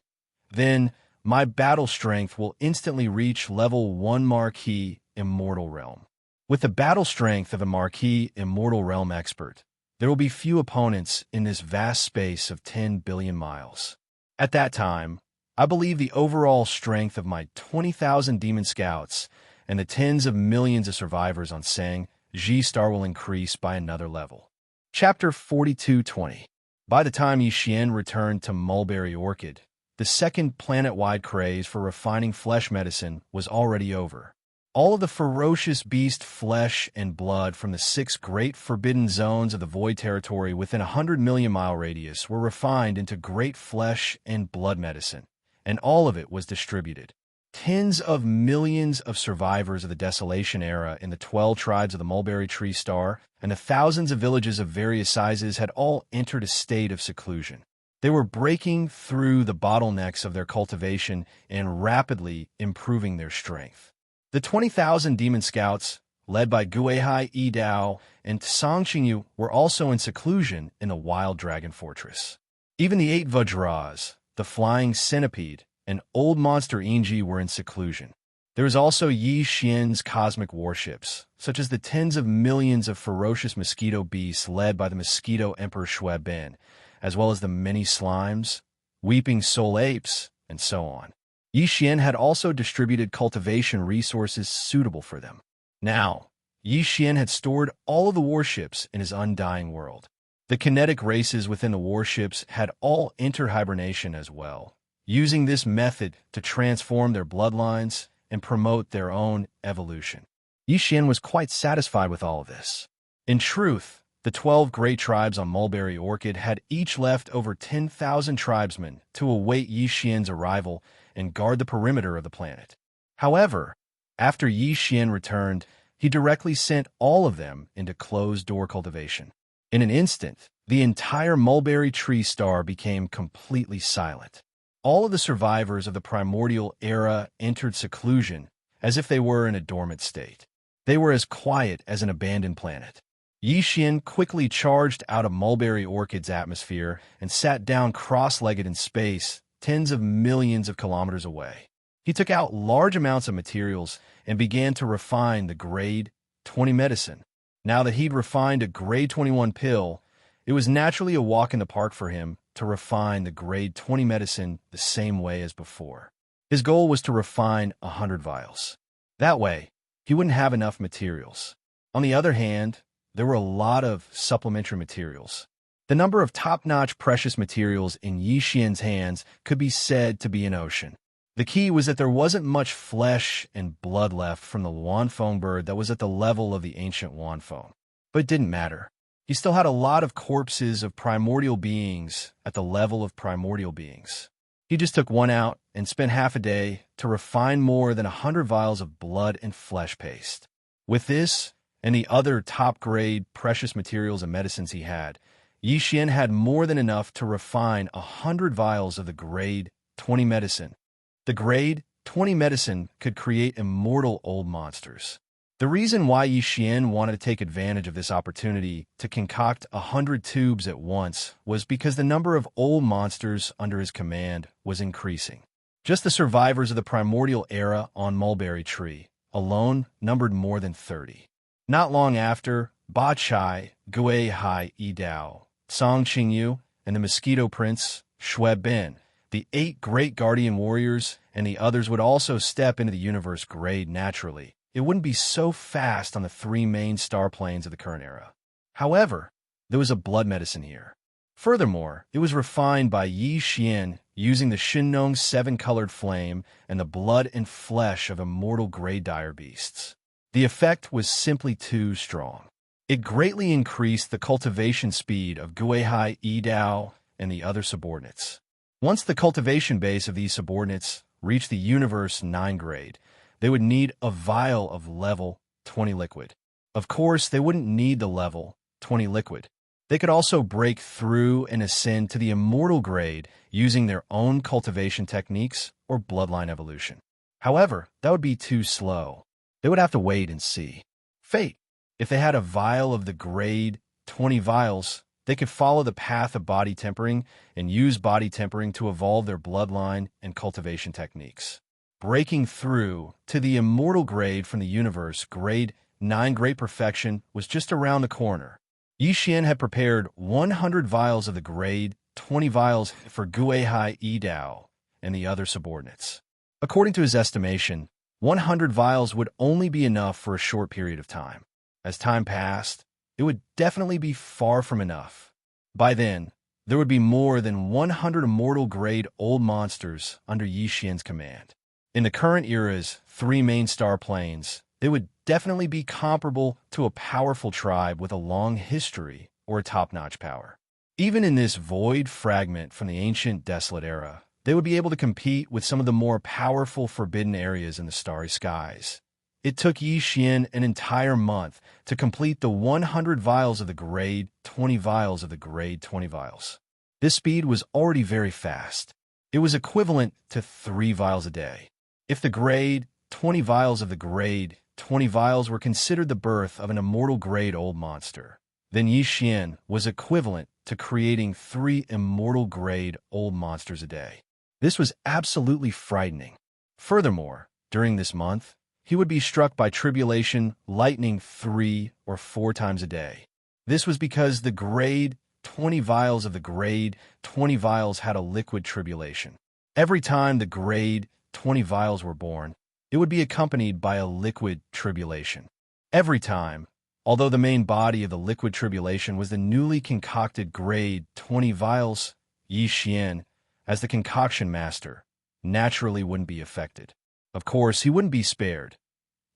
then my battle strength will instantly reach level 1 Marquee Immortal Realm. With the battle strength of a Marquee Immortal Realm expert, there will be few opponents in this vast space of 10 billion miles. At that time, I believe the overall strength of my 20,000 demon scouts and the tens of millions of survivors on Sang Ji Star will increase by another level. Chapter 42:20. By the time Yi Xian returned to Mulberry Orchid, the second planet-wide craze for refining flesh medicine was already over. All of the ferocious beast flesh and blood from the 6 great forbidden zones of the Void Territory within a 100 million mile radius were refined into great flesh and blood medicine, and all of it was distributed. Tens of millions of survivors of the Desolation era in the 12 tribes of the Mulberry Tree Star and the thousands of villages of various sizes had all entered a state of seclusion. They were breaking through the bottlenecks of their cultivation and rapidly improving their strength. The 20,000 demon scouts, led by Guihai Yidao and Song Qingyu, were also in seclusion in the Wild Dragon Fortress. Even the 8 Vajras, the Flying Centipede, and Old Monster Inji were in seclusion. There was also Yi Xian's cosmic warships, such as the tens of millions of ferocious mosquito beasts led by the Mosquito Emperor Shui Ben, as well as the many slimes, weeping soul apes, and so on. Yi Xian had also distributed cultivation resources suitable for them. Now, Yi Xian had stored all of the warships in his undying world. The kinetic races within the warships had all entered hibernation as well, using this method to transform their bloodlines and promote their own evolution. Yi Xian was quite satisfied with all of this. In truth, the 12 great tribes on Mulberry Orchid had each left over 10,000 tribesmen to await Yi Xian's arrival and guard the perimeter of the planet. However, after Yi Xian returned, he directly sent all of them into closed-door cultivation. In an instant, the entire mulberry tree star became completely silent. All of the survivors of the primordial era entered seclusion as if they were in a dormant state. They were as quiet as an abandoned planet. Yixian quickly charged out of Mulberry Orchid's atmosphere and sat down cross-legged in space, tens of millions of kilometers away. He took out large amounts of materials and began to refine the grade 20 medicine. Now that he'd refined a grade 21 pill, it was naturally a walk in the park for him to refine the grade 20 medicine the same way as before. His goal was to refine 100 vials. That way, he wouldn't have enough materials. On the other hand, there were a lot of supplementary materials. The number of top-notch precious materials in Yixian's hands could be said to be an ocean. The key was that there wasn't much flesh and blood left from the Wanfeng bird that was at the level of the ancient Wanfeng. But it didn't matter. He still had a lot of corpses of primordial beings at the level of primordial beings. He just took one out and spent half a day to refine more than 100 vials of blood and flesh paste. With this and the other top-grade precious materials and medicines he had, Yixian had more than enough to refine 100 vials of the grade 20 medicine. The grade 20 medicine could create immortal old monsters. The reason why Yixian wanted to take advantage of this opportunity to concoct 100 tubes at once was because the number of old monsters under his command was increasing. Just the survivors of the primordial era on Mulberry Tree alone numbered more than 30. Not long after, Ba Chai, Gui Hai Yi Dao, Song Qingyu, and the Mosquito Prince, Shui Ben, the 8 great guardian warriors, and the others would also step into the universe grade naturally. It wouldn't be so fast on the 3 main star planes of the current era. However, there was a blood medicine here. Furthermore, it was refined by Yixian using the Shinnong 7-colored flame and the blood and flesh of immortal grade dire beasts. The effect was simply too strong. It greatly increased the cultivation speed of Guihai Yidao and the other subordinates. Once the cultivation base of these subordinates reached the Universe 9 grade, they would need a vial of level 20 liquid. Of course, they wouldn't need the level 20 liquid. They could also break through and ascend to the immortal grade using their own cultivation techniques or bloodline evolution. However, that would be too slow. They would have to wait and see. Fate. If they had a vial of the grade 20 vials, they could follow the path of body tempering and use body tempering to evolve their bloodline and cultivation techniques. Breaking through to the immortal grade from the universe, grade 9 great perfection, was just around the corner. Yixian had prepared 100 vials of the grade 20 vials for Guihai Yidao and the other subordinates. According to his estimation, 100 vials would only be enough for a short period of time. As time passed, it would definitely be far from enough. By then, there would be more than 100 immortal grade old monsters under Yixian's command. In the current era's 3 main star planes, they would definitely be comparable to a powerful tribe with a long history or a top-notch power. Even in this void fragment from the ancient desolate era, they would be able to compete with some of the more powerful forbidden areas in the starry skies. It took Yixian an entire month to complete the 100 vials of the grade 20 vials of the grade 20 vials. This speed was already very fast. It was equivalent to 3 vials a day. If the grade 20 vials of the grade 20 vials were considered the birth of an immortal grade old monster, then Yixian was equivalent to creating 3 immortal grade old monsters a day. This was absolutely frightening. Furthermore, during this month, he would be struck by tribulation lightning 3 or 4 times a day. This was because the grade 20 vials of the grade 20 vials had a liquid tribulation. Every time the grade 20 vials were born, it would be accompanied by a liquid tribulation. Every time, although the main body of the liquid tribulation was the newly concocted grade 20 vials, Yixian, as the concoction master, naturally wouldn't be affected. Of course, he wouldn't be spared.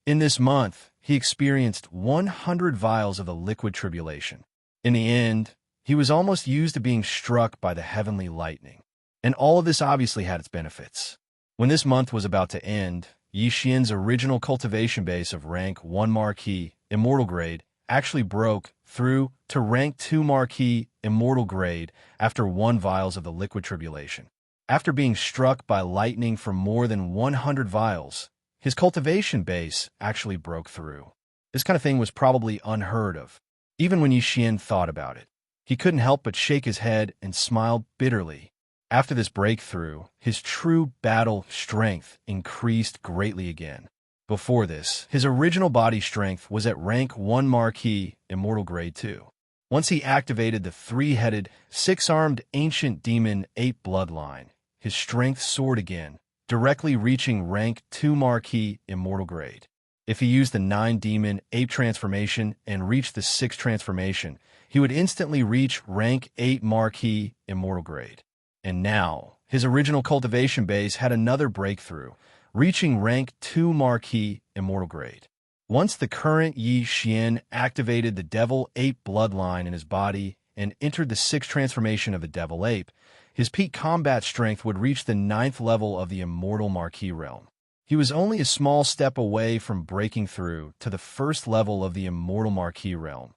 In this month, he experienced 100 vials of the liquid tribulation. In the end, he was almost used to being struck by the heavenly lightning. And all of this obviously had its benefits. When this month was about to end, Yixian's original cultivation base of rank 1 Marquis, Immortal Grade, actually broke through to rank 2 marquee immortal grade after 1 vials of the liquid tribulation. After being struck by lightning for more than 100 vials, his cultivation base actually broke through. This kind of thing was probably unheard of, even when Yixian thought about it. He couldn't help but shake his head and smiled bitterly. After this breakthrough, his true battle strength increased greatly again. Before this, his original body strength was at rank 1 marquee immortal grade 2. Once he activated the 3-headed, 6-armed ancient demon ape bloodline, his strength soared again, directly reaching rank 2 marquee immortal grade. If he used the 9 demon ape transformation and reached the 6th transformation, he would instantly reach rank 8 marquee immortal grade. And now, his original cultivation base had another breakthrough, reaching rank 2 marquee immortal grade. Once the current Yixian activated the devil ape bloodline in his body and entered the 6th transformation of the devil ape, his peak combat strength would reach the 9th level of the immortal marquee realm. He was only a small step away from breaking through to the 1st level of the immortal marquee realm.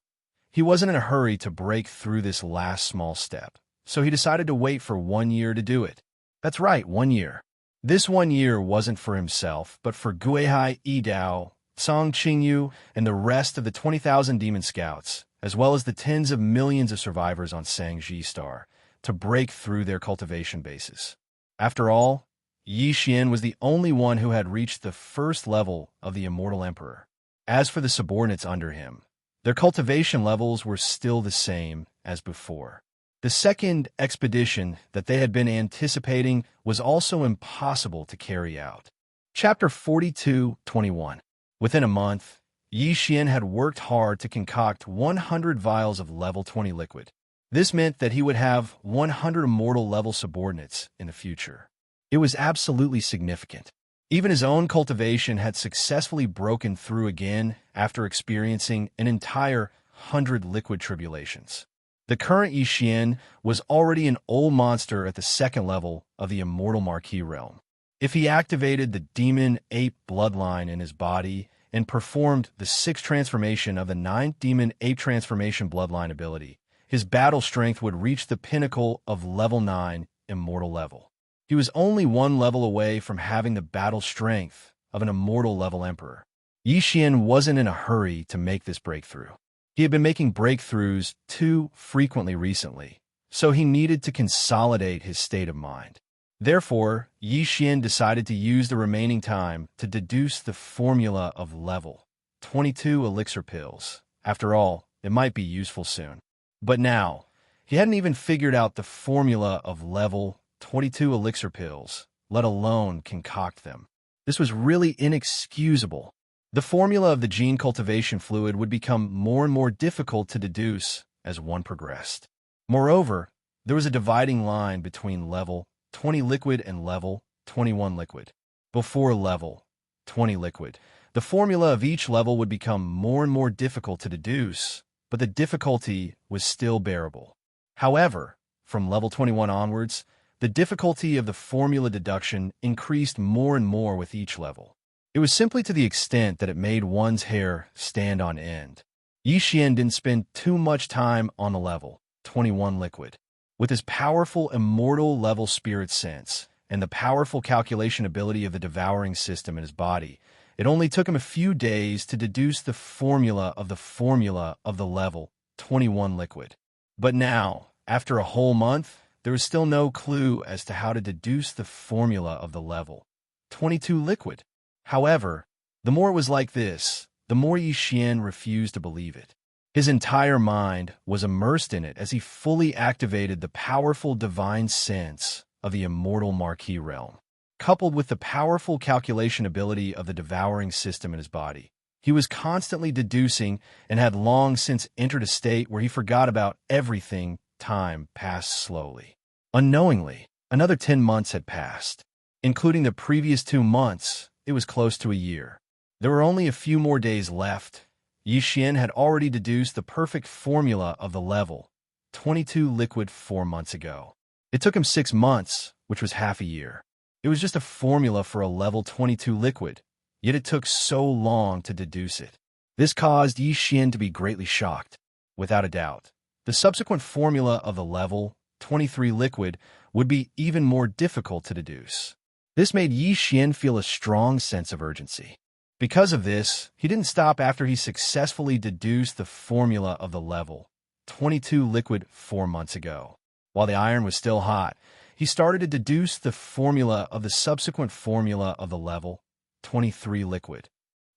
He wasn't in a hurry to break through this last small step, so he decided to wait for 1 year to do it. That's right, 1 year. This 1 year wasn't for himself, but for Guihai Yidao, Song Qingyu, and the rest of the 20,000 demon scouts, as well as the tens of millions of survivors on Shangji Star, to break through their cultivation bases. After all, Yixian was the only one who had reached the 1st level of the Immortal Emperor. As for the subordinates under him, their cultivation levels were still the same as before. The second expedition that they had been anticipating was also impossible to carry out. Chapter 42:21. Within a month, Yixian had worked hard to concoct 100 vials of level 20 liquid. This meant that he would have 100 immortal level subordinates in the future. It was absolutely significant. Even his own cultivation had successfully broken through again after experiencing an entire 100 liquid tribulations. The current Yixian was already an old monster at the 2nd level of the immortal marquee realm. If he activated the demon ape bloodline in his body and performed the 6th transformation of the 9th demon ape transformation bloodline ability, his battle strength would reach the pinnacle of level 9 immortal level. He was only 1 level away from having the battle strength of an immortal level emperor. Yixian wasn't in a hurry to make this breakthrough. He had been making breakthroughs too frequently recently, so he needed to consolidate his state of mind. Therefore, Yixian decided to use the remaining time to deduce the formula of level 22 elixir pills. After all, it might be useful soon. But now, he hadn't even figured out the formula of level 22 elixir pills, let alone concoct them. This was really inexcusable. The formula of the gene cultivation fluid would become more and more difficult to deduce as one progressed. Moreover, there was a dividing line between level 20 liquid and level 21 liquid. Before level 20 liquid, the formula of each level would become more and more difficult to deduce, but the difficulty was still bearable. However, from level 21 onwards, the difficulty of the formula deduction increased more and more with each level. It was simply to the extent that it made one's hair stand on end. Yixian didn't spend too much time on the level 21 liquid. With his powerful immortal level spirit sense and the powerful calculation ability of the devouring system in his body, it only took him a few days to deduce the formula of the level 21 liquid. But now, after a whole month, there was still no clue as to how to deduce the formula of the level 22 liquid. However, the more it was like this, the more Yixian refused to believe it. His entire mind was immersed in it as he fully activated the powerful divine sense of the immortal marquee realm. Coupled with the powerful calculation ability of the devouring system in his body, he was constantly deducing and had long since entered a state where he forgot about everything. Time passed slowly. Unknowingly, another 10 months had passed. Including the previous 2 months, it was close to a year. There were only a few more days left. Yixian had already deduced the perfect formula of the level 22 liquid 4 months ago. It took him 6 months, which was half a year. It was just a formula for a level 22 liquid, yet it took so long to deduce it. This caused Yi Xian to be greatly shocked. Without a doubt, the subsequent formula of the level 23 liquid would be even more difficult to deduce. This made Yi Xian feel a strong sense of urgency. Because of this, he didn't stop after he successfully deduced the formula of the level 22 liquid 4 months ago. While the iron was still hot, he started to deduce the formula of the subsequent formula of the level 23 liquid.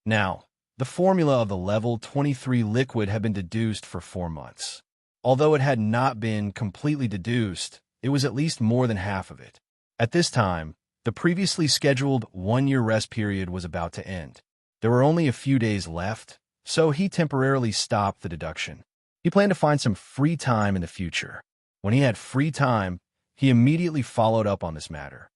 Now, the formula of the level 23 liquid had been deduced for 4 months. Although it had not been completely deduced, it was at least more than half of it. At this time, the previously scheduled 1-year rest period was about to end. There were only a few days left, so he temporarily stopped the deduction. He planned to find some free time in the future. When he had free time, he immediately followed up on this matter.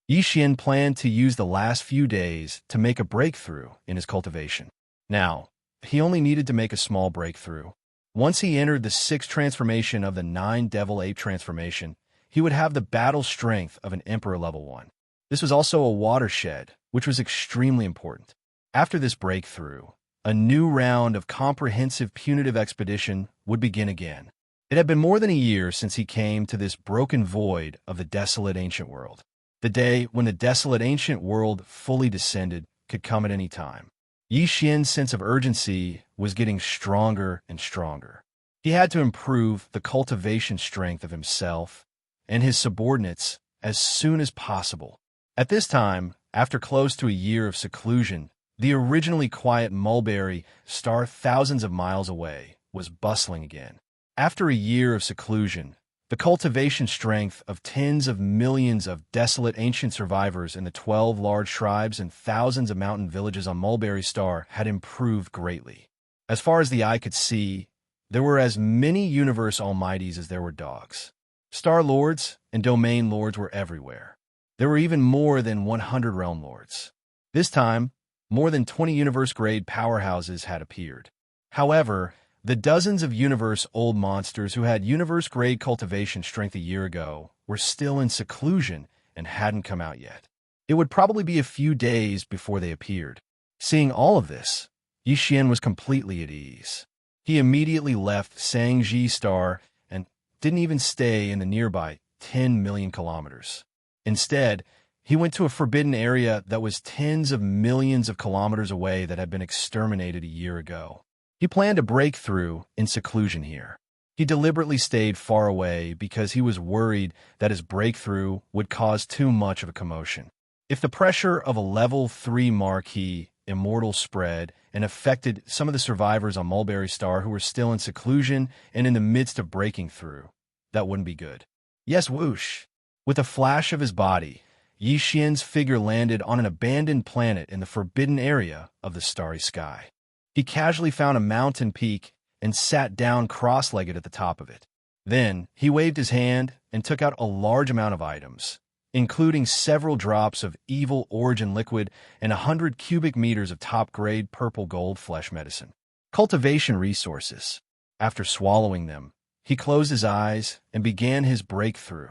Yi Xian planned to use the last few days to make a breakthrough in his cultivation. Now, he only needed to make a small breakthrough. Once he entered the 6th transformation of the 9 Devil Ape transformation, he would have the battle strength of an Emperor level 1. This was also a watershed, which was extremely important. After this breakthrough, a new round of comprehensive punitive expedition would begin again. It had been more than a year since he came to this broken void of the desolate ancient world. The day when the desolate ancient world fully descended could come at any time. Yi Xian's sense of urgency was getting stronger and stronger. He had to improve the cultivation strength of himself and his subordinates as soon as possible. At this time, after close to a year of seclusion, the originally quiet Mulberry Star thousands of miles away was bustling again. After a year of seclusion, the cultivation strength of tens of millions of desolate ancient survivors in the 12 large tribes and thousands of mountain villages on Mulberry Star had improved greatly. As far as the eye could see, there were as many universe almighties as there were dogs. Star lords and domain lords were everywhere. There were even more than 100 realm lords. This time, more than 20 universe-grade powerhouses had appeared. However, the dozens of universe-old monsters who had universe-grade cultivation strength a year ago were still in seclusion and hadn't come out yet. It would probably be a few days before they appeared. Seeing all of this, Yi Xian was completely at ease. He immediately left Xianxia Star and didn't even stay in the nearby 10 million kilometers. Instead, he went to a forbidden area that was tens of millions of kilometers away that had been exterminated a year ago. He planned a breakthrough in seclusion here. He deliberately stayed far away because he was worried that his breakthrough would cause too much of a commotion. If the pressure of a level 3 marquee immortal spread and affected some of the survivors on Mulberry Star who were still in seclusion and in the midst of breaking through, that wouldn't be good. Yes, whoosh! With a flash of his body, Yi Xian's figure landed on an abandoned planet in the forbidden area of the starry sky. He casually found a mountain peak and sat down cross-legged at the top of it. Then, he waved his hand and took out a large amount of items, including several drops of evil origin liquid and 100 cubic meters of top-grade purple gold flesh medicine. Cultivation resources. After swallowing them, he closed his eyes and began his breakthrough.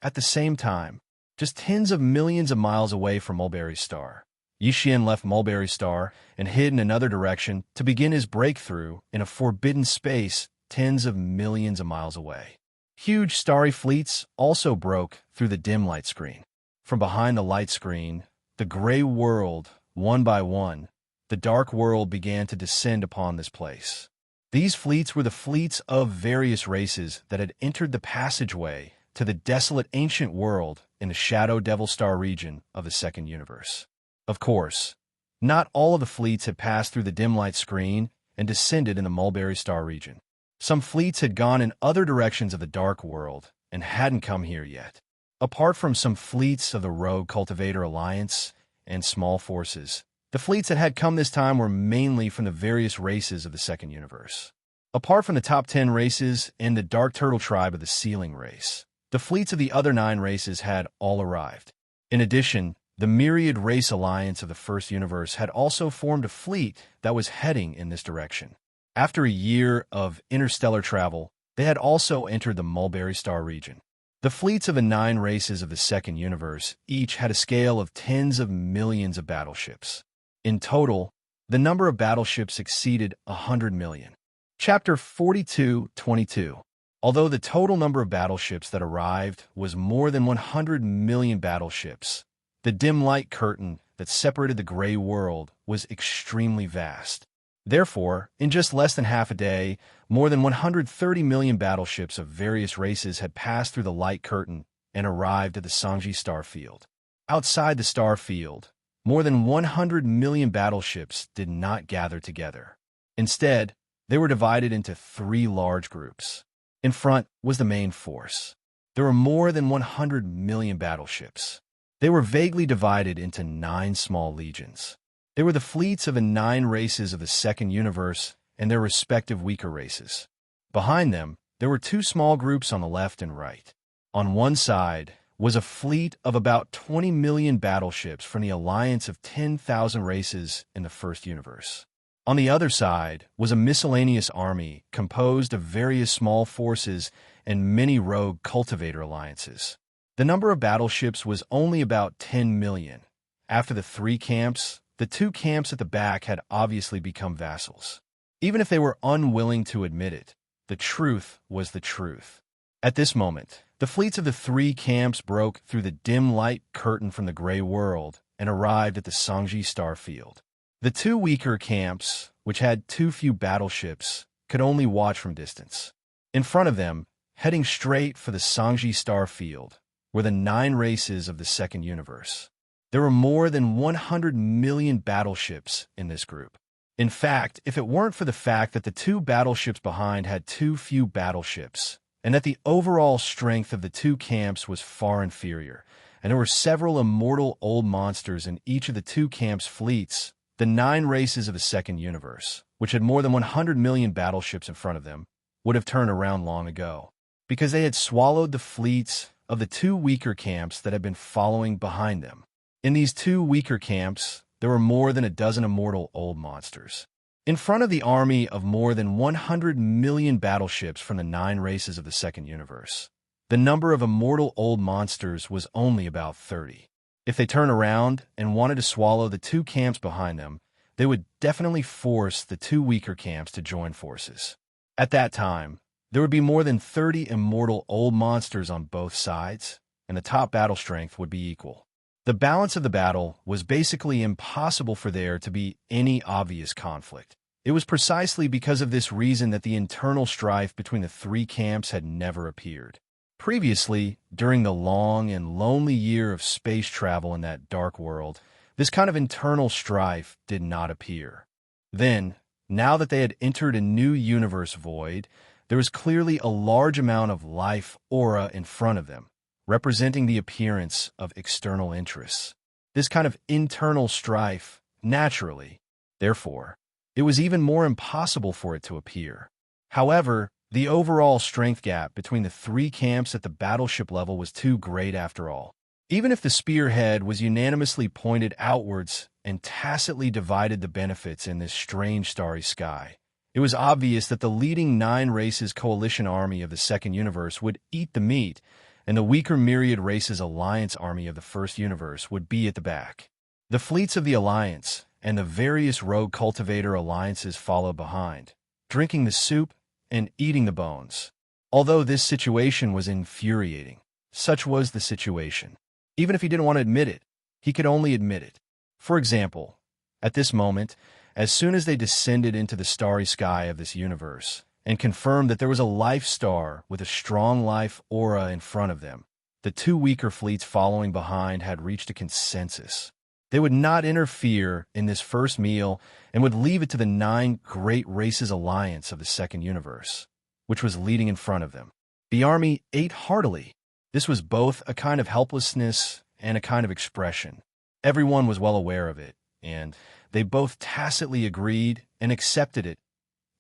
At the same time, just tens of millions of miles away from Mulberry Star, Yi Xian left Mulberry Star and hid in another direction to begin his breakthrough in a forbidden space tens of millions of miles away. Huge starry fleets also broke through the dim light screen. From behind the light screen, the gray world, one by one, the dark world began to descend upon this place. These fleets were the fleets of various races that had entered the passageway to the desolate ancient world in the Shadow Devil Star region of the second universe. Of course, not all of the fleets had passed through the dim light screen and descended in the Mulberry Star region. Some fleets had gone in other directions of the dark world and hadn't come here yet. Apart from some fleets of the Rogue Cultivator Alliance and small forces, the fleets that had come this time were mainly from the various races of the second universe. Apart from the top 10 races and the Dark Turtle tribe of the Sealing race, the fleets of the other 9 races had all arrived. In addition, the Myriad Race Alliance of the First Universe had also formed a fleet that was heading in this direction. After a year of interstellar travel, they had also entered the Mulberry Star region. The fleets of the 9 races of the Second Universe each had a scale of tens of millions of battleships. In total, The number of battleships exceeded 100 million. Chapter 42:22. Although the total number of battleships that arrived was more than 100 million battleships, the dim light curtain that separated the gray world was extremely vast. Therefore, in just less than half a day, more than 130 million battleships of various races had passed through the light curtain and arrived at the Xianxia star field. Outside the star field, more than 100 million battleships did not gather together. Instead, they were divided into three large groups. In front was the main force. There were more than 100 million battleships. They were vaguely divided into 9 small legions. They were the fleets of the 9 races of the second universe and their respective weaker races. Behind them, there were 2 small groups on the left and right. On one side was a fleet of about 20 million battleships from the alliance of 10,000 races in the first universe. On the other side was a miscellaneous army composed of various small forces and many rogue cultivator alliances. The number of battleships was only about 10 million. After the 3 camps, the 2 camps at the back had obviously become vassals. Even if they were unwilling to admit it, the truth was the truth. At this moment, the fleets of the 3 camps broke through the dim light curtain from the gray world and arrived at the Xianxia star field. The 2 weaker camps, which had too few battleships, could only watch from distance. In front of them, heading straight for the Xianxia star field, were the 9 races of the second universe. There were more than 100 million battleships in this group. In fact, if it weren't for the fact that the 2 battleships behind had too few battleships, and that the overall strength of the 2 camps was far inferior, and there were several immortal old monsters in each of the 2 camps' fleets, the 9 races of the second universe, which had more than 100 million battleships in front of them, would have turned around long ago, because they had swallowed the fleets of the 2 weaker camps that had been following behind them. In these 2 weaker camps, there were more than a dozen immortal old monsters. In front of the army of more than 100 million battleships from the 9 races of the second universe, the number of immortal old monsters was only about 30. If they turned around and wanted to swallow the 2 camps behind them, they would definitely force the 2 weaker camps to join forces. At that time, there would be more than 30 immortal old monsters on both sides, and the top battle strength would be equal. The balance of the battle was basically impossible for there to be any obvious conflict. It was precisely because of this reason that the internal strife between the 3 camps had never appeared. Previously, during the long and lonely year of space travel in that dark world, this kind of internal strife did not appear. Then, now that they had entered a new universe void, there was clearly a large amount of life aura in front of them, representing the appearance of external interests. This kind of internal strife, naturally, therefore, it was even more impossible for it to appear. However, the overall strength gap between the 3 camps at the battleship level was too great after all. Even if the spearhead was unanimously pointed outwards and tacitly divided the benefits in this strange starry sky, it was obvious that the leading 9 races coalition army of the second universe would eat the meat, and the weaker myriad races alliance army of the first universe would be at the back. The fleets of the alliance and the various rogue cultivator alliances followed behind, drinking the soup and eating the bones. Although this situation was infuriating, such was the situation. Even if he didn't want to admit it, he could only admit it. For example, at this moment, as soon as they descended into the starry sky of this universe and confirmed that there was a life star with a strong life aura in front of them, the 2 weaker fleets following behind had reached a consensus. They would not interfere in this first meal and would leave it to the 9 great races alliance of the second universe, which was leading in front of them. The army ate heartily. This was both a kind of helplessness and a kind of expression. Everyone was well aware of it, and they both tacitly agreed and accepted it.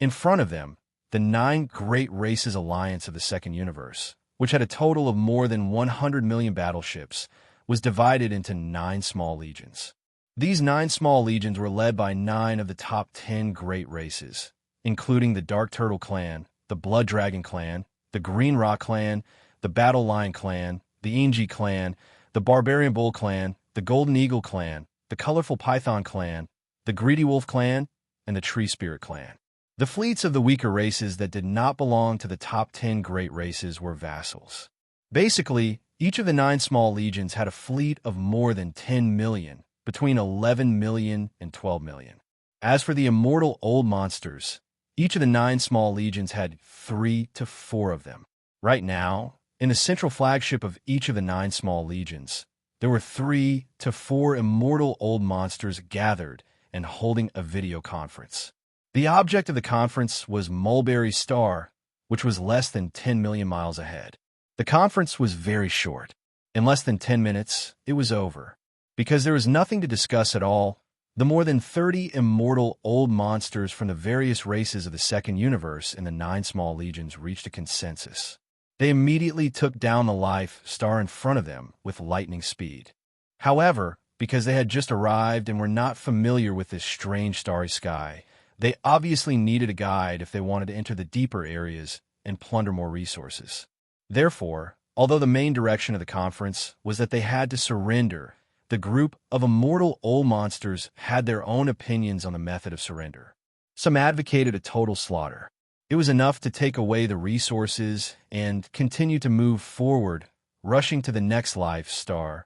In front of them, the 9 great races alliance of the second universe, which had a total of more than 100 million battleships, was divided into 9 small legions. These 9 small legions were led by 9 of the top 10 great races, including the Dark Turtle Clan, the Blood Dragon Clan, the Green Rock Clan, the Battle Lion Clan, the Inji Clan, the Barbarian Bull Clan, the Golden Eagle Clan, the Colorful Python Clan, the Greedy Wolf clan, and the Tree Spirit clan. The fleets of the weaker races that did not belong to the top 10 great races were vassals. Basically, each of the 9 small legions had a fleet of more than 10 million, between 11 million and 12 million. As for the immortal old monsters, each of the 9 small legions had 3 to 4 of them. Right now, in the central flagship of each of the 9 small legions, there were 3 to 4 immortal old monsters gathered and holding a video conference. The object of the conference was Mulberry Star, which was less than 10 million miles ahead. The conference was very short. In less than 10 minutes, it was over. Because there was nothing to discuss at all, the more than 30 immortal old monsters from the various races of the second universe in the 9 small legions reached a consensus. They immediately took down the life star in front of them with lightning speed. However, because they had just arrived and were not familiar with this strange starry sky, they obviously needed a guide if they wanted to enter the deeper areas and plunder more resources. Therefore, although the main direction of the conference was that they had to surrender, the group of immortal old monsters had their own opinions on the method of surrender. Some advocated a total slaughter. It was enough to take away the resources and continue to move forward, rushing to the next life star.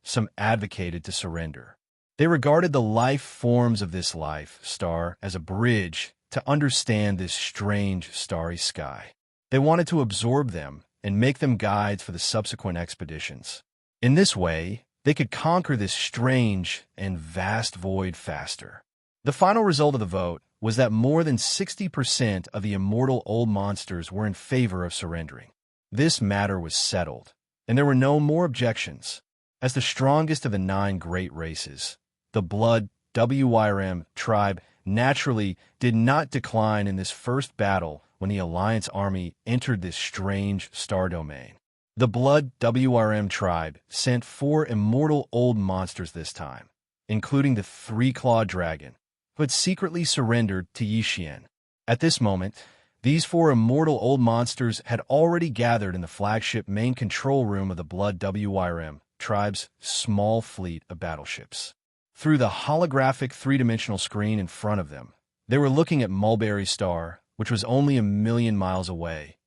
Some advocated to surrender. They regarded the life forms of this life star as a bridge to understand this strange starry sky. They wanted to absorb them and make them guides for the subsequent expeditions. In this way, they could conquer this strange and vast void faster. The final result of the vote was that more than 60% of the immortal old monsters were in favor of surrendering. This matter was settled, and there were no more objections. As the strongest of the 9 great races, the Blood WRM tribe naturally did not decline in this first battle when the Alliance army entered this strange star domain. The Blood WRM tribe sent 4 immortal old monsters this time, including the 3-clawed dragon, who had secretly surrendered to Xianxia. At this moment, these 4 immortal old monsters had already gathered in the flagship main control room of the Blood WRM tribe's small fleet of battleships. Through the holographic 3-dimensional screen in front of them, they were looking at Mulberry Star, which was only 1 million miles away.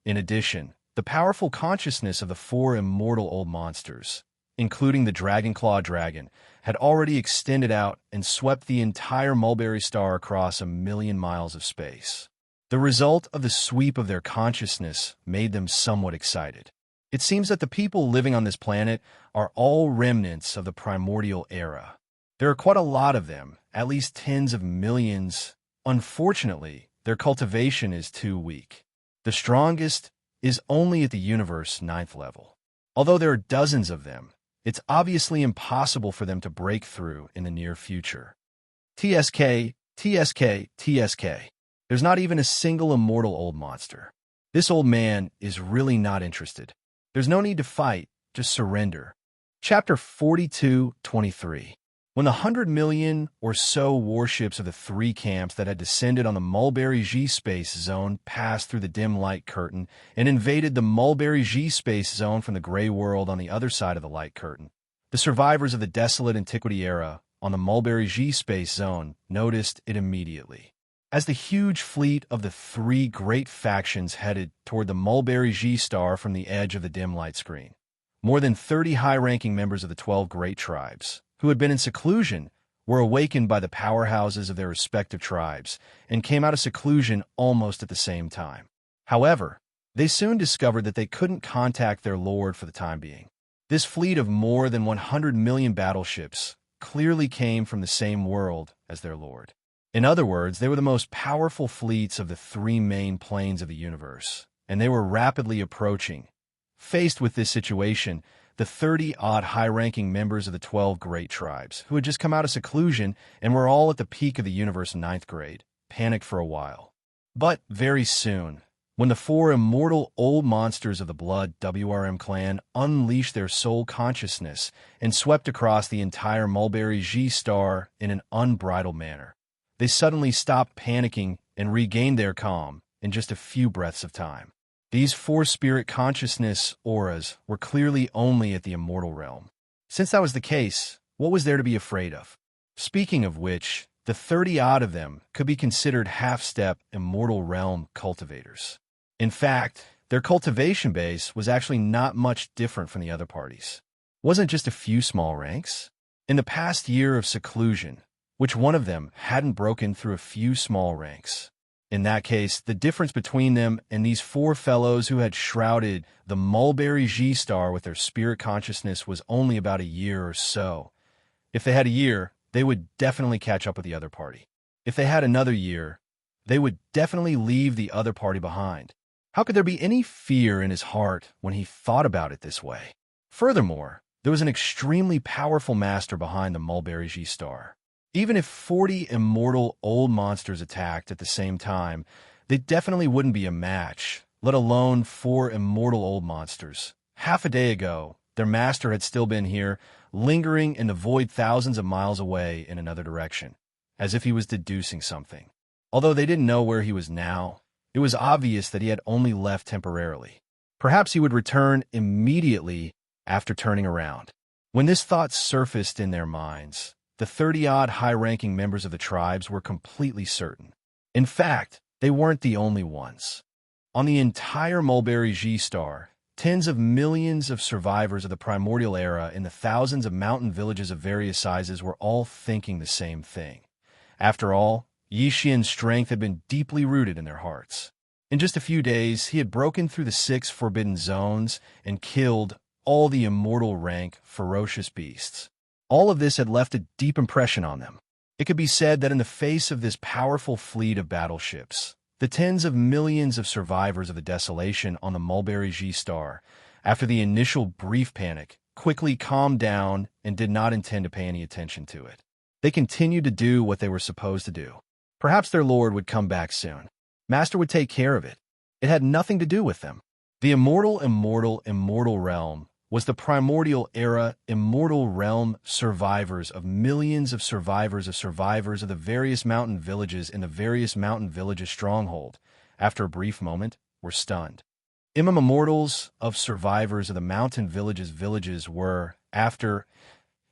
In addition, the powerful consciousness of the 4 immortal old monsters, including the Dragon-clawed dragon, had already extended out and swept the entire Mulberry Star across 1 million miles of space. The result of the sweep of their consciousness made them somewhat excited. It seems that the people living on this planet are all remnants of the primordial era. There are quite a lot of them, at least tens of millions. Unfortunately, their cultivation is too weak. The strongest is only at the universe 9th level. Although there are dozens of them, it's obviously impossible for them to break through in the near future. TSK, TSK, TSK. There's not even a single immortal old monster. This old man is really not interested. There's no need to fight, just surrender. Chapter 42-23. When the 100 million or so warships of the 3 camps that had descended on the Mulberry G space zone passed through the dim light curtain and invaded the Mulberry G space zone from the gray world on the other side of the light curtain, the survivors of the desolate antiquity era on the Mulberry G space zone noticed it immediately. As the huge fleet of the 3 great factions headed toward the Mulberry G star from the edge of the dim light screen, more than 30 high-ranking members of the 12 great tribes, who had been in seclusion, were awakened by the powerhouses of their respective tribes and came out of seclusion almost at the same time. However, they soon discovered that they couldn't contact their lord for the time being. This fleet of more than 100 million battleships clearly came from the same world as their lord. In other words, they were the most powerful fleets of the 3 main planes of the universe, and they were rapidly approaching. Faced with this situation, the 30-odd high-ranking members of the 12 great tribes, who had just come out of seclusion and were all at the peak of the universe 9th grade, panicked for a while. But very soon, when the 4 immortal old monsters of the Blood WRM clan unleashed their soul consciousness and swept across the entire Mulberry G star in an unbridled manner, they suddenly stopped panicking and regained their calm in just a few breaths of time. These 4 spirit consciousness auras were clearly only at the immortal realm. Since that was the case, what was there to be afraid of? Speaking of which, the 30-odd of them could be considered half-step immortal realm cultivators. In fact, their cultivation base was actually not much different from the other parties. Wasn't just a few small ranks? In the past year of seclusion, which one of them hadn't broken through a few small ranks? In that case, the difference between them and these four fellows who had shrouded the Mulberry G-Star with their spirit consciousness was only about a year or so. If they had a year, they would definitely catch up with the other party. If they had another year, they would definitely leave the other party behind. How could there be any fear in his heart when he thought about it this way? Furthermore, there was an extremely powerful master behind the Mulberry G-Star. Even if 40 immortal old monsters attacked at the same time, they definitely wouldn't be a match, let alone 4 immortal old monsters. Half a day ago, their master had still been here, lingering in the void thousands of miles away in another direction, as if he was deducing something. Although they didn't know where he was now, it was obvious that he had only left temporarily. Perhaps he would return immediately after turning around. When this thought surfaced in their minds, the 30-odd high-ranking members of the tribes were completely certain. In fact, they weren't the only ones. On the entire Mulberry G-Star, tens of millions of survivors of the primordial era in the thousands of mountain villages of various sizes were all thinking the same thing. After all, Yixian's strength had been deeply rooted in their hearts. In just a few days, he had broken through the 6 forbidden zones and killed all the immortal rank, ferocious beasts. All of this had left a deep impression on them. It could be said that in the face of this powerful fleet of battleships, the tens of millions of survivors of the desolation on the Mulberry G-Star, after the initial brief panic, quickly calmed down and did not intend to pay any attention to it. They continued to do what they were supposed to do. Perhaps their lord would come back soon. Master would take care of it. It had nothing to do with them. The immortal realm was the primordial era immortal realm survivors of millions of survivors of the various mountain villages in the various mountain villages stronghold, after a brief moment, were stunned. Immortals of survivors of the mountain villages were, after,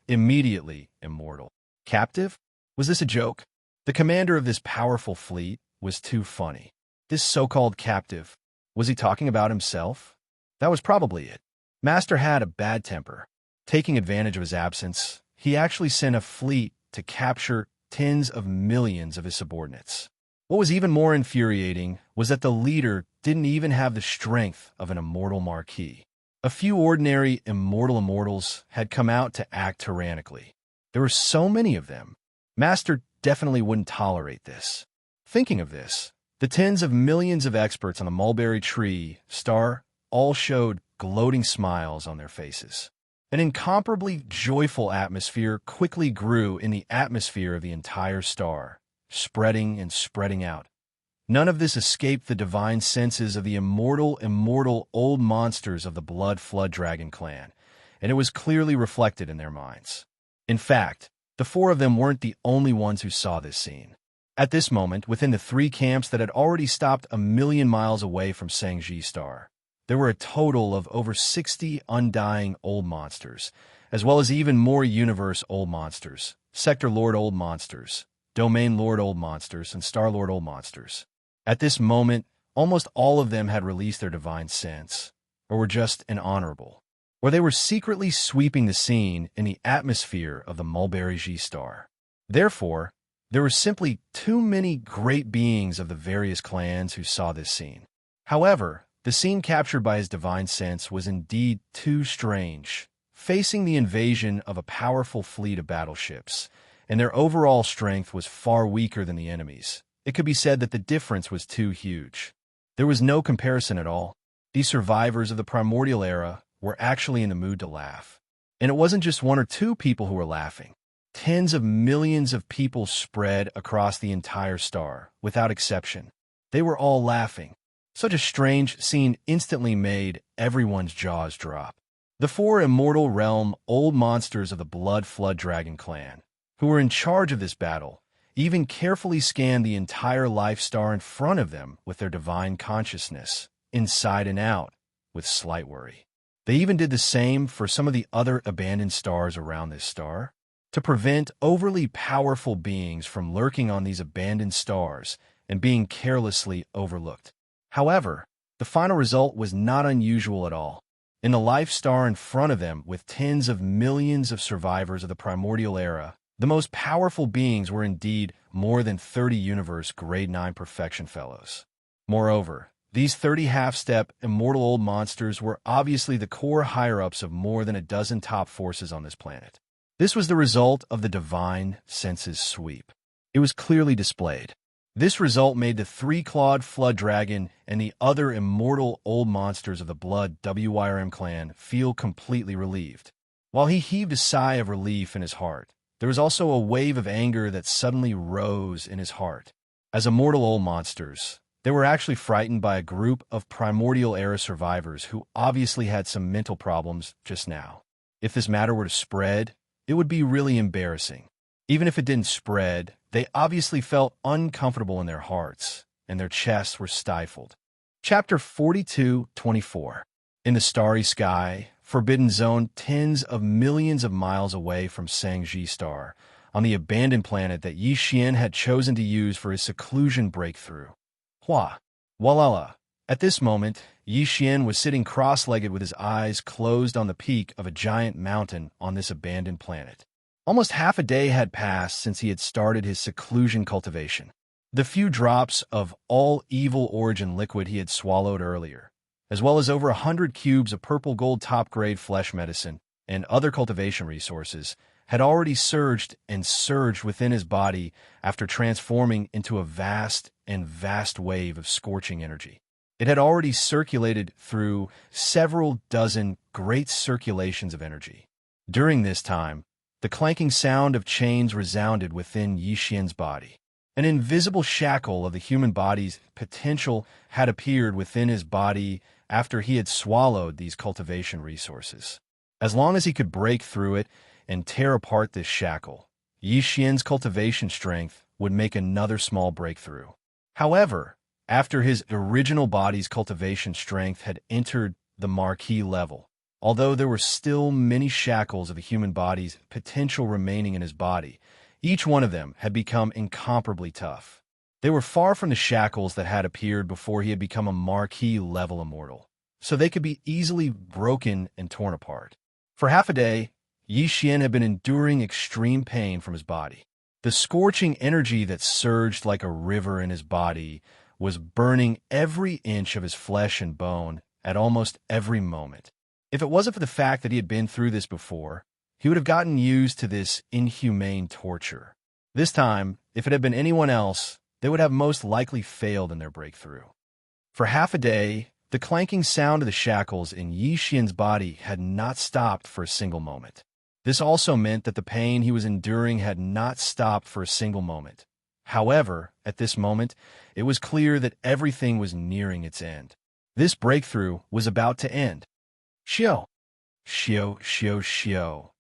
immediately immortal. Captive? Was this a joke? The commander of this powerful fleet was too funny. This so-called captive, was he talking about himself? That was probably it. Master had a bad temper. Taking advantage of his absence, he actually sent a fleet to capture tens of millions of his subordinates. What was even more infuriating was that the leader didn't even have the strength of an immortal marquis. A few ordinary immortals had come out to act tyrannically. There were so many of them. Master definitely wouldn't tolerate this. Thinking of this, the tens of millions of experts on the mulberry tree star all showed gloating smiles on their faces. An incomparably joyful atmosphere quickly grew in the atmosphere of the entire star, spreading and spreading out. None of this escaped the divine senses of the immortal old monsters of the Blood Flood Dragon clan, and it was clearly reflected in their minds. In fact, the 4 of them weren't the only ones who saw this scene. At this moment, within the 3 camps that had already stopped 1,000,000 miles away from Xianxia Star, there were a total of over 60 undying old monsters, as well as even more universe old monsters, sector lord old monsters, domain lord old monsters, and star lord old monsters. At this moment, almost all of them had released their divine sense, or were just honorable, or they were secretly sweeping the scene in the atmosphere of the Mulberry G-Star. Therefore, there were simply too many great beings of the various clans who saw this scene. However, the scene captured by his divine sense was indeed too strange, facing the invasion of a powerful fleet of battleships, and their overall strength was far weaker than the enemy's. It could be said that the difference was too huge. There was no comparison at all. These survivors of the primordial era were actually in the mood to laugh. And it wasn't just 1 or 2 people who were laughing. Tens of millions of people spread across the entire star, without exception. They were all laughing. Such a strange scene instantly made everyone's jaws drop. The 4 immortal realm old monsters of the Blood Flood Dragon clan, who were in charge of this battle, even carefully scanned the entire life star in front of them with their divine consciousness, inside and out, with slight worry. They even did the same for some of the other abandoned stars around this star. to prevent overly powerful beings from lurking on these abandoned stars and being carelessly overlooked. However, the final result was not unusual at all. In the life star in front of them, with tens of millions of survivors of the primordial era, the most powerful beings were indeed more than 30 universe Grade 9 perfection fellows. Moreover, these 30 half-step, immortal old monsters were obviously the core higher-ups of more than a dozen top forces on this planet. This was the result of the divine senses sweep. It was clearly displayed. This result made the three-clawed flood dragon and the other immortal old monsters of the blood WYRM clan feel completely relieved. While he heaved a sigh of relief in his heart, there was also a wave of anger that suddenly rose in his heart. As immortal old monsters, they were actually frightened by a group of primordial era survivors who obviously had some mental problems just now. If this matter were to spread, it would be really embarrassing. Even if it didn't spread, they obviously felt uncomfortable in their hearts, and their chests were stifled. Chapter 42-24. In the starry sky, Forbidden Zone, tens of millions of miles away from Xianxia star, on the abandoned planet that Xian had chosen to use for his seclusion breakthrough. Walala. At this moment, Xian was sitting cross-legged with his eyes closed on the peak of a giant mountain on this abandoned planet. Almost half a day had passed since he had started his seclusion cultivation. The few drops of all evil origin liquid he had swallowed earlier, as well as over 100 cubes of purple gold top-grade flesh medicine and other cultivation resources, had already surged within his body after transforming into a vast wave of scorching energy. It had already circulated through several dozen great circulations of energy. During this time, the clanking sound of chains resounded within Xian's body. An invisible shackle of the human body's potential had appeared within his body after he had swallowed these cultivation resources. As long as he could break through it and tear apart this shackle, Xian's cultivation strength would make another small breakthrough. However, after his original body's cultivation strength had entered the marquee level, although there were still many shackles of the human body's potential remaining in his body, each one of them had become incomparably tough. They were far from the shackles that had appeared before he had become a marquee-level immortal, so they could be easily broken and torn apart. For half a day, Xian had been enduring extreme pain from his body. The scorching energy that surged like a river in his body was burning every inch of his flesh and bone at almost every moment. If it wasn't for the fact that he had been through this before, he would have gotten used to this inhumane torture. This time, if it had been anyone else, they would have most likely failed in their breakthrough. For half a day, the clanking sound of the shackles in Xian's body had not stopped for a single moment. This also meant that the pain he was enduring had not stopped for a single moment. However, at this moment, it was clear that everything was nearing its end. This breakthrough was about to end. Xiao, xiao, xiao, xiao.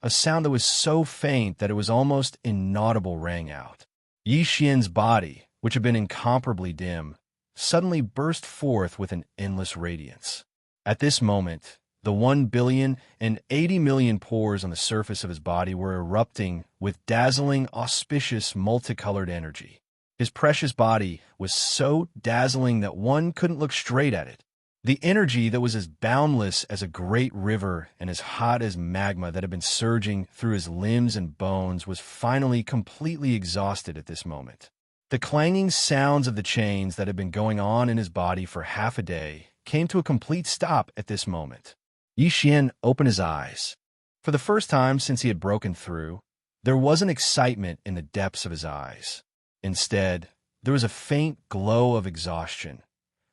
A sound that was so faint that it was almost inaudible rang out. Xian's body, which had been incomparably dim, suddenly burst forth with an endless radiance. At this moment, the 1,080,000,000 pores on the surface of his body were erupting with dazzling, auspicious, multicolored energy. His precious body was so dazzling that one couldn't look straight at it. The energy that was as boundless as a great river and as hot as magma that had been surging through his limbs and bones was finally completely exhausted at this moment. The clanging sounds of the chains that had been going on in his body for half a day came to a complete stop at this moment. Xian opened his eyes. For the first time since he had broken through, there wasn't excitement in the depths of his eyes. Instead, there was a faint glow of exhaustion.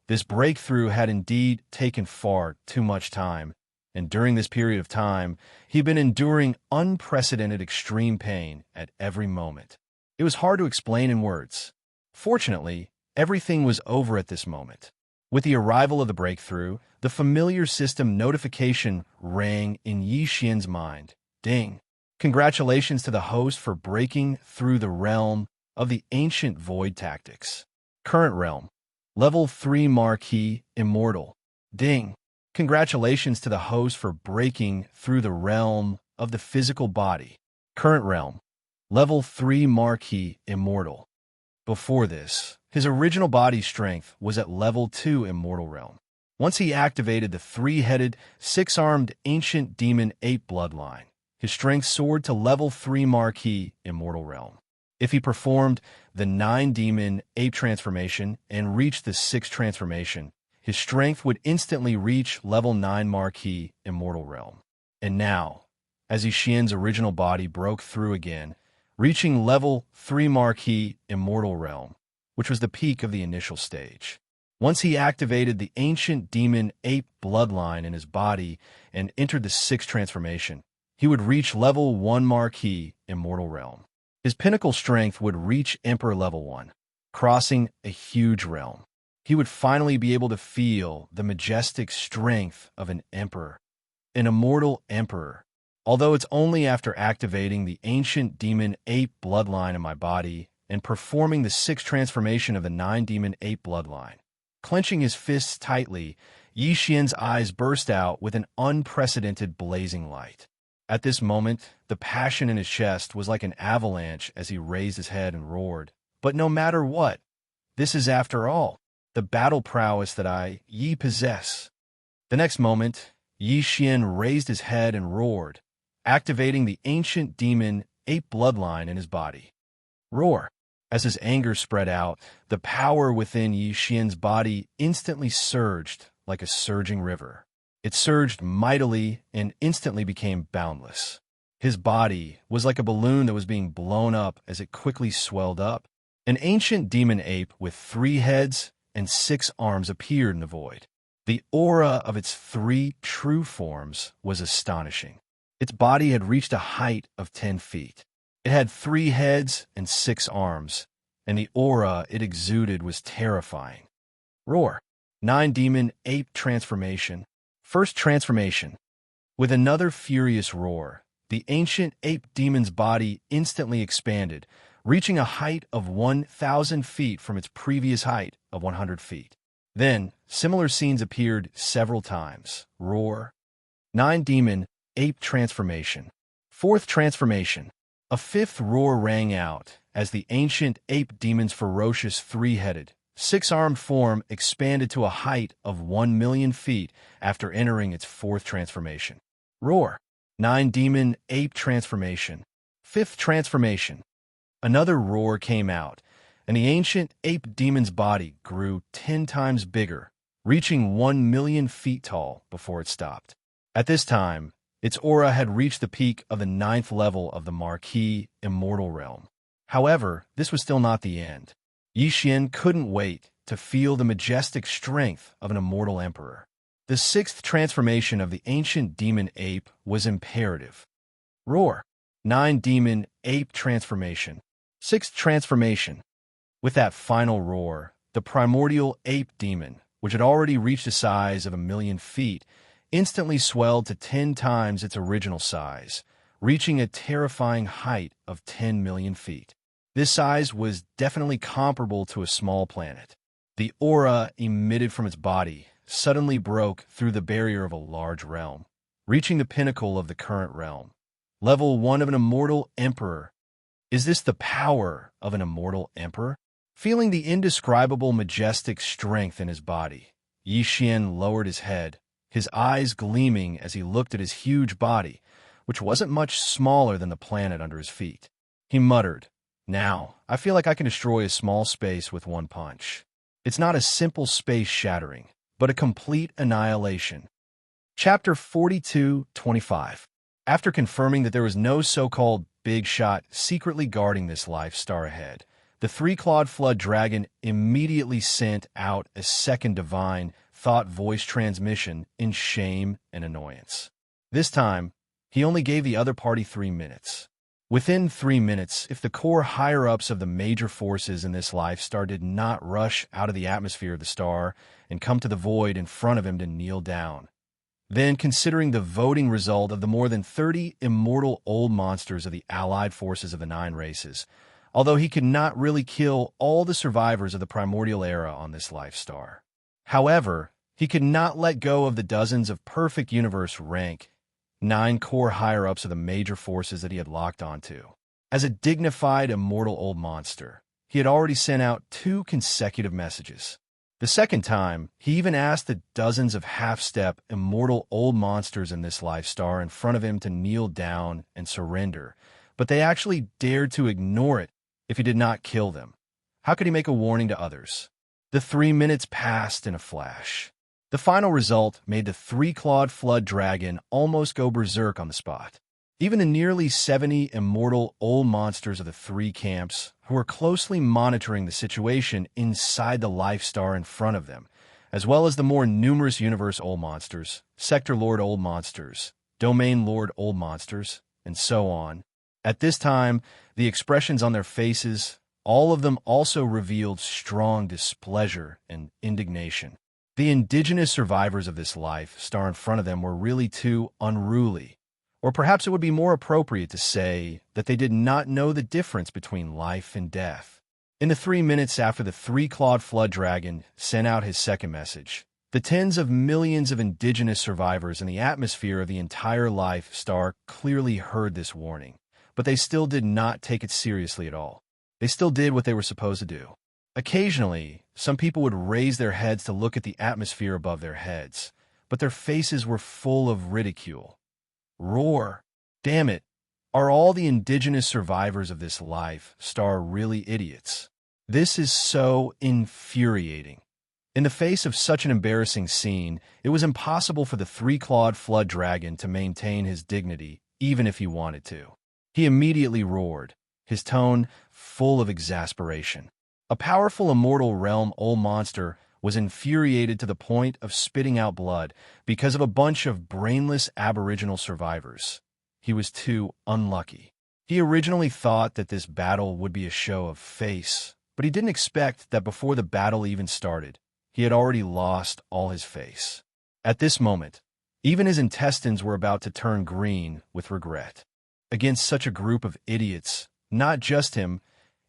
This breakthrough had indeed taken far too much time, and during this period of time, he'd been enduring unprecedented extreme pain at every moment. It was hard to explain in words. Fortunately, everything was over at this moment. With the arrival of the breakthrough, the familiar system notification rang in Xian's mind. Ding! Congratulations to the host for breaking through the realm of the ancient void tactics. Current realm. Level 3 Marquee Immortal. Ding! Congratulations to the host for breaking through the realm of the physical body. Current realm. Level 3 Marquis Immortal. Before this, his original body strength was at level 2 Immortal realm. Once he activated the three-headed, six-armed ancient demon ape bloodline, his strength soared to level 3 Marquis Immortal realm. If he performed the 9-demon ape transformation and reached the 6th transformation, his strength would instantly reach level 9 Marquis Immortal realm. And now, as Xianxia's original body broke through again, reaching level 3 Marquis Immortal realm, which was the peak of the initial stage. Once he activated the ancient demon ape bloodline in his body and entered the 6th transformation, he would reach level 1 Marquis Immortal realm. His pinnacle strength would reach Emperor level 1, crossing a huge realm. He would finally be able to feel the majestic strength of an emperor, an immortal emperor. Although it's only after activating the ancient demon ape bloodline in my body and performing the 6th transformation of the 9-demon ape bloodline. Clenching his fists tightly, Xianxia's eyes burst out with an unprecedented blazing light. At this moment, the passion in his chest was like an avalanche as he raised his head and roared. But no matter what, this is, after all, the battle prowess that Yi possess. The next moment, Xian raised his head and roared, activating the ancient demon ape bloodline in his body. Roar. As his anger spread out, the power within Xian's body instantly surged like a surging river. It surged mightily and instantly became boundless. His body was like a balloon that was being blown up as it quickly swelled up. An ancient demon ape with 3 heads and 6 arms appeared in the void. The aura of its 3 true forms was astonishing. Its body had reached a height of 10 feet. It had 3 heads and 6 arms, and the aura it exuded was terrifying. Roar. 9-demon ape transformation. First transformation. With another furious roar, the ancient ape demon's body instantly expanded, reaching a height of 1,000 feet from its previous height of 100 feet. Then, similar scenes appeared several times. Roar. 9-demon ape transformation. 4th transformation. A 5th roar rang out as the ancient ape demon's ferocious 3-headed, 6-armed form expanded to a height of 1,000,000 feet after entering its 4th transformation. Roar. 9-demon ape transformation. 5th transformation. Another roar came out, and the ancient ape demon's body grew 10 times bigger, reaching 1,000,000 feet tall before it stopped. At this time, its aura had reached the peak of the 9th level of the Marquis Immortal realm. However, this was still not the end. Xian couldn't wait to feel the majestic strength of an immortal emperor. The 6th transformation of the ancient demon ape was imperative. Roar. 9-demon ape transformation. 6th transformation. With that final roar, the primordial ape demon, which had already reached a size of 1,000,000 feet, instantly swelled to 10 times its original size, reaching a terrifying height of 10,000,000 feet. This size was definitely comparable to a small planet. The aura emitted from its body suddenly broke through the barrier of a large realm, reaching the pinnacle of the current realm. Level 1 of an immortal emperor. Is this the power of an immortal emperor? Feeling the indescribable majestic strength in his body, Xian lowered his head, his eyes gleaming as he looked at his huge body, which wasn't much smaller than the planet under his feet. He muttered, "Now, I feel like I can destroy a small space with one punch. It's not a simple space shattering, but a complete annihilation." Chapter 42-25. After confirming that there was no so-called big shot secretly guarding this life star ahead, the 3-clawed flood dragon immediately sent out a second divine thought voice transmission in shame and annoyance. This time, he only gave the other party 3 minutes. Within 3 minutes, if the core higher-ups of the major forces in this life star did not rush out of the atmosphere of the star and come to the void in front of him to kneel down, then, considering the voting result of the more than 30 immortal old monsters of the allied forces of the 9 races, although he could not really kill all the survivors of the primordial era on this life star. However, he could not let go of the dozens of perfect universe rank 9 core higher-ups of the major forces that he had locked onto. As a dignified, immortal old monster, he had already sent out 2 consecutive messages. The second time, he even asked the dozens of half-step, immortal old monsters in this life star in front of him to kneel down and surrender, but they actually dared to ignore it if he did not kill them. How could he make a warning to others? The 3 minutes passed in a flash. The final result made the 3-clawed flood dragon almost go berserk on the spot. Even the nearly 70 immortal old monsters of the 3 camps, who were closely monitoring the situation inside the life star in front of them, as well as the more numerous universe old monsters, sector lord old monsters, domain lord old monsters, and so on. At this time, the expressions on their faces, all of them also revealed strong displeasure and indignation. The indigenous survivors of this life star in front of them were really too unruly. Or perhaps it would be more appropriate to say that they did not know the difference between life and death. In the 3 minutes after the 3-clawed flood dragon sent out his second message, the tens of millions of indigenous survivors in the atmosphere of the entire life star clearly heard this warning, but they still did not take it seriously at all. They still did what they were supposed to do. Occasionally, some people would raise their heads to look at the atmosphere above their heads, but their faces were full of ridicule. Roar. Damn it. Are all the indigenous survivors of this life star really idiots? This is so infuriating. In the face of such an embarrassing scene, it was impossible for the 3-clawed flood dragon to maintain his dignity, even if he wanted to. He immediately roared, his tone full of exasperation. A powerful immortal realm old monster was infuriated to the point of spitting out blood because of a bunch of brainless aboriginal survivors. He was too unlucky. He originally thought that this battle would be a show of face, but he didn't expect that before the battle even started, he had already lost all his face. At this moment, even his intestines were about to turn green with regret. Against such a group of idiots, not just him,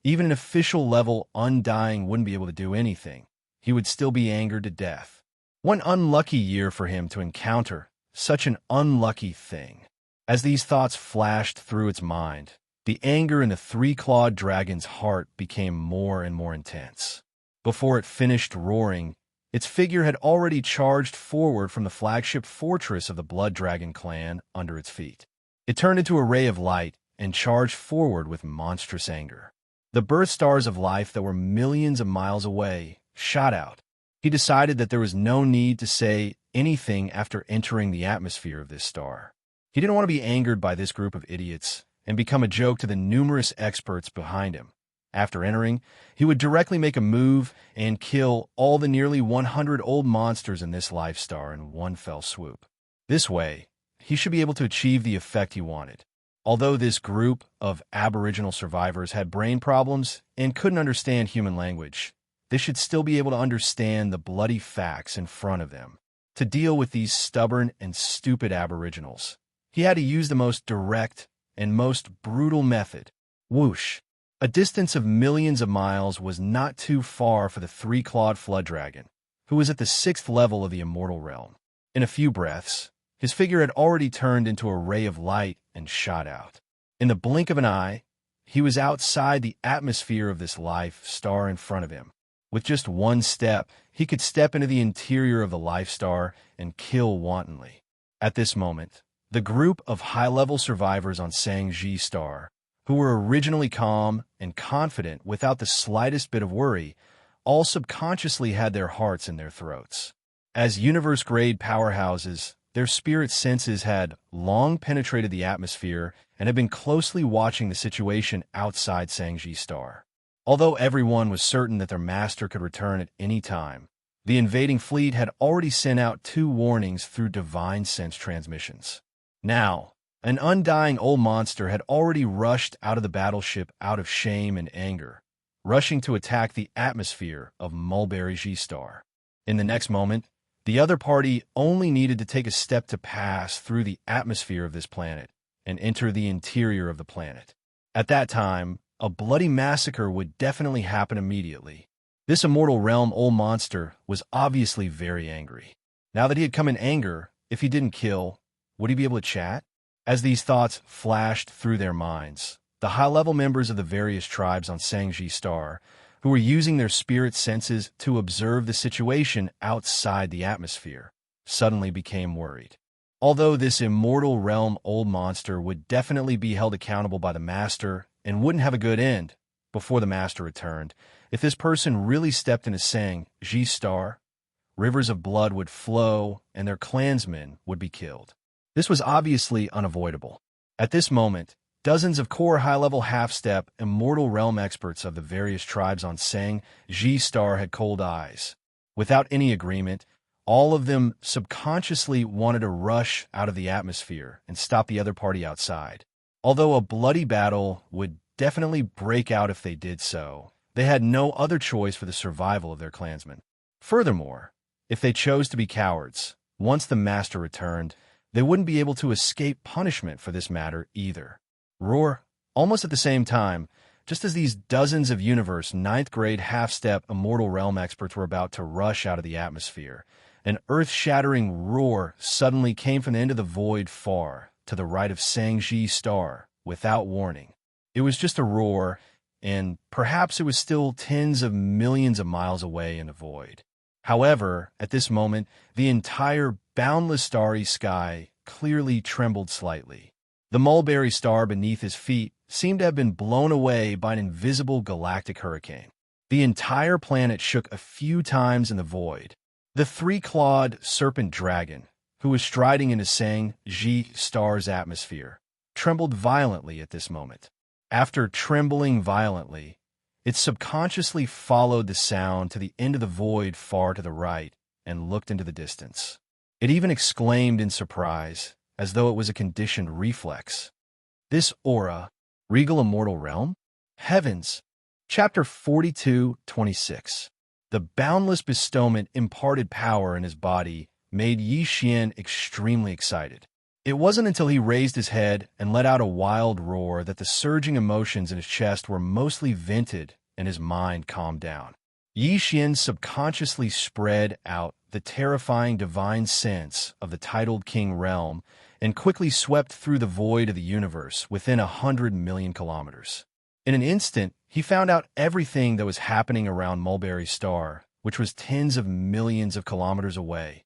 even an official-level Undying wouldn't be able to do anything. He would still be angered to death. One unlucky year for him to encounter such an unlucky thing. As these thoughts flashed through its mind, the anger in the 3-clawed dragon's heart became more and more intense. Before it finished roaring, its figure had already charged forward from the flagship fortress of the Blood Dragon clan under its feet. It turned into a ray of light and charged forward with monstrous anger. The birth stars of life that were millions of miles away shot out. He decided that there was no need to say anything after entering the atmosphere of this star. He didn't want to be angered by this group of idiots and become a joke to the numerous experts behind him. After entering, he would directly make a move and kill all the nearly 100 old monsters in this life star in one fell swoop. This way, he should be able to achieve the effect he wanted. Although this group of aboriginal survivors had brain problems and couldn't understand human language, they should still be able to understand the bloody facts in front of them. To deal with these stubborn and stupid aboriginals, he had to use the most direct and most brutal method. Whoosh! A distance of millions of miles was not too far for the 3-clawed flood dragon, who was at the 6th level of the immortal realm. In a few breaths, his figure had already turned into a ray of light and shot out. In the blink of an eye, he was outside the atmosphere of this life star in front of him. With just one step, he could step into the interior of the life star and kill wantonly. At this moment, the group of high-level survivors on Xianxia star, who were originally calm and confident without the slightest bit of worry, all subconsciously had their hearts in their throats. As universe-grade powerhouses, their spirit senses had long penetrated the atmosphere and had been closely watching the situation outside Xianxia star. Although everyone was certain that their master could return at any time, the invading fleet had already sent out 2 warnings through divine sense transmissions. Now, an undying old monster had already rushed out of the battleship out of shame and anger, rushing to attack the atmosphere of Mulberry G-Star. In the next moment, the other party only needed to take a step to pass through the atmosphere of this planet and enter the interior of the planet. At that time, a bloody massacre would definitely happen immediately. This immortal realm old monster was obviously very angry. Now that he had come in anger, if he didn't kill, Would he be able to chat? As these thoughts flashed through their minds, the high-level members of the various tribes on Xianxia Star, who were using their spirit senses to observe the situation outside the atmosphere, suddenly became worried. Although this immortal realm old monster would definitely be held accountable by the Master and wouldn't have a good end before the Master returned, if this person really stepped into Xianxia Star, rivers of blood would flow and their clansmen would be killed. This was obviously unavoidable. At this moment, dozens of core high-level half-step immortal realm experts of the various tribes on Xianxia Star had cold eyes. Without any agreement, all of them subconsciously wanted to rush out of the atmosphere and stop the other party outside. Although a bloody battle would definitely break out if they did so, they had no other choice for the survival of their clansmen. Furthermore, if they chose to be cowards, once the Master returned, they wouldn't be able to escape punishment for this matter either. Roar! Almost at the same time, just as these dozens of universe 9th grade half-step immortal realm experts were about to rush out of the atmosphere, an earth-shattering roar suddenly came from the end of the void far to the right of Xianxia Star, without warning. It was just a roar, and perhaps it was still tens of millions of miles away in the void. However, at this moment, the entire boundless starry sky clearly trembled slightly. The mulberry star beneath his feet seemed to have been blown away by an invisible galactic hurricane. The entire planet shook a few times in the void. The three-clawed serpent dragon, who was striding into Xianxia Star's atmosphere, trembled violently at this moment. After trembling violently, it subconsciously followed the sound to the end of the void far to the right and looked into the distance. It even exclaimed in surprise, as though it was a conditioned reflex. This aura, regal immortal realm? Heavens! Chapter 42:26. The boundless bestowment imparted power in his body made Xianxia extremely excited. It wasn't until he raised his head and let out a wild roar that the surging emotions in his chest were mostly vented and his mind calmed down. Xianxia subconsciously spread out the terrifying divine sense of the titled king realm and quickly swept through the void of the universe within 100 million kilometers. In an instant, he found out everything that was happening around Mulberry Star, which was tens of millions of kilometers away.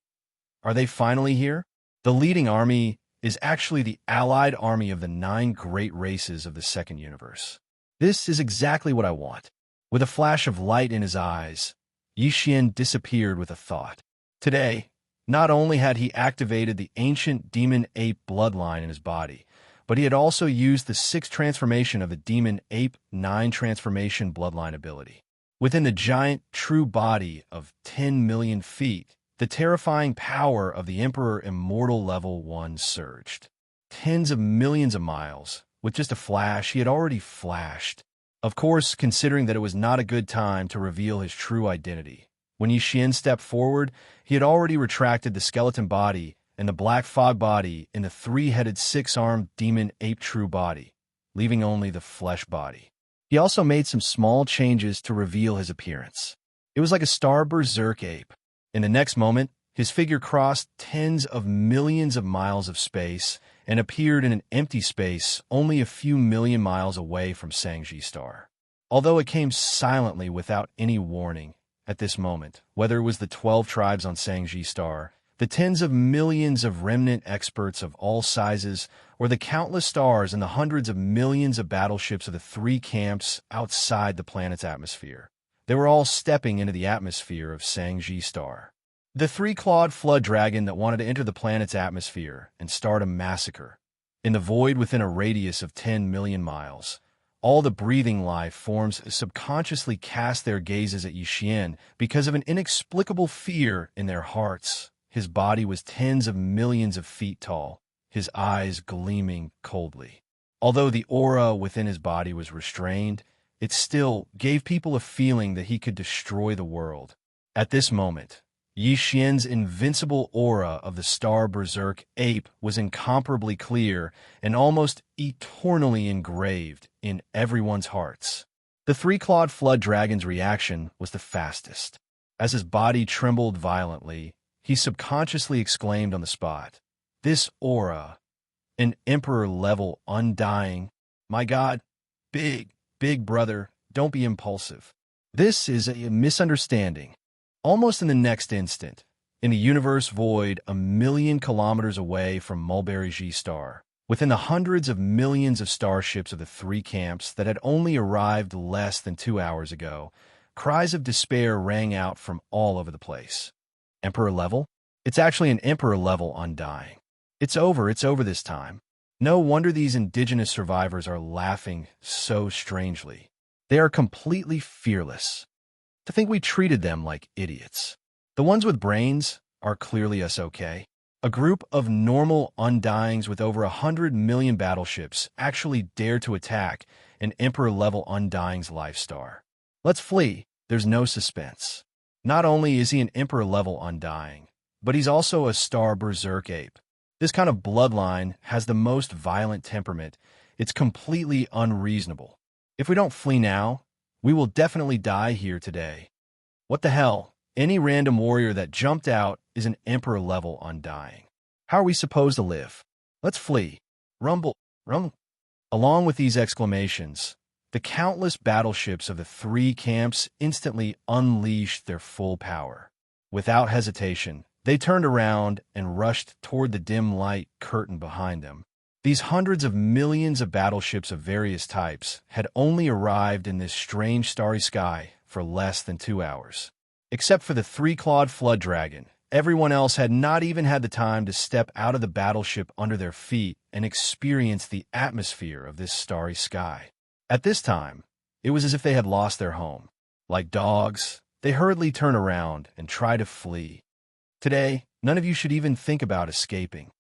Are they finally here? The leading army is actually the allied army of the 9 great races of the second universe. This is exactly what I want. With a flash of light in his eyes, Xianxia disappeared with a thought. Today, not only had he activated the ancient demon-ape bloodline in his body, but he had also used the 6th transformation of the demon-ape 9 transformation bloodline ability. Within the giant true body of 10 million feet, the terrifying power of the Emperor Immortal Level 1 surged. Tens of millions of miles. With just a flash, he had already flashed. Of course, considering that it was not a good time to reveal his true identity. When Xianxia stepped forward, he had already retracted the skeleton body and the black fog body in the 3-headed 6-armed demon ape true body, leaving only the flesh body. He also made some small changes to reveal his appearance. It was like a star berserk ape. In the next moment, his figure crossed tens of millions of miles of space and appeared in an empty space only a few million miles away from Xianxia Star. Although it came silently without any warning at this moment, whether it was the 12 tribes on Xianxia Star, the tens of millions of remnant experts of all sizes, or the countless stars and the hundreds of millions of battleships of the 3 camps outside the planet's atmosphere, they were all stepping into the atmosphere of Xianxia Star. The 3-clawed flood dragon that wanted to enter the planet's atmosphere and start a massacre. In the void within a radius of 10 million miles, all the breathing life forms subconsciously cast their gazes at Xianxia because of an inexplicable fear in their hearts. His body was tens of millions of feet tall, his eyes gleaming coldly. Although the aura within his body was restrained, it still gave people a feeling that he could destroy the world. At this moment, Xianxia's invincible aura of the star berserk ape was incomparably clear and almost eternally engraved in everyone's hearts. The 3-clawed flood dragon's reaction was the fastest. As his body trembled violently, he subconsciously exclaimed on the spot, This aura, an emperor-level undying. My God, big brother, don't be impulsive. This is a misunderstanding. Almost in the next instant, in a universe void a million kilometers away from Mulberry G star, within the hundreds of millions of starships of the three camps that had only arrived less than 2 hours ago, cries of despair rang out from all over the place. Emperor level? It's actually an emperor level undying. It's over this time. No wonder these indigenous survivors are laughing so strangely. They are completely fearless. To think we treated them like idiots. The ones with brains are clearly us-okay. A group of normal undyings with over 100 million battleships actually dared to attack an Emperor-level undying's life star. Let's flee. There's no suspense. Not only is he an Emperor-level undying, but he's also a star berserk ape. This kind of bloodline has the most violent temperament. It's completely unreasonable. If we don't flee now, we will definitely die here today. What the hell? Any random warrior that jumped out is an Emperor-level undying. How are we supposed to live? Let's flee. Rumble. Along with these exclamations, the countless battleships of the three camps instantly unleashed their full power. Without hesitation, they turned around and rushed toward the dim light curtain behind them. These hundreds of millions of battleships of various types had only arrived in this strange starry sky for less than 2 hours. Except for the three-clawed flood dragon, everyone else had not even had the time to step out of the battleship under their feet and experience the atmosphere of this starry sky. At this time, it was as if they had lost their home. Like dogs, they hurriedly turn around and try to flee. Today, none of you should even think about escaping.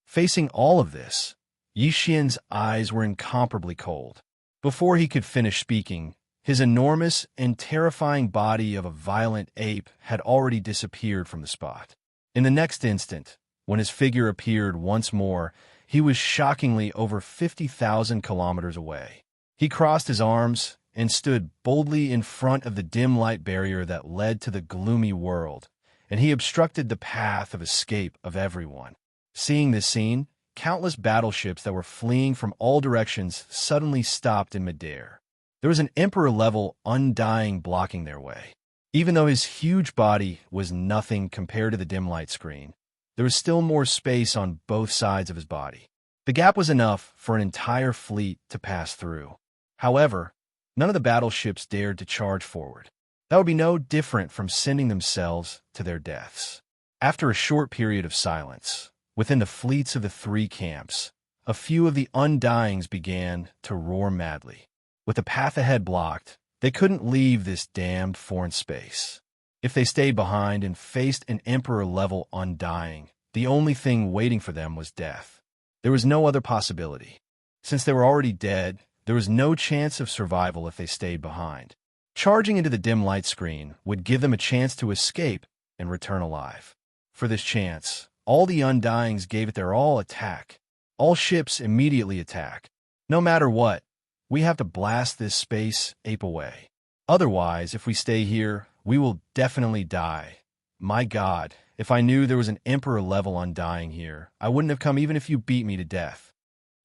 Facing all of this, Yixian's eyes were incomparably cold. Before he could finish speaking, his enormous and terrifying body of a violent ape had already disappeared from the spot. In the next instant, when his figure appeared once more, he was shockingly over 50,000 kilometers away. He crossed his arms and stood boldly in front of the dim light barrier that led to the gloomy world, and he obstructed the path of escape of everyone. Seeing this scene, countless battleships that were fleeing from all directions suddenly stopped in midair. There was an Emperor-level undying blocking their way. Even though his huge body was nothing compared to the dim light screen, there was still more space on both sides of his body. The gap was enough for an entire fleet to pass through. However, none of the battleships dared to charge forward. That would be no different from sending themselves to their deaths. After a short period of silence, within the fleets of the three camps, a few of the undyings began to roar madly. With the path ahead blocked, they couldn't leave this damned foreign space. If they stayed behind and faced an Emperor-level undying, the only thing waiting for them was death. There was no other possibility. Since they were already dead, there was no chance of survival if they stayed behind. Charging into the dim light screen would give them a chance to escape and return alive. For this chance, all the undyings gave it their all attack. All ships immediately attack. No matter what, we have to blast this space ape away. Otherwise, if we stay here, we will definitely die. My God, if I knew there was an Emperor-level undying here, I wouldn't have come even if you beat me to death.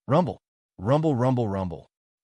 Rumble.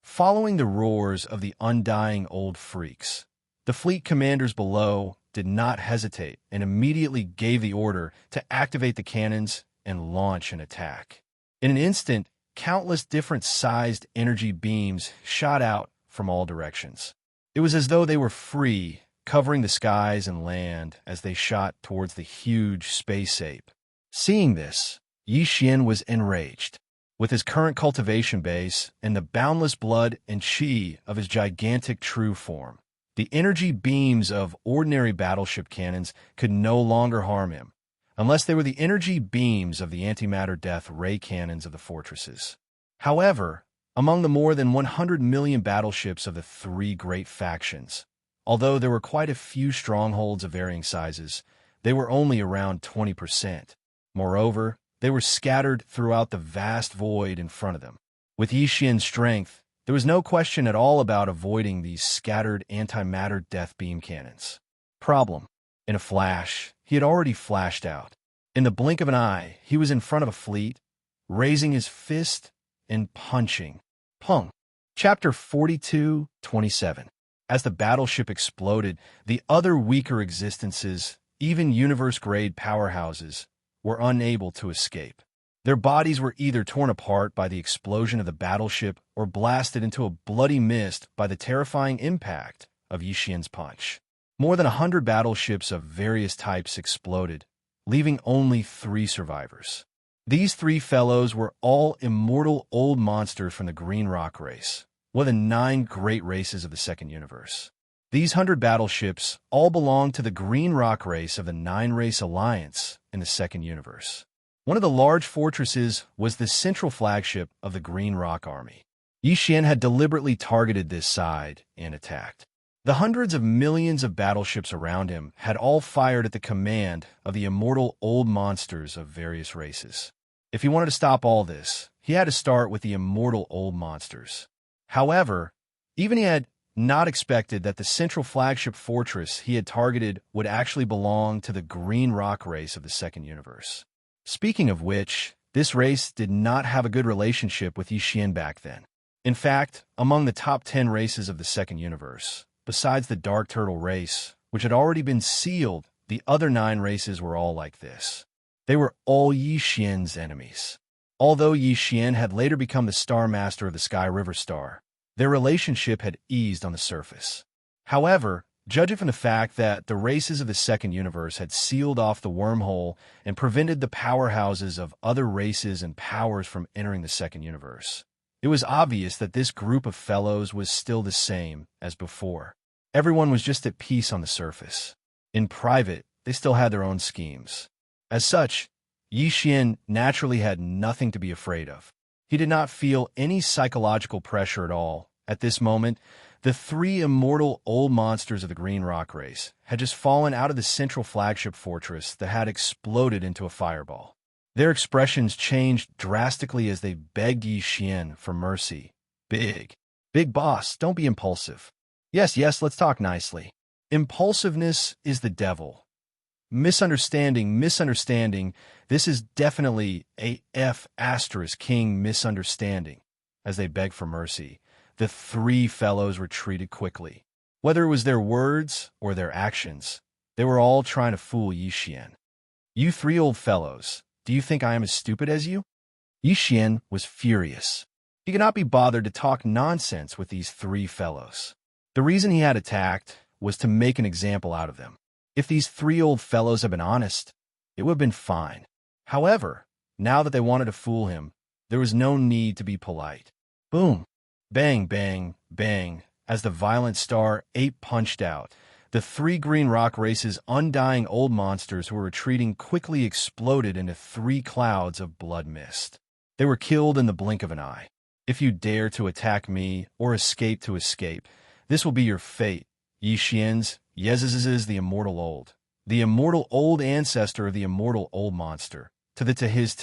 Following the roars of the undying old freaks, the fleet commanders below did not hesitate and immediately gave the order to activate the cannons and launch an attack. In an instant, countless different-sized energy beams shot out from all directions. It was as though they were free, covering the skies and land as they shot towards the huge space ape. Seeing this, Yixian was enraged. With his current cultivation base and the boundless blood and chi of his gigantic true form, the energy beams of ordinary battleship cannons could no longer harm him, unless they were the energy beams of the antimatter death ray cannons of the fortresses. However, among the more than 100 million battleships of the three great factions, although there were quite a few strongholds of varying sizes, they were only around 20%. Moreover, they were scattered throughout the vast void in front of them. With Yixian's strength, there was no question at all about avoiding these scattered antimatter death beam cannons. Problem. In a flash, he had already flashed out. In the blink of an eye, he was in front of a fleet, raising his fist and punching. Pung. Chapter 42:27. As the battleship exploded, the other weaker existences, even universe-grade powerhouses, were unable to escape. Their bodies were either torn apart by the explosion of the battleship or blasted into a bloody mist by the terrifying impact of Yixian's punch. More than 100 battleships of various types exploded, leaving only 3 survivors. These 3 fellows were all immortal old monsters from the Green Rock race, one of the 9 great races of the Second Universe. These 100 battleships all belonged to the Green Rock race of the 9-race alliance in the Second Universe. One of the large fortresses was the central flagship of the Green Rock Army. Yixian had deliberately targeted this side and attacked. The hundreds of millions of battleships around him had all fired at the command of the immortal old monsters of various races. If he wanted to stop all this, he had to start with the immortal old monsters. However, even he had not expected that the central flagship fortress he had targeted would actually belong to the Green Rock race of the Second Universe. Speaking of which, this race did not have a good relationship with Yixian back then. In fact, among the top 10 races of the Second Universe, besides the Dark Turtle race, which had already been sealed, the other 9 races were all like this. They were all Yixian's enemies. Although Yixian had later become the Star Master of the Sky River Star, their relationship had eased on the surface. However, judging from the fact that the races of the Second Universe had sealed off the wormhole and prevented the powerhouses of other races and powers from entering the Second Universe, it was obvious that this group of fellows was still the same as before. Everyone was just at peace on the surface. In private, they still had their own schemes. As such, Yixian naturally had nothing to be afraid of. He did not feel any psychological pressure at all. At this moment, the 3 immortal old monsters of the Green Rock race had just fallen out of the central flagship fortress that had exploded into a fireball. Their expressions changed drastically as they begged Yixian for mercy. Big boss, don't be impulsive. Yes, let's talk nicely. Impulsiveness is the devil. Misunderstanding. This is definitely a F***king misunderstanding. As they begged for mercy, the 3 fellows retreated quickly. Whether it was their words or their actions, they were all trying to fool Yixian. You 3 old fellows, do you think I am as stupid as you? Yixian was furious. He could not be bothered to talk nonsense with these 3 fellows. The reason he had attacked was to make an example out of them. If these 3 old fellows had been honest, it would have been fine. However, now that they wanted to fool him, there was no need to be polite. Boom! Bang, bang, bang. As the violent star ape punched out, the 3 Green Rock race's undying old monsters who were retreating quickly exploded into 3 clouds of blood mist. They were killed in the blink of an eye. If you dare to attack me or escape to escape, this will be your fate. Yixian's Yez's the immortal old ancestor of the immortal old monster, to his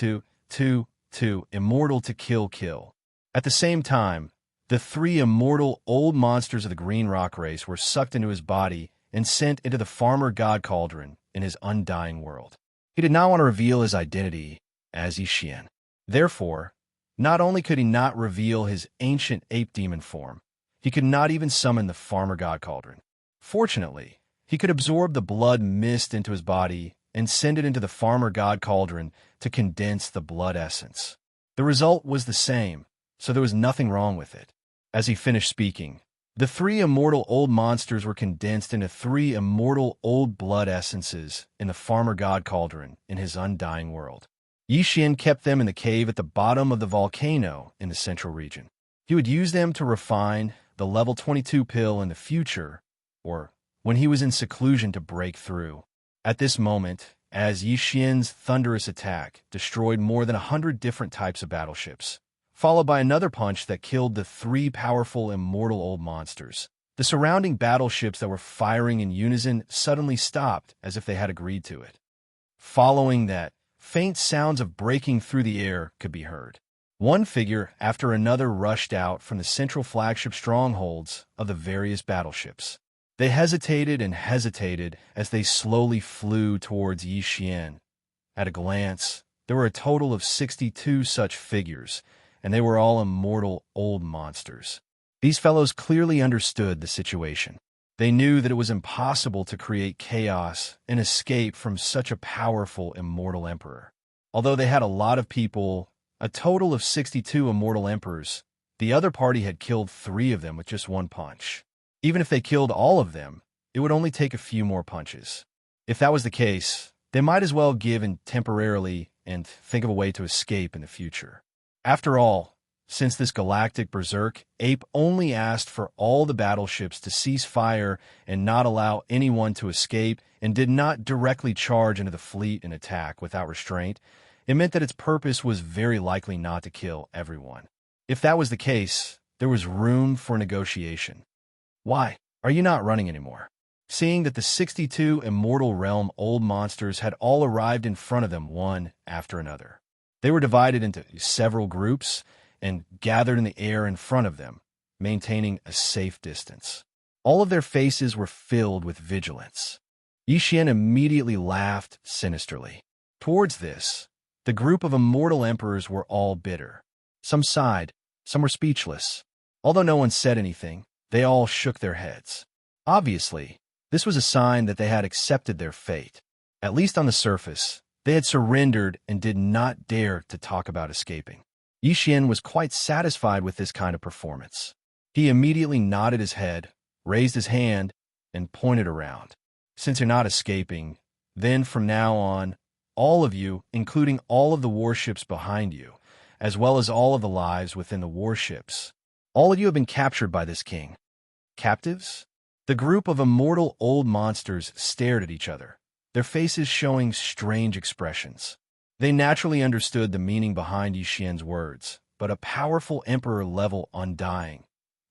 immortal to kill. At the same time, the 3 immortal old monsters of the Green Rock race were sucked into his body and sent into the farmer god cauldron in his undying world. He did not want to reveal his identity as Yixian. Therefore, not only could he not reveal his ancient ape demon form, he could not even summon the farmer god cauldron. Fortunately, he could absorb the blood mist into his body and send it into the farmer god cauldron to condense the blood essence. The result was the same, so there was nothing wrong with it. As he finished speaking, the 3 immortal old monsters were condensed into 3 immortal old blood essences in the farmer god cauldron in his undying world. Yixian kept them in the cave at the bottom of the volcano in the central region. He would use them to refine the level 22 pill in the future, or when he was in seclusion to break through. At this moment, as Yixian's thunderous attack destroyed more than 100 different types of battleships, followed by another punch that killed the 3 powerful immortal old monsters, the surrounding battleships that were firing in unison suddenly stopped as if they had agreed to it. Following that, faint sounds of breaking through the air could be heard. One figure after another rushed out from the central flagship strongholds of the various battleships. They hesitated and hesitated as they slowly flew towards Yixian, At a glance, there were a total of 62 such figures, and they were all immortal old monsters. These fellows clearly understood the situation. They knew that it was impossible to create chaos and escape from such a powerful immortal emperor. Although they had a lot of people, a total of 62 immortal emperors, the other party had killed 3 of them with just one punch. Even if they killed all of them, it would only take a few more punches. If that was the case, they might as well give in temporarily and think of a way to escape in the future. After all, since this galactic berserk, Ape only asked for all the battleships to cease fire and not allow anyone to escape, and did not directly charge into the fleet and attack without restraint, it meant that its purpose was very likely not to kill everyone. If that was the case, there was room for negotiation. Why are you not running anymore? Seeing that the 62 Immortal Realm old monsters had all arrived in front of them one after another. They were divided into several groups and gathered in the air in front of them, maintaining a safe distance. All of their faces were filled with vigilance. Xianxia immediately laughed sinisterly. Towards this, the group of immortal emperors were all bitter. Some sighed, some were speechless. Although no one said anything, they all shook their heads. Obviously, this was a sign that they had accepted their fate. At least on the surface, they had surrendered and did not dare to talk about escaping. Xianxia was quite satisfied with this kind of performance. He immediately nodded his head, raised his hand, and pointed around. Since you're not escaping, then from now on, all of you, including all of the warships behind you, as well as all of the lives within the warships, all of you have been captured by this king. Captives? The group of immortal old monsters stared at each other, their faces showing strange expressions. They naturally understood the meaning behind Xianxia's words, but a powerful emperor-level undying.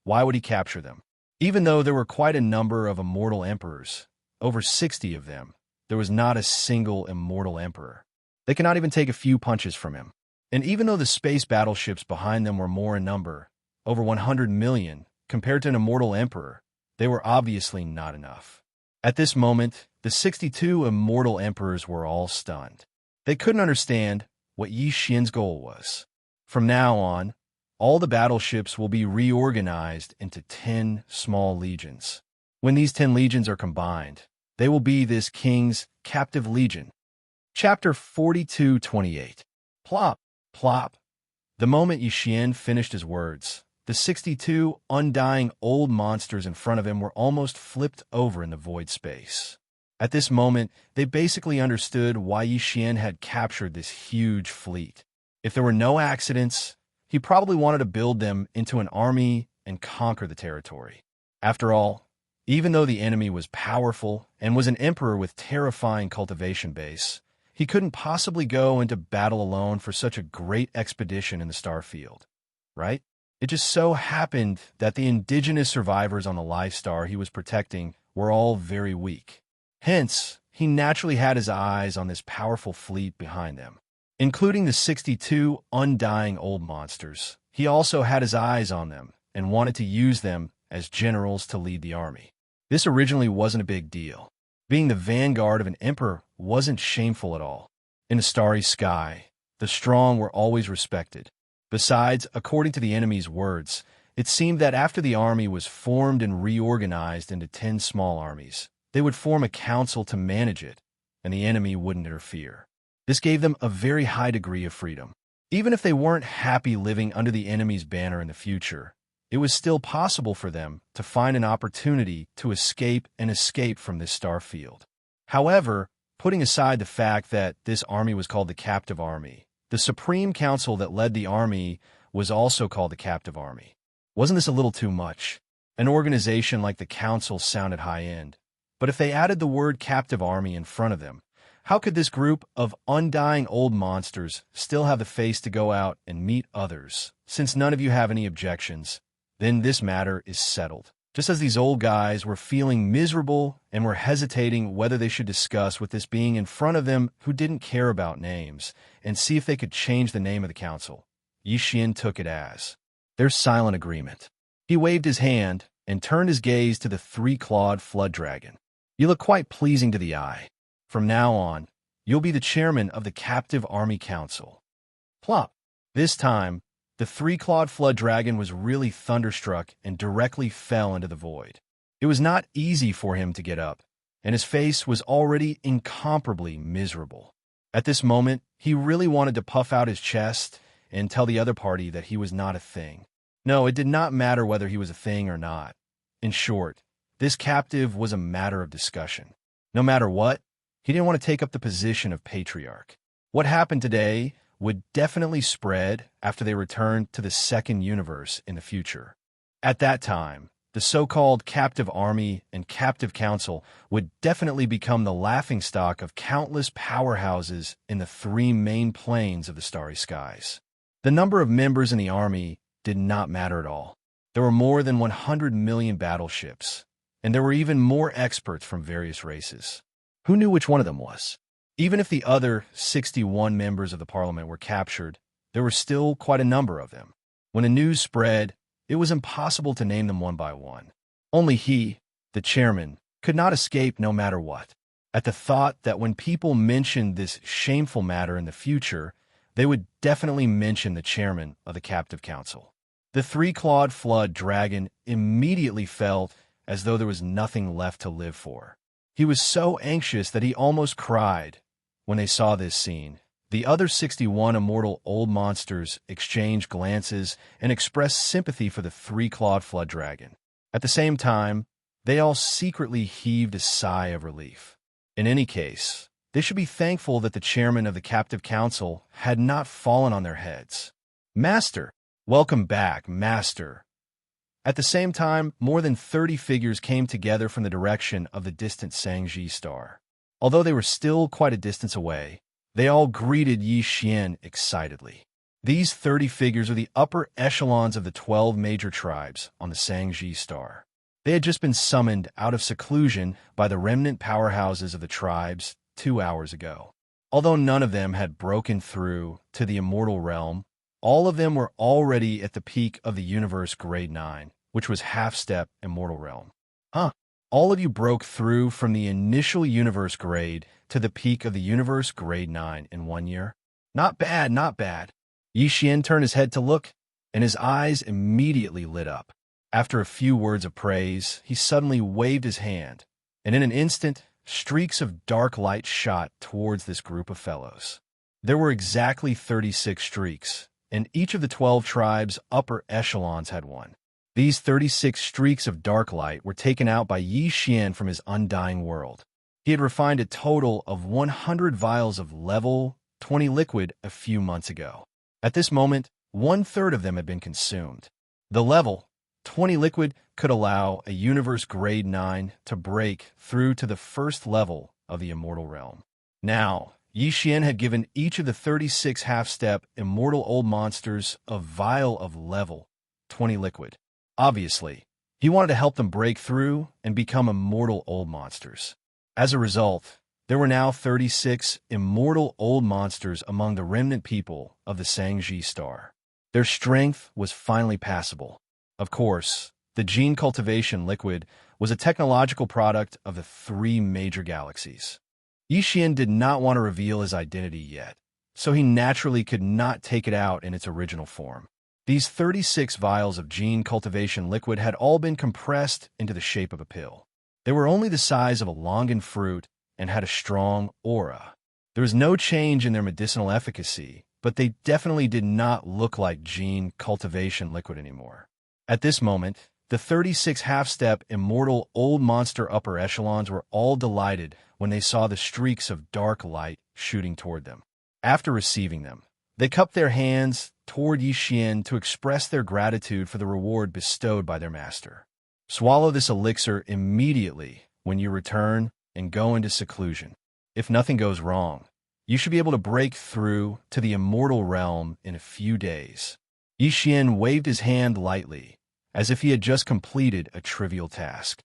Why would he capture them? Even though there were quite a number of immortal emperors, over 60 of them, there was not a single immortal emperor. They could not even take a few punches from him. And even though the space battleships behind them were more in number, over 100 million, compared to an immortal emperor, they were obviously not enough. At this moment, the 62 immortal emperors were all stunned. They couldn't understand what Xianxia's goal was. From now on, all the battleships will be reorganized into 10 small legions. When these 10 legions are combined, they will be this king's captive legion. Chapter 42:28. Plop, plop. The moment Xianxia finished his words, the 62 undying old monsters in front of him were almost flipped over in the void space. At this moment, they basically understood why Xianxia had captured this huge fleet. If there were no accidents, he probably wanted to build them into an army and conquer the territory. After all, even though the enemy was powerful and was an emperor with terrifying cultivation base, he couldn't possibly go into battle alone for such a great expedition in the starfield, right? It just so happened that the indigenous survivors on the life star he was protecting were all very weak. Hence, he naturally had his eyes on this powerful fleet behind them. Including the 62 undying old monsters, he also had his eyes on them and wanted to use them as generals to lead the army. This originally wasn't a big deal. Being the vanguard of an emperor wasn't shameful at all. In a starry sky, the strong were always respected. Besides, according to the enemy's words, it seemed that after the army was formed and reorganized into 10 small armies, they would form a council to manage it, and the enemy wouldn't interfere. This gave them a very high degree of freedom. Even if they weren't happy living under the enemy's banner in the future, it was still possible for them to find an opportunity to escape from this star field. However, putting aside the fact that this army was called the Captive Army, the Supreme Council that led the army was also called the Captive Army. Wasn't this a little too much? An organization like the Council sounded high-end. But if they added the word Captive Army in front of them, how could this group of undying old monsters still have the face to go out and meet others? Since none of you have any objections, then this matter is settled. Just as these old guys were feeling miserable and were hesitating whether they should discuss with this being in front of them who didn't care about names and see if they could change the name of the council, Xianxia took it as their silent agreement. He waved his hand and turned his gaze to the 3-clawed flood dragon. You look quite pleasing to the eye. From now on, You'll be the chairman of the Captive Army Council. Plop. This time, the three-clawed flood dragon was really thunderstruck and directly fell into the void. It was not easy for him to get up, and his face was already incomparably miserable. At this moment, he really wanted to puff out his chest and tell the other party that he was not a thing. No, it did not matter whether he was a thing or not. In short, this captive was a matter of discussion. No matter what, he didn't want to take up the position of patriarch. What happened today would definitely spread after they returned to the second universe in the future. At that time, the so-called captive army and captive council would definitely become the laughingstock of countless powerhouses in the three main planes of the starry skies. The number of members in the army did not matter at all. There were more than 100 million battleships, and there were even more experts from various races. Who knew which one of them was? Even if the other 61 members of the parliament were captured, there were still quite a number of them. When the news spread, it was impossible to name them one by one. Only he, the chairman, could not escape no matter what. At the thought that when people mentioned this shameful matter in the future, they would definitely mention the chairman of the captive council. The three-clawed flood dragon immediately felt as though there was nothing left to live for. He was so anxious that he almost cried. When they saw this scene, the other 61 immortal old monsters exchanged glances and expressed sympathy for the three-clawed flood dragon. At the same time, they all secretly heaved a sigh of relief. In any case, they should be thankful that the chairman of the captive council had not fallen on their heads. Master! Welcome back, Master! At the same time, more than 30 figures came together from the direction of the distant Xianxia star. Although they were still quite a distance away, they all greeted Xianxia excitedly. These 30 figures are the upper echelons of the 12 major tribes on the Xianxia star. They had just been summoned out of seclusion by the remnant powerhouses of the tribes 2 hours ago. Although none of them had broken through to the immortal realm, all of them were already at the peak of the universe grade 9, which was half-step immortal realm. All of you broke through from the initial universe grade to the peak of the universe grade 9 in 1 year? Not bad, not bad. Xianxia turned his head to look, and his eyes immediately lit up. After a few words of praise, he suddenly waved his hand, and in an instant, streaks of dark light shot towards this group of fellows. There were exactly 36 streaks, and each of the 12 tribes' upper echelons had one. These 36 streaks of dark light were taken out by Xianxia from his undying world. He had refined a total of 100 vials of level 20 liquid a few months ago. At this moment, 1/3 of them had been consumed. The level 20 liquid could allow a universe grade 9 to break through to the first level of the immortal realm. Now, Xianxia had given each of the 36 half-step immortal old monsters a vial of level 20 liquid. Obviously, he wanted to help them break through and become immortal old monsters. As a result, there were now 36 immortal old monsters among the remnant people of the Xianxia star. Their strength was finally passable. Of course, the gene cultivation liquid was a technological product of the three major galaxies. Xianxia did not want to reveal his identity yet, so he naturally could not take it out in its original form. These 36 vials of gene cultivation liquid had all been compressed into the shape of a pill. They were only the size of a longan fruit and had a strong aura. There was no change in their medicinal efficacy, but they definitely did not look like gene cultivation liquid anymore. At this moment, the 36 half-step immortal old monster upper echelons were all delighted when they saw the streaks of dark light shooting toward them. After receiving them, they cupped their hands toward Xianxia to express their gratitude for the reward bestowed by their master. Swallow this elixir immediately when you return and go into seclusion. If nothing goes wrong, you should be able to break through to the immortal realm in a few days. Xianxia waved his hand lightly, as if he had just completed a trivial task.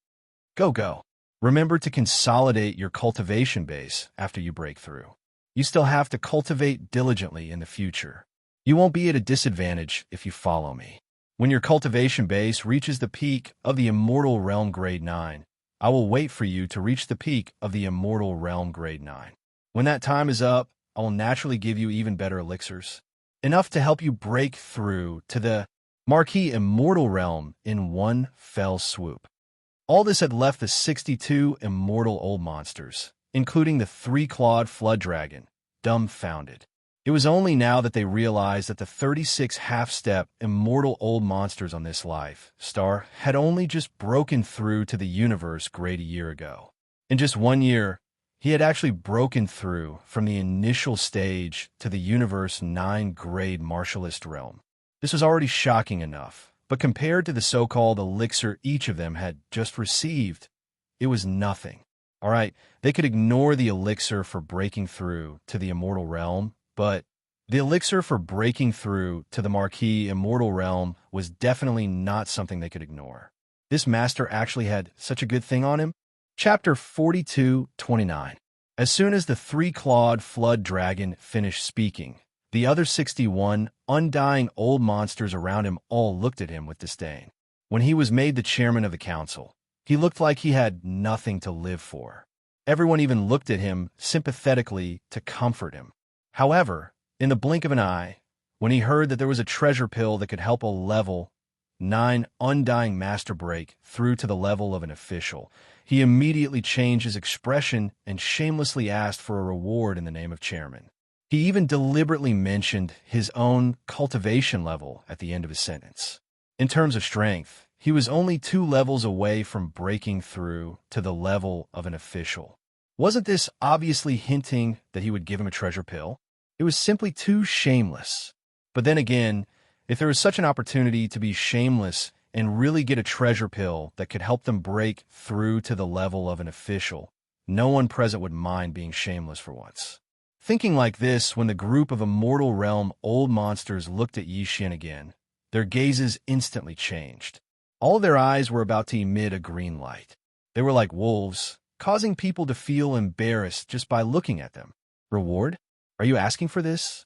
Go. Remember to consolidate your cultivation base after you break through. You still have to cultivate diligently in the future. You won't be at a disadvantage if you follow me. When your cultivation base reaches the peak of the immortal realm grade 9, I will wait for you to reach the peak of the immortal realm grade 9. When that time is up, I will naturally give you even better elixirs, enough to help you break through to the marquee immortal realm in one fell swoop. All this had left the 62 immortal old monsters, including the three-clawed flood dragon, dumbfounded. It was only now that they realized that the 36 half-step immortal old monsters on this life star had only just broken through to the universe grade a year ago. In just 1 year, he had actually broken through from the initial stage to the universe 9 grade martialist realm. This was already shocking enough, but compared to the so-called elixir each of them had just received, it was nothing. All right, they could ignore the elixir for breaking through to the immortal realm, but the elixir for breaking through to the marquee immortal realm was definitely not something they could ignore. This master actually had such a good thing on him. Chapter 42:29. As soon as the three-clawed flood dragon finished speaking, the other 61 undying old monsters around him all looked at him with disdain. When he was made the chairman of the council, he looked like he had nothing to live for. Everyone even looked at him sympathetically to comfort him. However, in the blink of an eye, when he heard that there was a treasure pill that could help a level 9 undying master break through to the level of an official, he immediately changed his expression and shamelessly asked for a reward in the name of chairman. He even deliberately mentioned his own cultivation level at the end of his sentence. In terms of strength, he was only 2 levels away from breaking through to the level of an official. Wasn't this obviously hinting that he would give him a treasure pill? It was simply too shameless. But then again, if there was such an opportunity to be shameless and really get a treasure pill that could help them break through to the level of an official, no one present would mind being shameless for once. Thinking like this, when the group of Immortal Realm old monsters looked at Xianxia again, their gazes instantly changed. All their eyes were about to emit a green light. They were like wolves, causing people to feel embarrassed just by looking at them. Reward? Are you asking for this?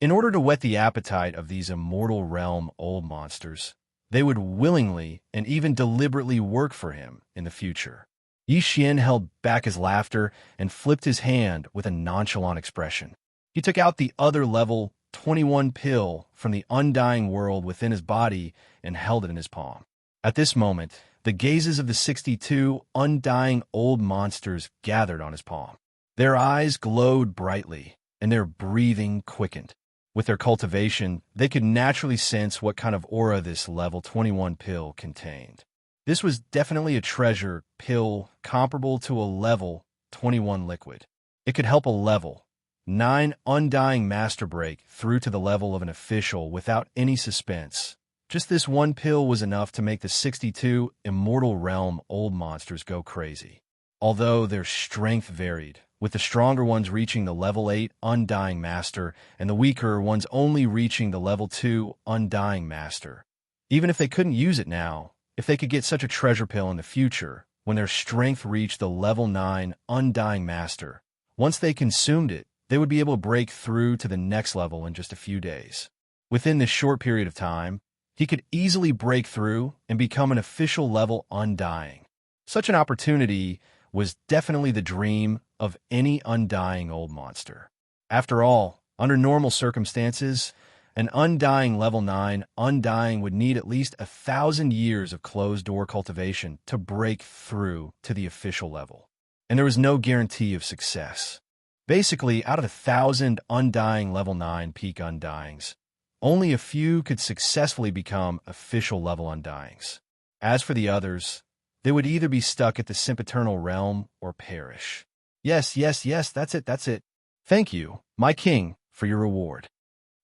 In order to whet the appetite of these Immortal Realm old monsters, they would willingly and even deliberately work for him in the future. Xianxia held back his laughter and flipped his hand with a nonchalant expression. He took out the other level 21 pill from the undying world within his body and held it in his palm. At this moment, the gazes of the 62 undying old monsters gathered on his palm. Their eyes glowed brightly, and their breathing quickened. With their cultivation, they could naturally sense what kind of aura this level 21 pill contained. This was definitely a treasure pill comparable to a level 21 liquid. It could help a level 9 undying master break through to the level of an official without any suspense. Just this one pill was enough to make the 62 Immortal Realm old monsters go crazy. Although their strength varied, with the stronger ones reaching the level 8 Undying Master and the weaker ones only reaching the level 2 Undying Master. Even if they couldn't use it now, if they could get such a treasure pill in the future, when their strength reached the level 9 Undying Master, once they consumed it, they would be able to break through to the next level in just a few days. Within this short period of time, he could easily break through and become an official level Undying. Such an opportunity was definitely the dream of any undying old monster. After all, under normal circumstances, an undying level 9 undying would need at least 1,000 years of closed-door cultivation to break through to the official level. And there was no guarantee of success. Basically, out of 1,000 undying level 9 peak undyings, only a few could successfully become official level undyings. As for the others, they would either be stuck at the sempiternal realm or perish. Yes, that's it. Thank you, my king, for your reward.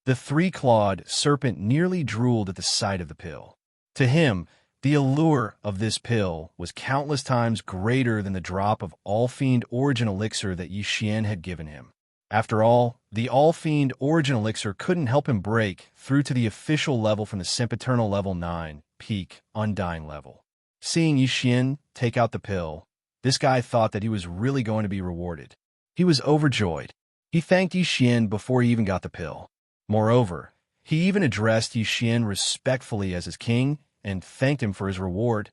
The three-clawed serpent nearly drooled at the sight of the pill. To him, the allure of this pill was countless times greater than the drop of All-Fiend Origin Elixir that Xianxia had given him. After all, the All-Fiend Origin Elixir couldn't help him break through to the official level from the sempiternal level 9, peak, undying level. Seeing Xianxia take out the pill, this guy thought that he was really going to be rewarded. He was overjoyed. He thanked Xianxia before he even got the pill. Moreover, he even addressed Xianxia respectfully as his king and thanked him for his reward.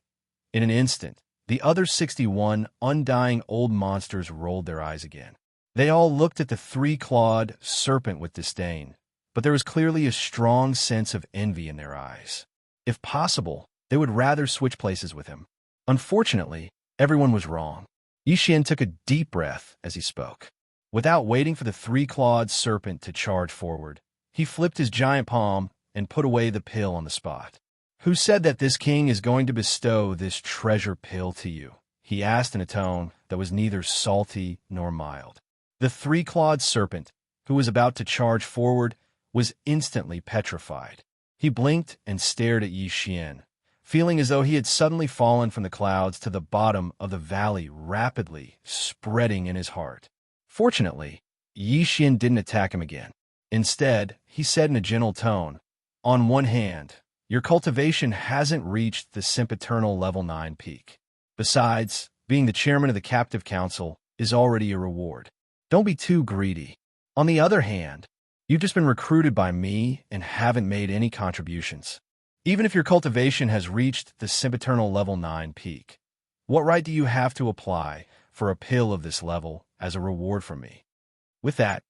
In an instant, the other 61 undying old monsters rolled their eyes again. They all looked at the three-clawed serpent with disdain, but there was clearly a strong sense of envy in their eyes. If possible, they would rather switch places with him. Unfortunately, everyone was wrong. Xian took a deep breath as he spoke. Without waiting for the three-clawed serpent to charge forward, he flipped his giant palm and put away the pill on the spot. "Who said that this king is going to bestow this treasure pill to you?" he asked in a tone that was neither salty nor mild. The three-clawed serpent, who was about to charge forward, was instantly petrified. He blinked and stared at Xian, feeling as though he had suddenly fallen from the clouds to the bottom of the valley, rapidly spreading in his heart. Fortunately, Xian didn't attack him again. Instead, he said in a gentle tone, "On one hand, your cultivation hasn't reached the sempiternal level 9 peak. Besides, being the chairman of the captive council is already a reward. Don't be too greedy. On the other hand, you've just been recruited by me and haven't made any contributions. Even if your cultivation has reached the sempiternal level 9 peak, what right do you have to apply for a pill of this level as a reward from me?" With that,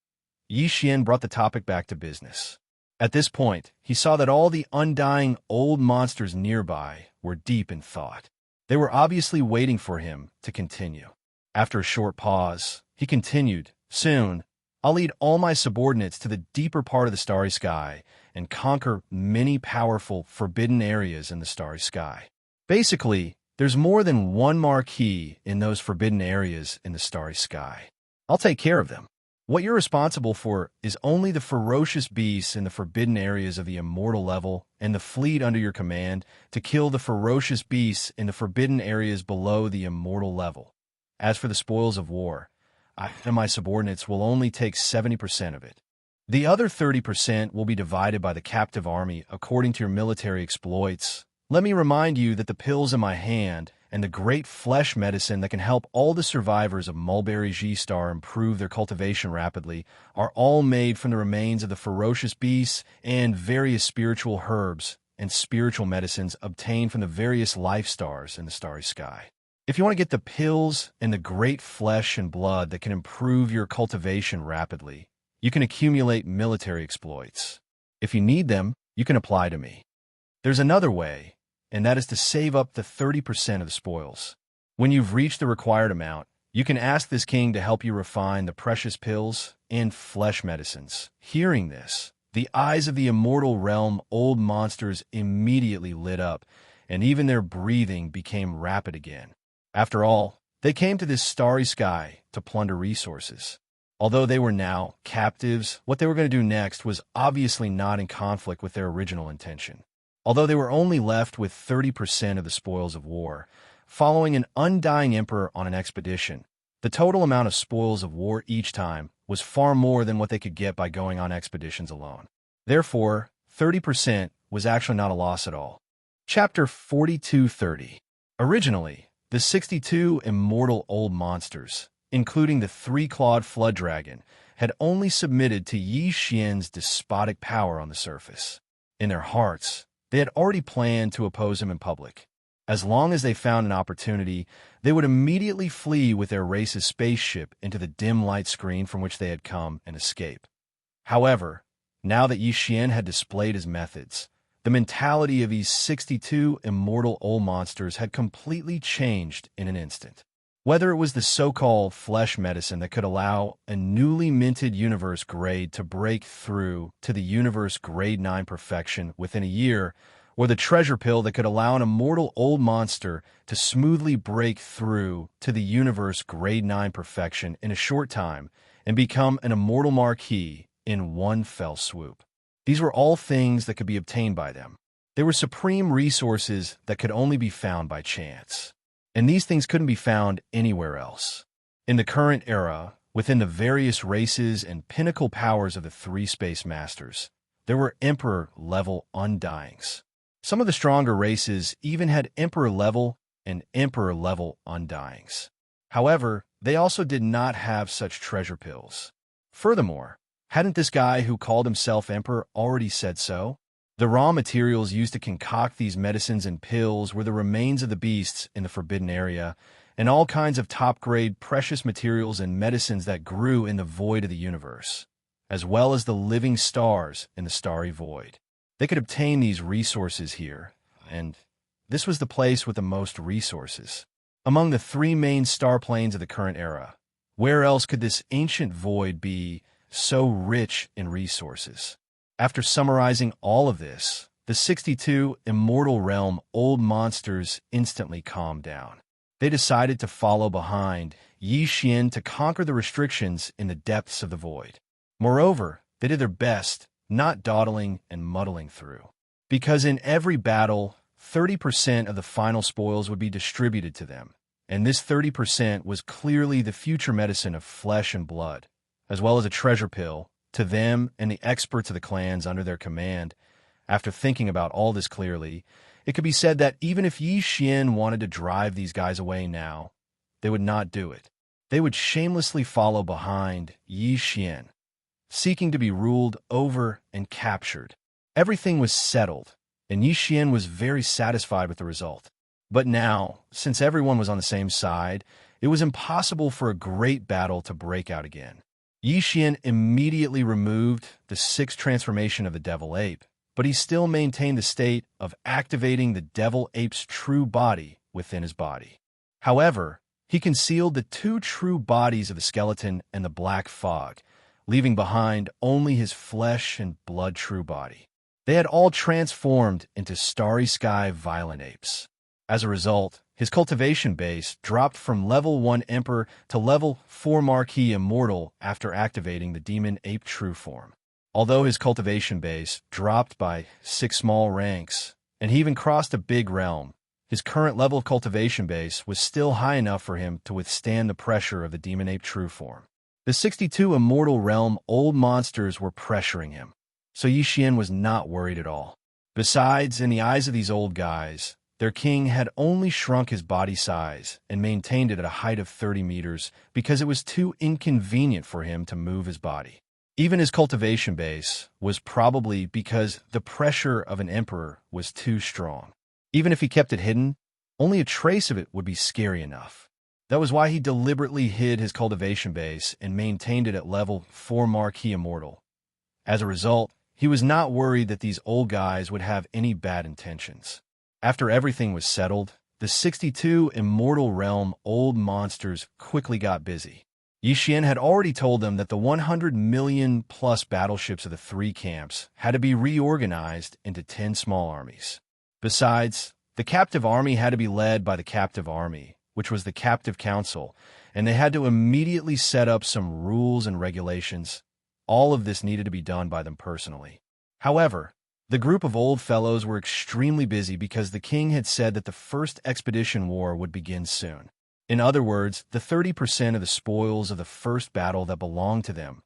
Xian brought the topic back to business. At this point, he saw that all the undying old monsters nearby were deep in thought. They were obviously waiting for him to continue. After a short pause, he continued, "Soon, I'll lead all my subordinates to the deeper part of the starry sky and conquer many powerful, forbidden areas in the starry sky. Basically, there's more than one marquee in those forbidden areas in the starry sky. I'll take care of them. What you're responsible for is only the ferocious beasts in the forbidden areas of the immortal level and the fleet under your command to kill the ferocious beasts in the forbidden areas below the immortal level. As for the spoils of war, I and my subordinates will only take 70% of it. The other 30% will be divided by the captive army according to your military exploits. Let me remind you that the pills in my hand and the great flesh medicine that can help all the survivors of Mulberry G-Star improve their cultivation rapidly are all made from the remains of the ferocious beasts and various spiritual herbs and spiritual medicines obtained from the various life stars in the starry sky. If you want to get the pills and the great flesh and blood that can improve your cultivation rapidly, you can accumulate military exploits. If you need them, you can apply to me. There's another way, and that is to save up the 30% of the spoils. When you've reached the required amount, you can ask this king to help you refine the precious pills and flesh medicines." Hearing this, the eyes of the immortal realm old monsters immediately lit up, and even their breathing became rapid again. After all, they came to this starry sky to plunder resources. Although they were now captives, what they were going to do next was obviously not in conflict with their original intention. Although they were only left with 30% of the spoils of war, following an undying emperor on an expedition, the total amount of spoils of war each time was far more than what they could get by going on expeditions alone. Therefore, 30% was actually not a loss at all. Chapter 4230. Originally, the 62 immortal old monsters, including the three-clawed flood dragon, had only submitted to Xian's despotic power on the surface. In their hearts, they had already planned to oppose him in public. As long as they found an opportunity, they would immediately flee with their race's spaceship into the dim light screen from which they had come and escape. However, now that Xian had displayed his methods, the mentality of these 62 immortal old monsters had completely changed in an instant. Whether it was the so-called flesh medicine that could allow a newly minted universe grade to break through to the universe grade 9 perfection within a year, or the treasure pill that could allow an immortal old monster to smoothly break through to the universe grade 9 perfection in a short time and become an immortal marquis in one fell swoop. These were all things that could be obtained by them. They were supreme resources that could only be found by chance. And these things couldn't be found anywhere else. In the current era, within the various races and pinnacle powers of the three space masters, there were emperor-level undyings. Some of the stronger races even had emperor-level and emperor-level undyings. However, they also did not have such treasure pills. Furthermore, hadn't this guy who called himself emperor already said so? The raw materials used to concoct these medicines and pills were the remains of the beasts in the forbidden area, and all kinds of top-grade precious materials and medicines that grew in the void of the universe, as well as the living stars in the starry void. They could obtain these resources here, and this was the place with the most resources. Among the three main star planes of the current era, where else could this ancient void be so rich in resources? After summarizing all of this, the 62 Immortal Realm old monsters instantly calmed down. They decided to follow behind Xianxia to conquer the restrictions in the depths of the void. Moreover, they did their best, not dawdling and muddling through. Because in every battle, 30% of the final spoils would be distributed to them, and this 30% was clearly the future medicine of flesh and blood, as well as a treasure pill, to them and the experts of the clans under their command. After thinking about all this clearly, it could be said that even if Xianxia wanted to drive these guys away now, they would not do it. They would shamelessly follow behind Xianxia, seeking to be ruled over and captured. Everything was settled, and Xianxia was very satisfied with the result. But now, since everyone was on the same side, it was impossible for a great battle to break out again. Xianxia immediately removed the sixth transformation of the Devil Ape, but he still maintained the state of activating the Devil Ape's true body within his body. However, he concealed the two true bodies of the skeleton and the black fog, leaving behind only his flesh and blood true body. They had all transformed into Starry Sky Violent Apes. As a result, his cultivation base dropped from level 1 Emperor to level 4 Marquis Immortal after activating the Demon Ape True Form. Although his cultivation base dropped by 6 small ranks, and he even crossed a big realm, his current level of cultivation base was still high enough for him to withstand the pressure of the Demon Ape True Form. The 62 Immortal Realm old monsters were pressuring him, so Xianxia was not worried at all. Besides, in the eyes of these old guys, their king had only shrunk his body size and maintained it at a height of 30 meters because it was too inconvenient for him to move his body. Even his cultivation base was probably because the pressure of an emperor was too strong. Even if he kept it hidden, only a trace of it would be scary enough. That was why he deliberately hid his cultivation base and maintained it at level 4 Marquis Immortal. As a result, he was not worried that these old guys would have any bad intentions. After everything was settled, the 62 Immortal Realm old monsters quickly got busy. Xianxia had already told them that the 100 million plus battleships of the three camps had to be reorganized into 10 small armies. Besides, the captive army had to be led by the captive army, which was the captive council, and they had to immediately set up some rules and regulations. All of this needed to be done by them personally. However, the group of old fellows were extremely busy because the king had said that the first expedition war would begin soon. In other words, the 30% of the spoils of the first battle that belonged to them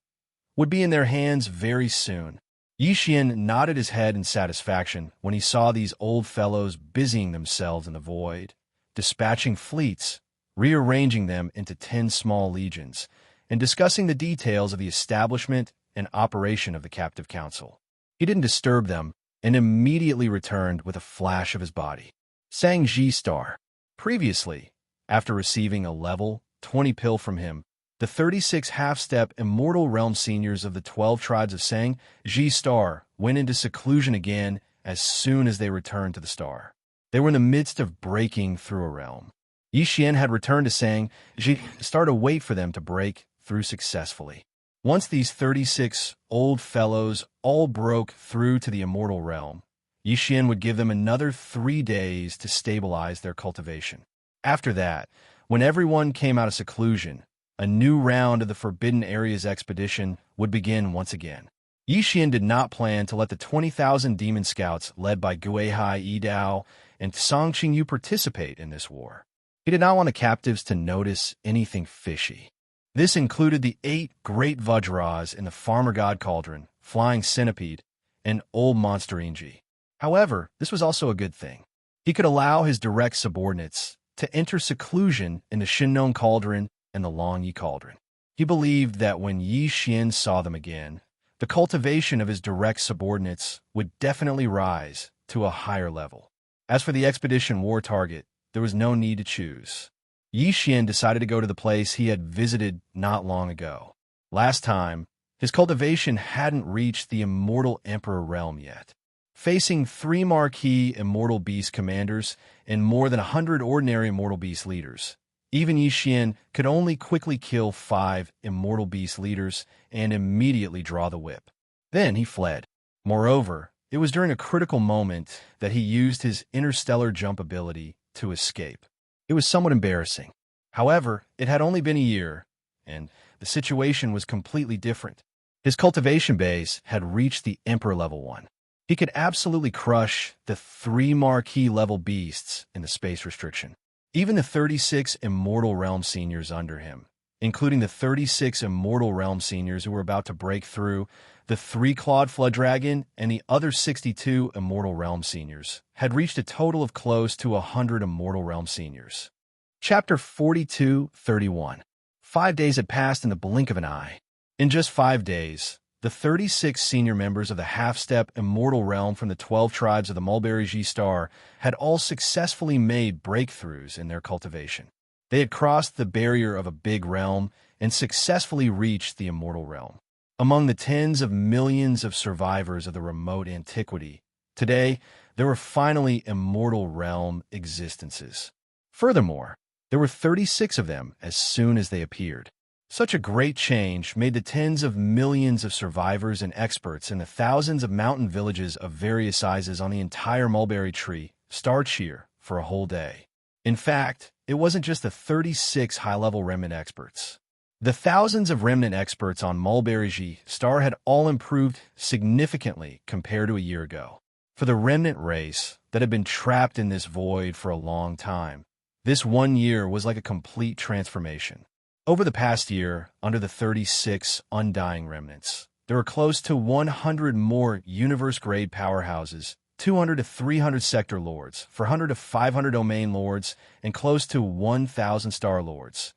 would be in their hands very soon. Xianxia nodded his head in satisfaction when he saw these old fellows busying themselves in the void, dispatching fleets, rearranging them into 10 small legions, and discussing the details of the establishment and operation of the captive council. He didn't disturb them and immediately returned with a flash of his body. Xianxia. Previously, after receiving a level 20 pill from him, the 36 half-step Immortal Realm seniors of the 12 tribes of Xianxia went into seclusion again as soon as they returned to the star. They were in the midst of breaking through a realm. Xianxia had returned to Xianxia to wait for them to break through successfully. Once these 36 old fellows all broke through to the Immortal Realm, Xianxia would give them another 3 days to stabilize their cultivation. After that, when everyone came out of seclusion, a new round of the Forbidden Areas expedition would begin once again. Xianxia did not plan to let the 20,000 demon scouts led by Guihai Yidao and Song Qingyu participate in this war. He did not want the captives to notice anything fishy. This included the 8 great Vajras in the Farmer God Cauldron, Flying Centipede, and Old Monster Inji. However, this was also a good thing. He could allow his direct subordinates to enter seclusion in the Shinnon Cauldron and the Longyi Cauldron. He believed that when Xianxia saw them again, the cultivation of his direct subordinates would definitely rise to a higher level. As for the expedition war target, there was no need to choose. Yixian decided to go to the place he had visited not long ago. Last time, his cultivation hadn't reached the Immortal Emperor realm yet. Facing 3 marquee Immortal Beast commanders and more than 100 ordinary Immortal Beast leaders, even Yixian could only quickly kill 5 Immortal Beast leaders and immediately draw the whip. Then he fled. Moreover, it was during a critical moment that he used his interstellar jump ability to escape. It was somewhat embarrassing. However, it had only been a year, and the situation was completely different. His cultivation base had reached the Emperor Level 1. He could absolutely crush the 3 marquee level beasts in the space restriction. Even the 36 Immortal Realm Seniors under him, including the 36 Immortal Realm Seniors who were about to break through, the 3-clawed Flood Dragon, and the other 62 Immortal Realm Seniors, had reached a total of close to 100 Immortal Realm Seniors. Chapter 42-31. 5 days had passed in the blink of an eye. In just 5 days, the 36 senior members of the half-step Immortal Realm from the 12 tribes of the Mulberry G-Star had all successfully made breakthroughs in their cultivation. They had crossed the barrier of a big realm and successfully reached the Immortal Realm. Among the tens of millions of survivors of the remote antiquity, today there were finally Immortal Realm existences. Furthermore, there were 36 of them as soon as they appeared. Such a great change made the tens of millions of survivors and experts in the thousands of mountain villages of various sizes on the entire mulberry tree star cheer for a whole day. In fact, it wasn't just the 36 high-level remnant experts. The thousands of remnant experts on Mulberry G-Star had all improved significantly compared to a year ago. For the remnant race that had been trapped in this void for a long time, this 1 year was like a complete transformation. Over the past year, under the 36 undying remnants, there were close to 100 more universe-grade powerhouses, 200 to 300 sector lords, 400 to 500 domain lords, and close to 1,000 star lords.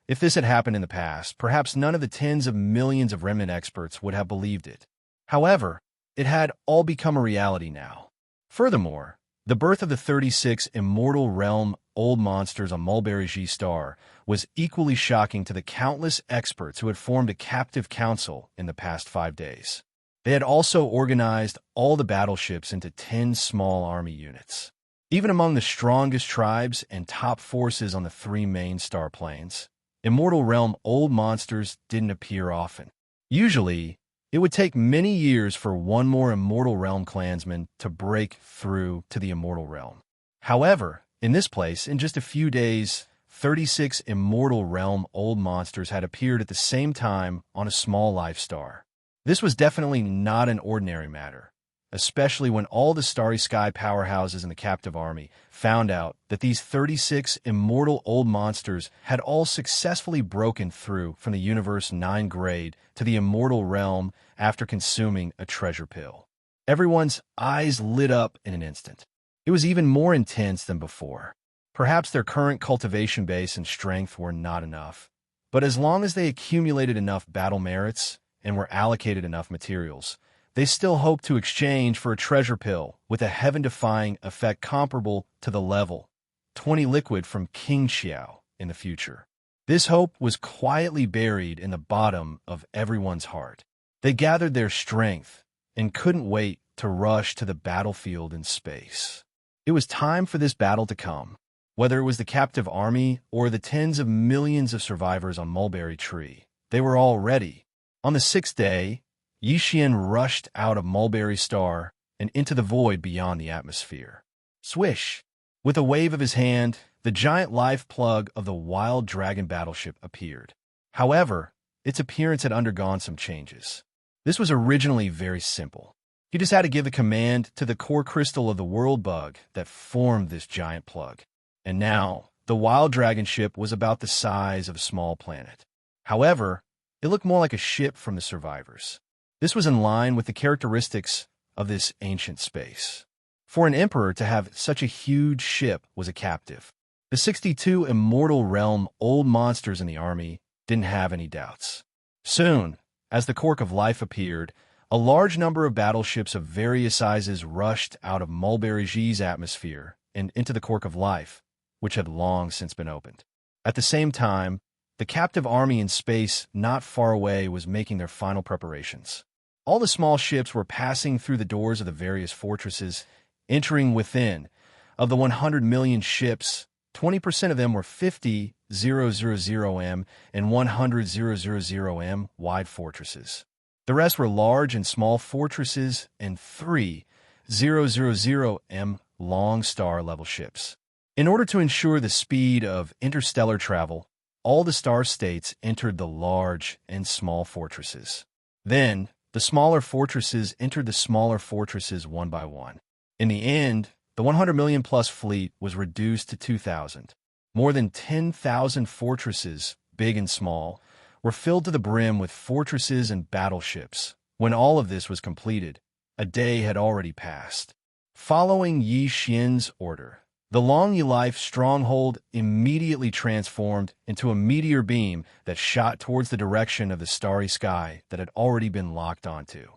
If this had happened in the past, perhaps none of the tens of millions of remnant experts would have believed it. However, it had all become a reality now. Furthermore, the birth of the 36 Immortal Realm Old Monsters on Mulberry G-Star was equally shocking to the countless experts who had formed a captive council in the past 5 days. They had also organized all the battleships into 10 small army units. Even among the strongest tribes and top forces on the 3 main star planes, Immortal Realm Old Monsters didn't appear often. Usually, it would take many years for one more Immortal Realm clansman to break through to the Immortal Realm. However, in this place, in just a few days, 36 Immortal Realm Old Monsters had appeared at the same time on a small life star. This was definitely not an ordinary matter, especially when all the Starry Sky powerhouses in the captive army found out that these 36 Immortal Old Monsters had all successfully broken through from the Universe 9 grade to the Immortal Realm after consuming a treasure pill. Everyone's eyes lit up in an instant. It was even more intense than before. Perhaps their current cultivation base and strength were not enough, but as long as they accumulated enough battle merits and were allocated enough materials, they still hoped to exchange for a treasure pill with a heaven-defying effect comparable to the level 20 liquid from King Xiao in the future. This hope was quietly buried in the bottom of everyone's heart. They gathered their strength and couldn't wait to rush to the battlefield in space. It was time for this battle to come. Whether it was the captive army or the tens of millions of survivors on Mulberry Tree, they were all ready. On the 6th day, Yixian rushed out of Mulberry Star and into the void beyond the atmosphere. Swish! With a wave of his hand, the giant life plug of the Wild Dragon battleship appeared. However, its appearance had undergone some changes. This was originally very simple. He just had to give a command to the core crystal of the world bug that formed this giant plug. And now, the Wild Dragon ship was about the size of a small planet. However, it looked more like a ship from the survivors. This was in line with the characteristics of this ancient space. For an emperor to have such a huge ship was a captive. The 62 Immortal Realm Old Monsters in the army didn't have any doubts. Soon, as the Cork of Life appeared, a large number of battleships of various sizes rushed out of Mulberry G's atmosphere and into the Cork of Life, which had long since been opened. At the same time, the captive army in space not far away was making their final preparations. All the small ships were passing through the doors of the various fortresses, entering within. Of the 100 million ships, 20% of them were 50,000M and 100,000M wide fortresses. The rest were large and small fortresses and 3,000M long star-level ships. In order to ensure the speed of interstellar travel, all the star states entered the large and small fortresses. Then, the smaller fortresses entered the smaller fortresses one by one. In the end, the 100 million-plus fleet was reduced to 2,000. More than 10,000 fortresses, big and small, were filled to the brim with fortresses and battleships. When all of this was completed, a day had already passed. Following Yi Xian's order, the Long Life stronghold immediately transformed into a meteor beam that shot towards the direction of the starry sky that had already been locked onto.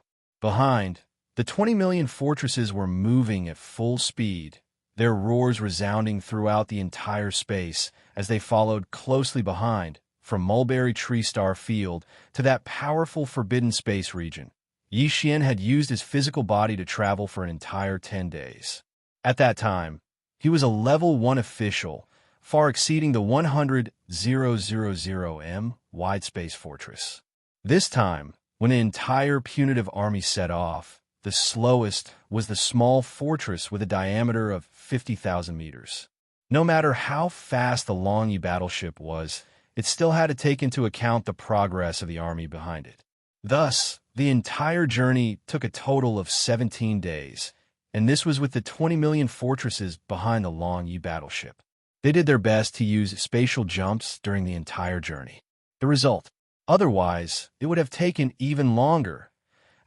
Behind, the 20 million fortresses were moving at full speed, their roars resounding throughout the entire space as they followed closely behind, from Mulberry Tree Star Field to that powerful forbidden space region. Yi Xian had used his physical body to travel for an entire 10 days. At that time, he was a level 1 official, far exceeding the 100,000M wide space fortress. This time, when the entire punitive army set off, the slowest was the small fortress with a diameter of 50,000 meters. No matter how fast the Long Yi battleship was, it still had to take into account the progress of the army behind it. Thus, the entire journey took a total of 17 days, and this was with the 20 million fortresses behind the Long Yi battleship. They did their best to use spatial jumps during the entire journey. The result: otherwise, it would have taken even longer.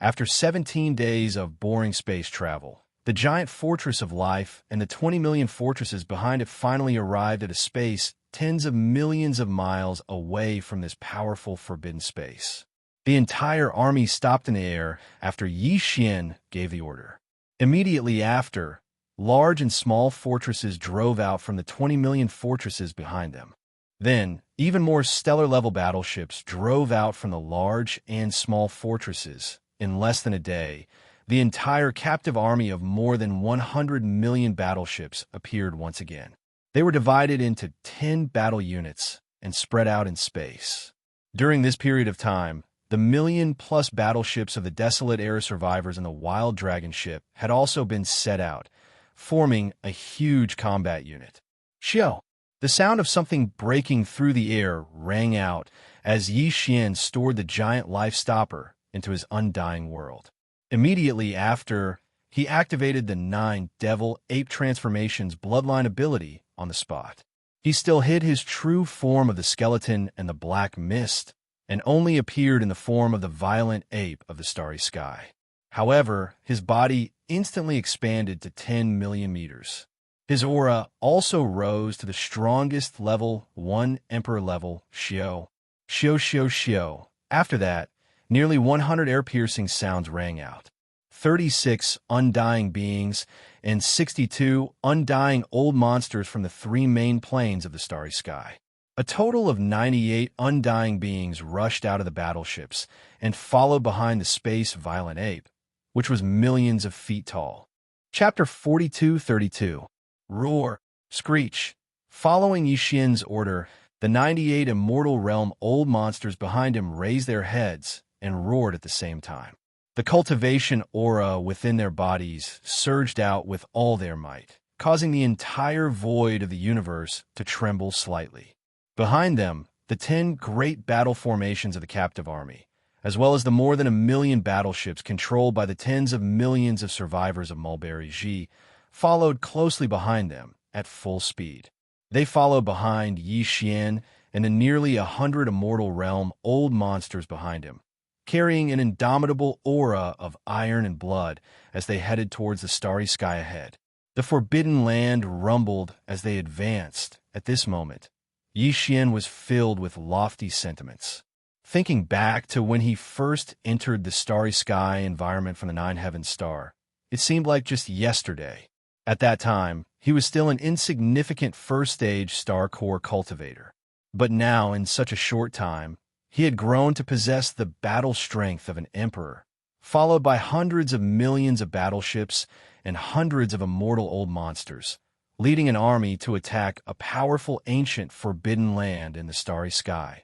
After 17 days of boring space travel, the giant fortress of life and the 20 million fortresses behind it finally arrived at a space tens of millions of miles away from this powerful forbidden space. The entire army stopped in the air after Yi Xian gave the order. Immediately after, large and small fortresses drove out from the 20 million fortresses behind them. Then, even more stellar-level battleships drove out from the large and small fortresses. In less than a day, the entire captive army of more than 100 million battleships appeared once again. They were divided into 10 battle units and spread out in space. During this period of time, the million-plus battleships of the Desolate Era survivors and the Wild Dragon ship had also been set out, forming a huge combat unit. Xiao! The sound of something breaking through the air rang out as Yi Xian stored the giant life stopper into his undying world. Immediately after, he activated the 9 Devil Ape Transformations bloodline ability on the spot. He still hid his true form of the skeleton and the black mist, and only appeared in the form of the violent ape of the starry sky. However, his body instantly expanded to 10 million meters. His aura also rose to the strongest level 1 Emperor level, Xiao. Xiao. After that, nearly 100 air-piercing sounds rang out. 36 undying beings and 62 undying old monsters from the 3 main planes of the starry sky. A total of 98 undying beings rushed out of the battleships and followed behind the space violent ape, which was millions of feet tall. Chapter 42-32. Roar, Screech. Following Yi Xian's order, the 98 Immortal Realm old monsters behind him raised their heads and roared at the same time. The cultivation aura within their bodies surged out with all their might, causing the entire void of the universe to tremble slightly. Behind them, the 10 great battle formations of the captive army, as well as the more than 1 million battleships controlled by the tens of millions of survivors of Mulberry Ji, followed closely behind them at full speed. They followed behind Yi Xian and the nearly 100 Immortal Realm old monsters behind him, carrying an indomitable aura of iron and blood as they headed towards the starry sky ahead. The forbidden land rumbled as they advanced. At this moment, Yi Xian was filled with lofty sentiments. Thinking back to when he first entered the starry sky environment from the 9 Heaven Star, it seemed like just yesterday. At that time, he was still an insignificant first-stage star core cultivator. But now, in such a short time, he had grown to possess the battle strength of an emperor, followed by hundreds of millions of battleships and hundreds of immortal old monsters, leading an army to attack a powerful ancient forbidden land in the starry sky.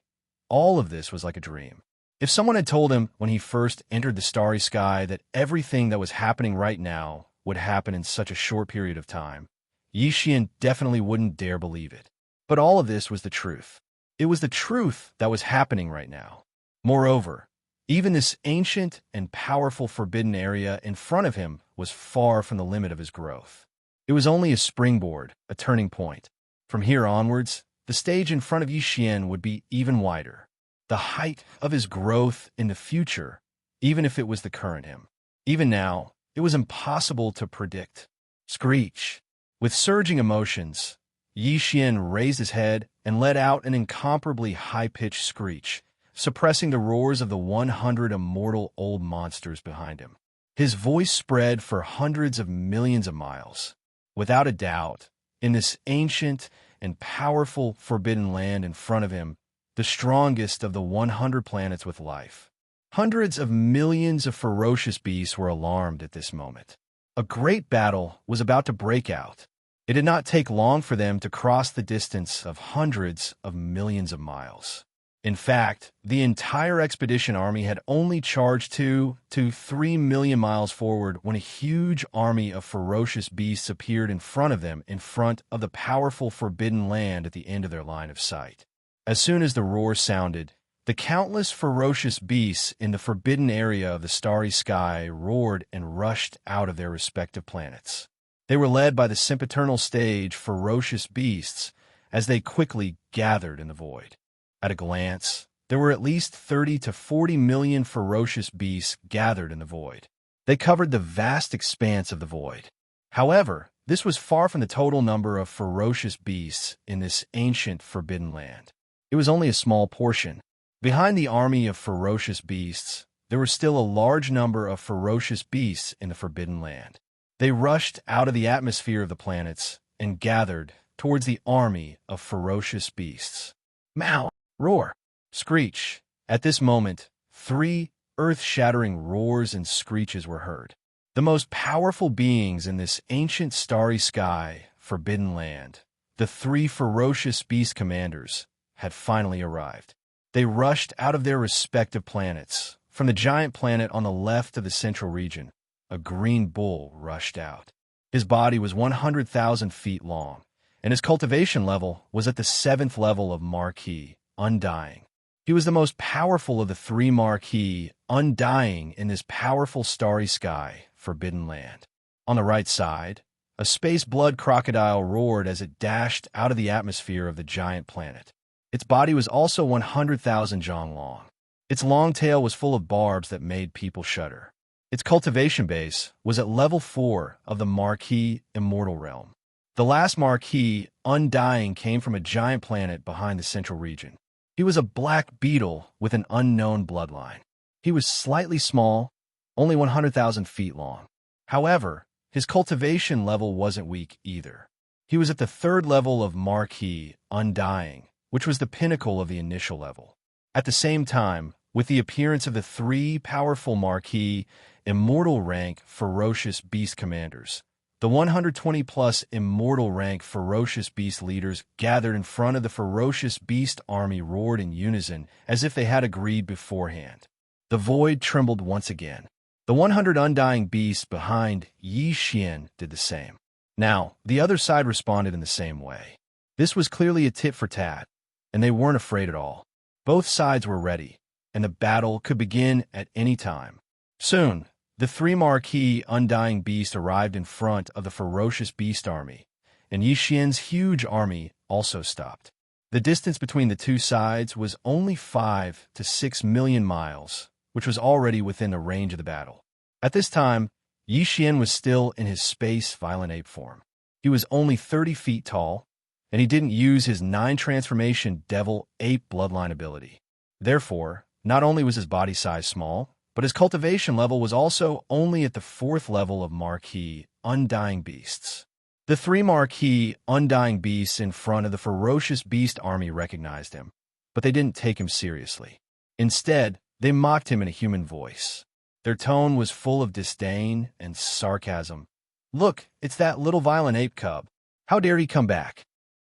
All of this was like a dream. If someone had told him when he first entered the starry sky that everything that was happening right now would happen in such a short period of time, Xian definitely wouldn't dare believe it. But all of this was the truth. It was the truth that was happening right now. Moreover, even this ancient and powerful forbidden area in front of him was far from the limit of his growth. It was only a springboard, a turning point. From here onwards, the stage in front of Xian would be even wider. The height of his growth in the future, even if it was the current him. Even now, it was impossible to predict. Screech. With surging emotions, Xian raised his head and let out an incomparably high-pitched screech, suppressing the roars of the 100 immortal old monsters behind him. His voice spread for hundreds of millions of miles. Without a doubt, in this ancient and powerful forbidden land in front of him, the strongest of the 100 planets with life. Hundreds of millions of ferocious beasts were alarmed at this moment. A great battle was about to break out. It did not take long for them to cross the distance of hundreds of millions of miles. In fact, the entire expedition army had only charged 2 to 3 million miles forward when a huge army of ferocious beasts appeared in front of them, in front of the powerful forbidden land at the end of their line of sight. As soon as the roar sounded, the countless ferocious beasts in the forbidden area of the starry sky roared and rushed out of their respective planets. They were led by the sempiternal stage ferocious beasts as they quickly gathered in the void. At a glance, there were at least 30 to 40 million ferocious beasts gathered in the void. They covered the vast expanse of the void. However, this was far from the total number of ferocious beasts in this ancient forbidden land. It was only a small portion. Behind the army of ferocious beasts, there were still a large number of ferocious beasts in the forbidden land. They rushed out of the atmosphere of the planets and gathered towards the army of ferocious beasts. Meow! Roar! Screech! At this moment, 3 earth-shattering roars and screeches were heard. The most powerful beings in this ancient starry sky, forbidden land, the 3 ferocious beast commanders, had finally arrived. They rushed out of their respective planets. From the giant planet on the left of the central region, a green bull rushed out. His body was 100,000 feet long, and his cultivation level was at the 7th level of Marquis, Undying. He was the most powerful of the 3 Marquis, Undying in this powerful starry sky, forbidden land. On the right side, a space blood crocodile roared as it dashed out of the atmosphere of the giant planet. Its body was also 100,000 zhang long. Its long tail was full of barbs that made people shudder. Its cultivation base was at level 4 of the Marquis Immortal Realm. The last Marquis, Undying, came from a giant planet behind the central region. He was a black beetle with an unknown bloodline. He was slightly small, only 100,000 feet long. However, his cultivation level wasn't weak either. He was at the 3rd level of Marquis, Undying, which was the pinnacle of the initial level. At the same time, with the appearance of the 3 powerful Marquis, Immortal rank ferocious beast commanders, the 120-plus immortal rank ferocious beast leaders gathered in front of the ferocious beast army roared in unison as if they had agreed beforehand. The void trembled once again. The 100 undying beasts behind Xian did the same. Now, the other side responded in the same way. This was clearly a tit for tat, and they weren't afraid at all. Both sides were ready, and the battle could begin at any time. Soon, the 3 Marquis Undying Beasts arrived in front of the ferocious beast army, and Xian's huge army also stopped. The distance between the two sides was only 5 to 6 million miles, which was already within the range of the battle. At this time, Xian was still in his space violent ape form. He was only 30 feet tall, and he didn't use his 9 transformation devil ape bloodline ability. Therefore, not only was his body size small, but his cultivation level was also only at the 4th level of Marquis Undying Beasts. The three marquee, undying beasts in front of the ferocious beast army recognized him, but they didn't take him seriously. Instead, they mocked him in a human voice. Their tone was full of disdain and sarcasm. "Look, it's that little violent ape cub. How dare he come back?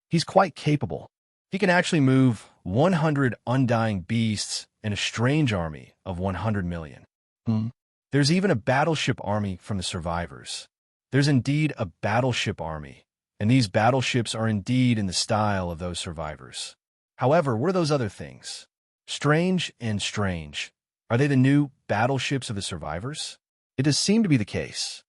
He's quite capable. He can actually move 100 undying beasts and a strange army of 100 million. There's even a battleship army from the survivors. There's indeed a battleship army, and these battleships are indeed in the style of those survivors. However, what are those other things? Strange and strange. Are they the new battleships of the survivors? It does seem to be the case.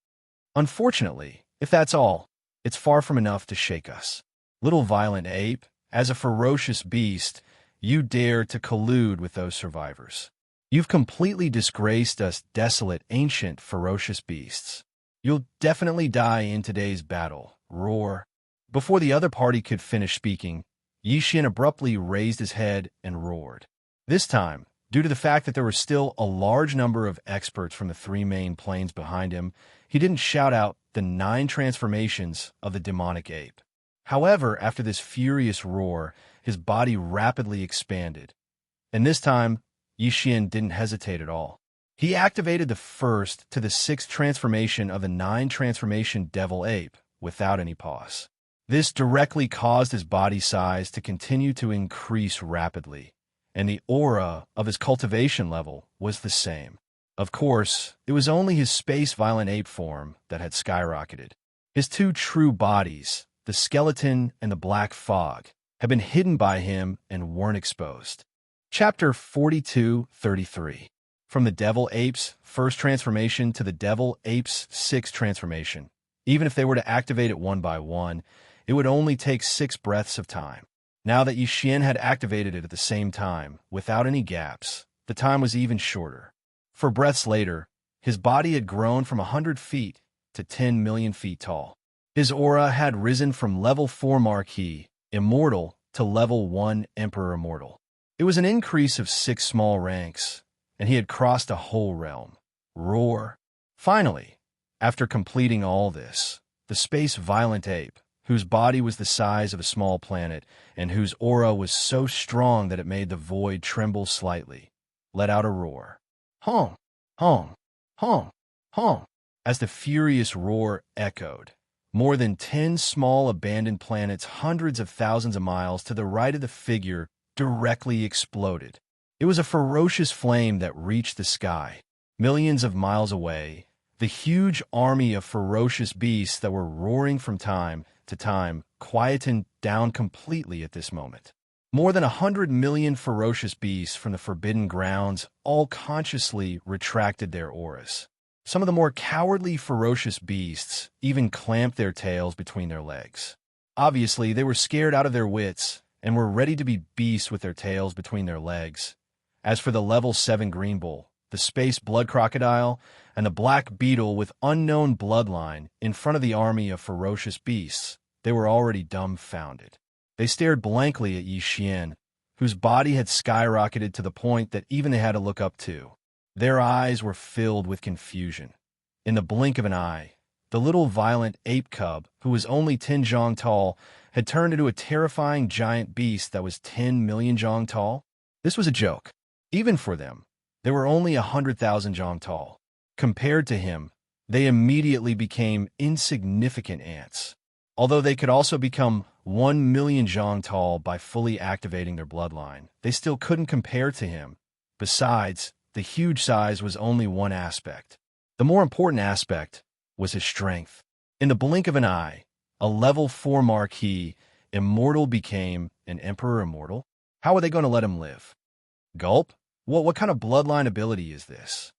Unfortunately, if that's all, it's far from enough to shake us. Little violent ape, as a ferocious beast, you dare to collude with those survivors. You've completely disgraced us desolate, ancient, ferocious beasts. You'll definitely die in today's battle. Roar." Before the other party could finish speaking, Xianxia abruptly raised his head and roared. This time, due to the fact that there were still a large number of experts from the three main planes behind him, he didn't shout out the 9 transformations of the demonic ape. However, after this furious roar, his body rapidly expanded. And this time, Xianxia didn't hesitate at all. He activated the 1st to the 6th transformation of the 9 transformation devil ape without any pause. This directly caused his body size to continue to increase rapidly, and the aura of his cultivation level was the same. Of course, it was only his space violent ape form that had skyrocketed. His 2 true bodies, the skeleton and the black fog, had been hidden by him and weren't exposed. Chapter 42-33. From the Devil Ape's 1st transformation to the Devil Ape's 6th transformation. Even if they were to activate it one by one, it would only take 6 breaths of time. Now that Xianxia had activated it at the same time, without any gaps, the time was even shorter. 4 breaths later, his body had grown from 100 feet to 10 million feet tall. His aura had risen from level 4 Marquis, Immortal, to level 1 Emperor Immortal. It was an increase of 6 small ranks, and he had crossed a whole realm. Roar. Finally, after completing all this, the space violent ape, whose body was the size of a small planet and whose aura was so strong that it made the void tremble slightly, let out a roar. Hong, hong, hong, hong. As the furious roar echoed, more than 10 small abandoned planets hundreds of thousands of miles to the right of the figure directly exploded. It was a ferocious flame that reached the sky. Millions of miles away, the huge army of ferocious beasts that were roaring from time to time quietened down completely at this moment. More than 100 million ferocious beasts from the forbidden grounds all consciously retracted their auras. Some of the more cowardly ferocious beasts even clamped their tails between their legs. Obviously, they were scared out of their wits and were ready to be beasts with their tails between their legs. As for the level 7 green bull, the space blood crocodile, and the black beetle with unknown bloodline in front of the army of ferocious beasts, they were already dumbfounded. They stared blankly at Xianxia, whose body had skyrocketed to the point that even they had to look up to. Their eyes were filled with confusion. In the blink of an eye, the little violent ape cub, who was only 10 zhong tall, had turned into a terrifying giant beast that was 10 million zhong tall. This was a joke. Even for them, they were only 100,000 zhong tall. Compared to him, they immediately became insignificant ants. Although they could also become 1 million zhong tall by fully activating their bloodline, they still couldn't compare to him. Besides, the huge size was only one aspect. The more important aspect was his strength. In the blink of an eye, a level 4 Marquis Immortal became an Emperor Immortal. How are they going to let him live? Gulp? What kind of bloodline ability is this?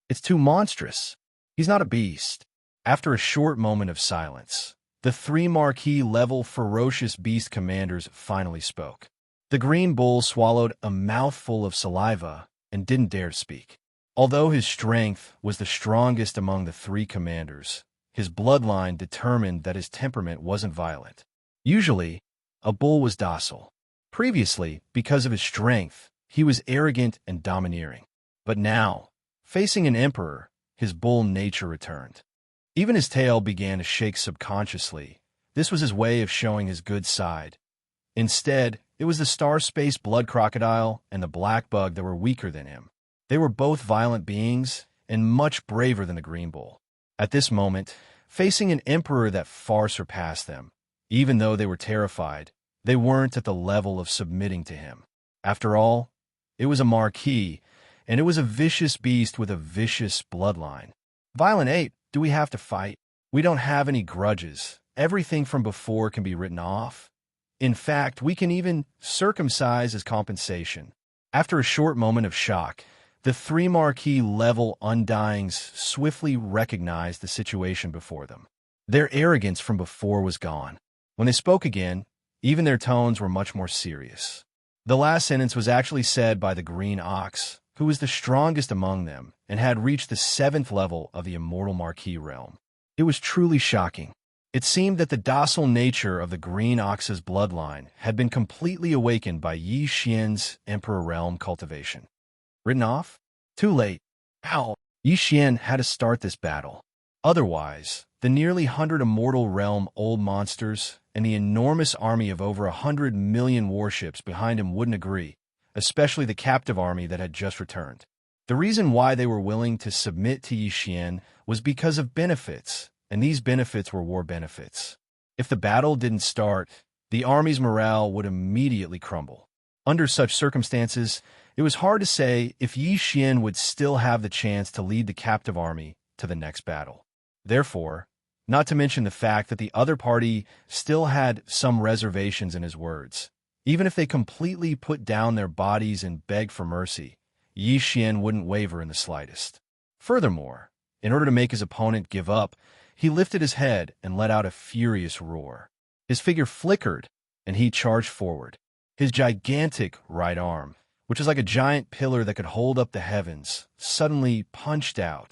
It's too monstrous. He's not a beast. After a short moment of silence, the 3 Marquis level ferocious beast commanders finally spoke. The green bull swallowed a mouthful of saliva and didn't dare speak. Although his strength was the strongest among the 3 commanders, his bloodline determined that his temperament wasn't violent. Usually, a bull was docile. Previously, because of his strength, he was arrogant and domineering. But now, facing an emperor, his bull nature returned. Even his tail began to shake subconsciously, This was his way of showing his good side. Instead, it was the star-space blood crocodile and the black bug that were weaker than him. They were both violent beings and much braver than the green bull. At this moment, facing an emperor that far surpassed them, even though they were terrified, they weren't at the level of submitting to him. After all, it was a marquis, and it was a vicious beast with a vicious bloodline. Violent ape, do we have to fight? We don't have any grudges. Everything from before can be written off. In fact, we can even circumcise as compensation. After a short moment of shock, the three marquis-level undyings swiftly recognized the situation before them. Their arrogance from before was gone. When they spoke again, even their tones were much more serious. The last sentence was actually said by the green ox, who was the strongest among them and had reached the 7th level of the immortal marquis realm. It was truly shocking. It seemed that the docile nature of the green ox's bloodline had been completely awakened by Yi Xian's emperor realm cultivation. Written off? Too late. How? Yi Xian had to start this battle. Otherwise, the nearly 100 immortal realm old monsters and the enormous army of over 100 million warships behind him wouldn't agree, especially the captive army that had just returned. The reason why they were willing to submit to Yi Xian was because of benefits, and these benefits were war benefits. If the battle didn't start, the army's morale would immediately crumble. Under such circumstances, it was hard to say if Yi Xian would still have the chance to lead the captive army to the next battle. Therefore, not to mention the fact that the other party still had some reservations in his words. Even if they completely put down their bodies and begged for mercy, Yi Xian wouldn't waver in the slightest. Furthermore, in order to make his opponent give up, he lifted his head and let out a furious roar. His figure flickered, and he charged forward. His gigantic right arm, which was like a giant pillar that could hold up the heavens, suddenly punched out.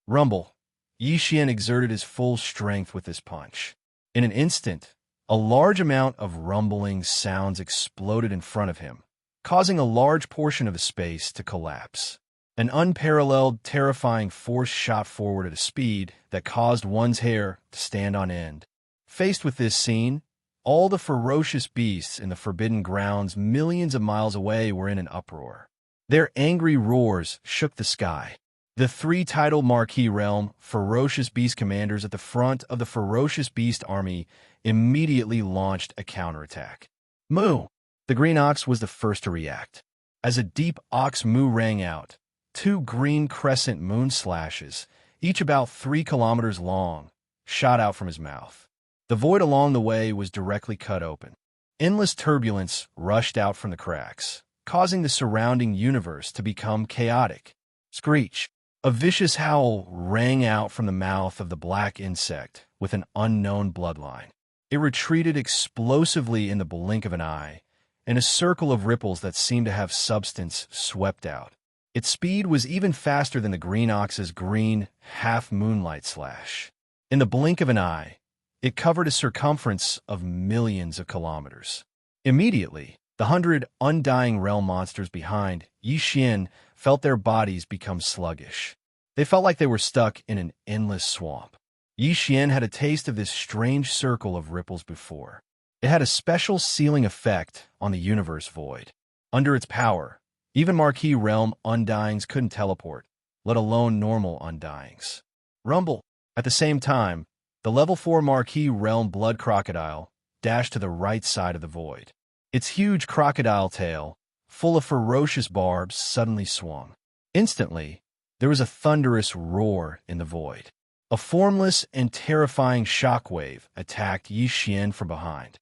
Rumble. Yi Xian exerted his full strength with this punch. In an instant, a large amount of rumbling sounds exploded in front of him, causing a large portion of the space to collapse. An unparalleled, terrifying force shot forward at a speed that caused one's hair to stand on end. Faced with this scene, all the ferocious beasts in the Forbidden Grounds millions of miles away were in an uproar. Their angry roars shook the sky. The three titled Marquis Realm ferocious beast commanders at the front of the ferocious beast army immediately launched a counterattack. Moo! The green ox was the first to react. As a deep ox moo rang out, two green crescent moon slashes, each about 3 kilometers long, shot out from his mouth. The void along the way was directly cut open. Endless turbulence rushed out from the cracks, causing the surrounding universe to become chaotic. Screech! A vicious howl rang out from the mouth of the black insect with an unknown bloodline. It retreated explosively in the blink of an eye, and a circle of ripples that seemed to have substance swept out. Its speed was even faster than the green ox's green, half-moonlight slash. In the blink of an eye, it covered a circumference of millions of kilometers. Immediately, the 100 undying realm monsters behind Yi Xian felt their bodies become sluggish. They felt like they were stuck in an endless swamp. Yi Xian had a taste of this strange circle of ripples before. It had a special sealing effect on the universe void. Under its power, even Marquis Realm undyings couldn't teleport, let alone normal undyings. Rumble! At the same time, the level 4 Marquis Realm blood crocodile dashed to the right side of the void. Its huge crocodile tail, full of ferocious barbs, suddenly swung. Instantly, there was a thunderous roar in the void. A formless and terrifying shockwave attacked Yi Xian from behind.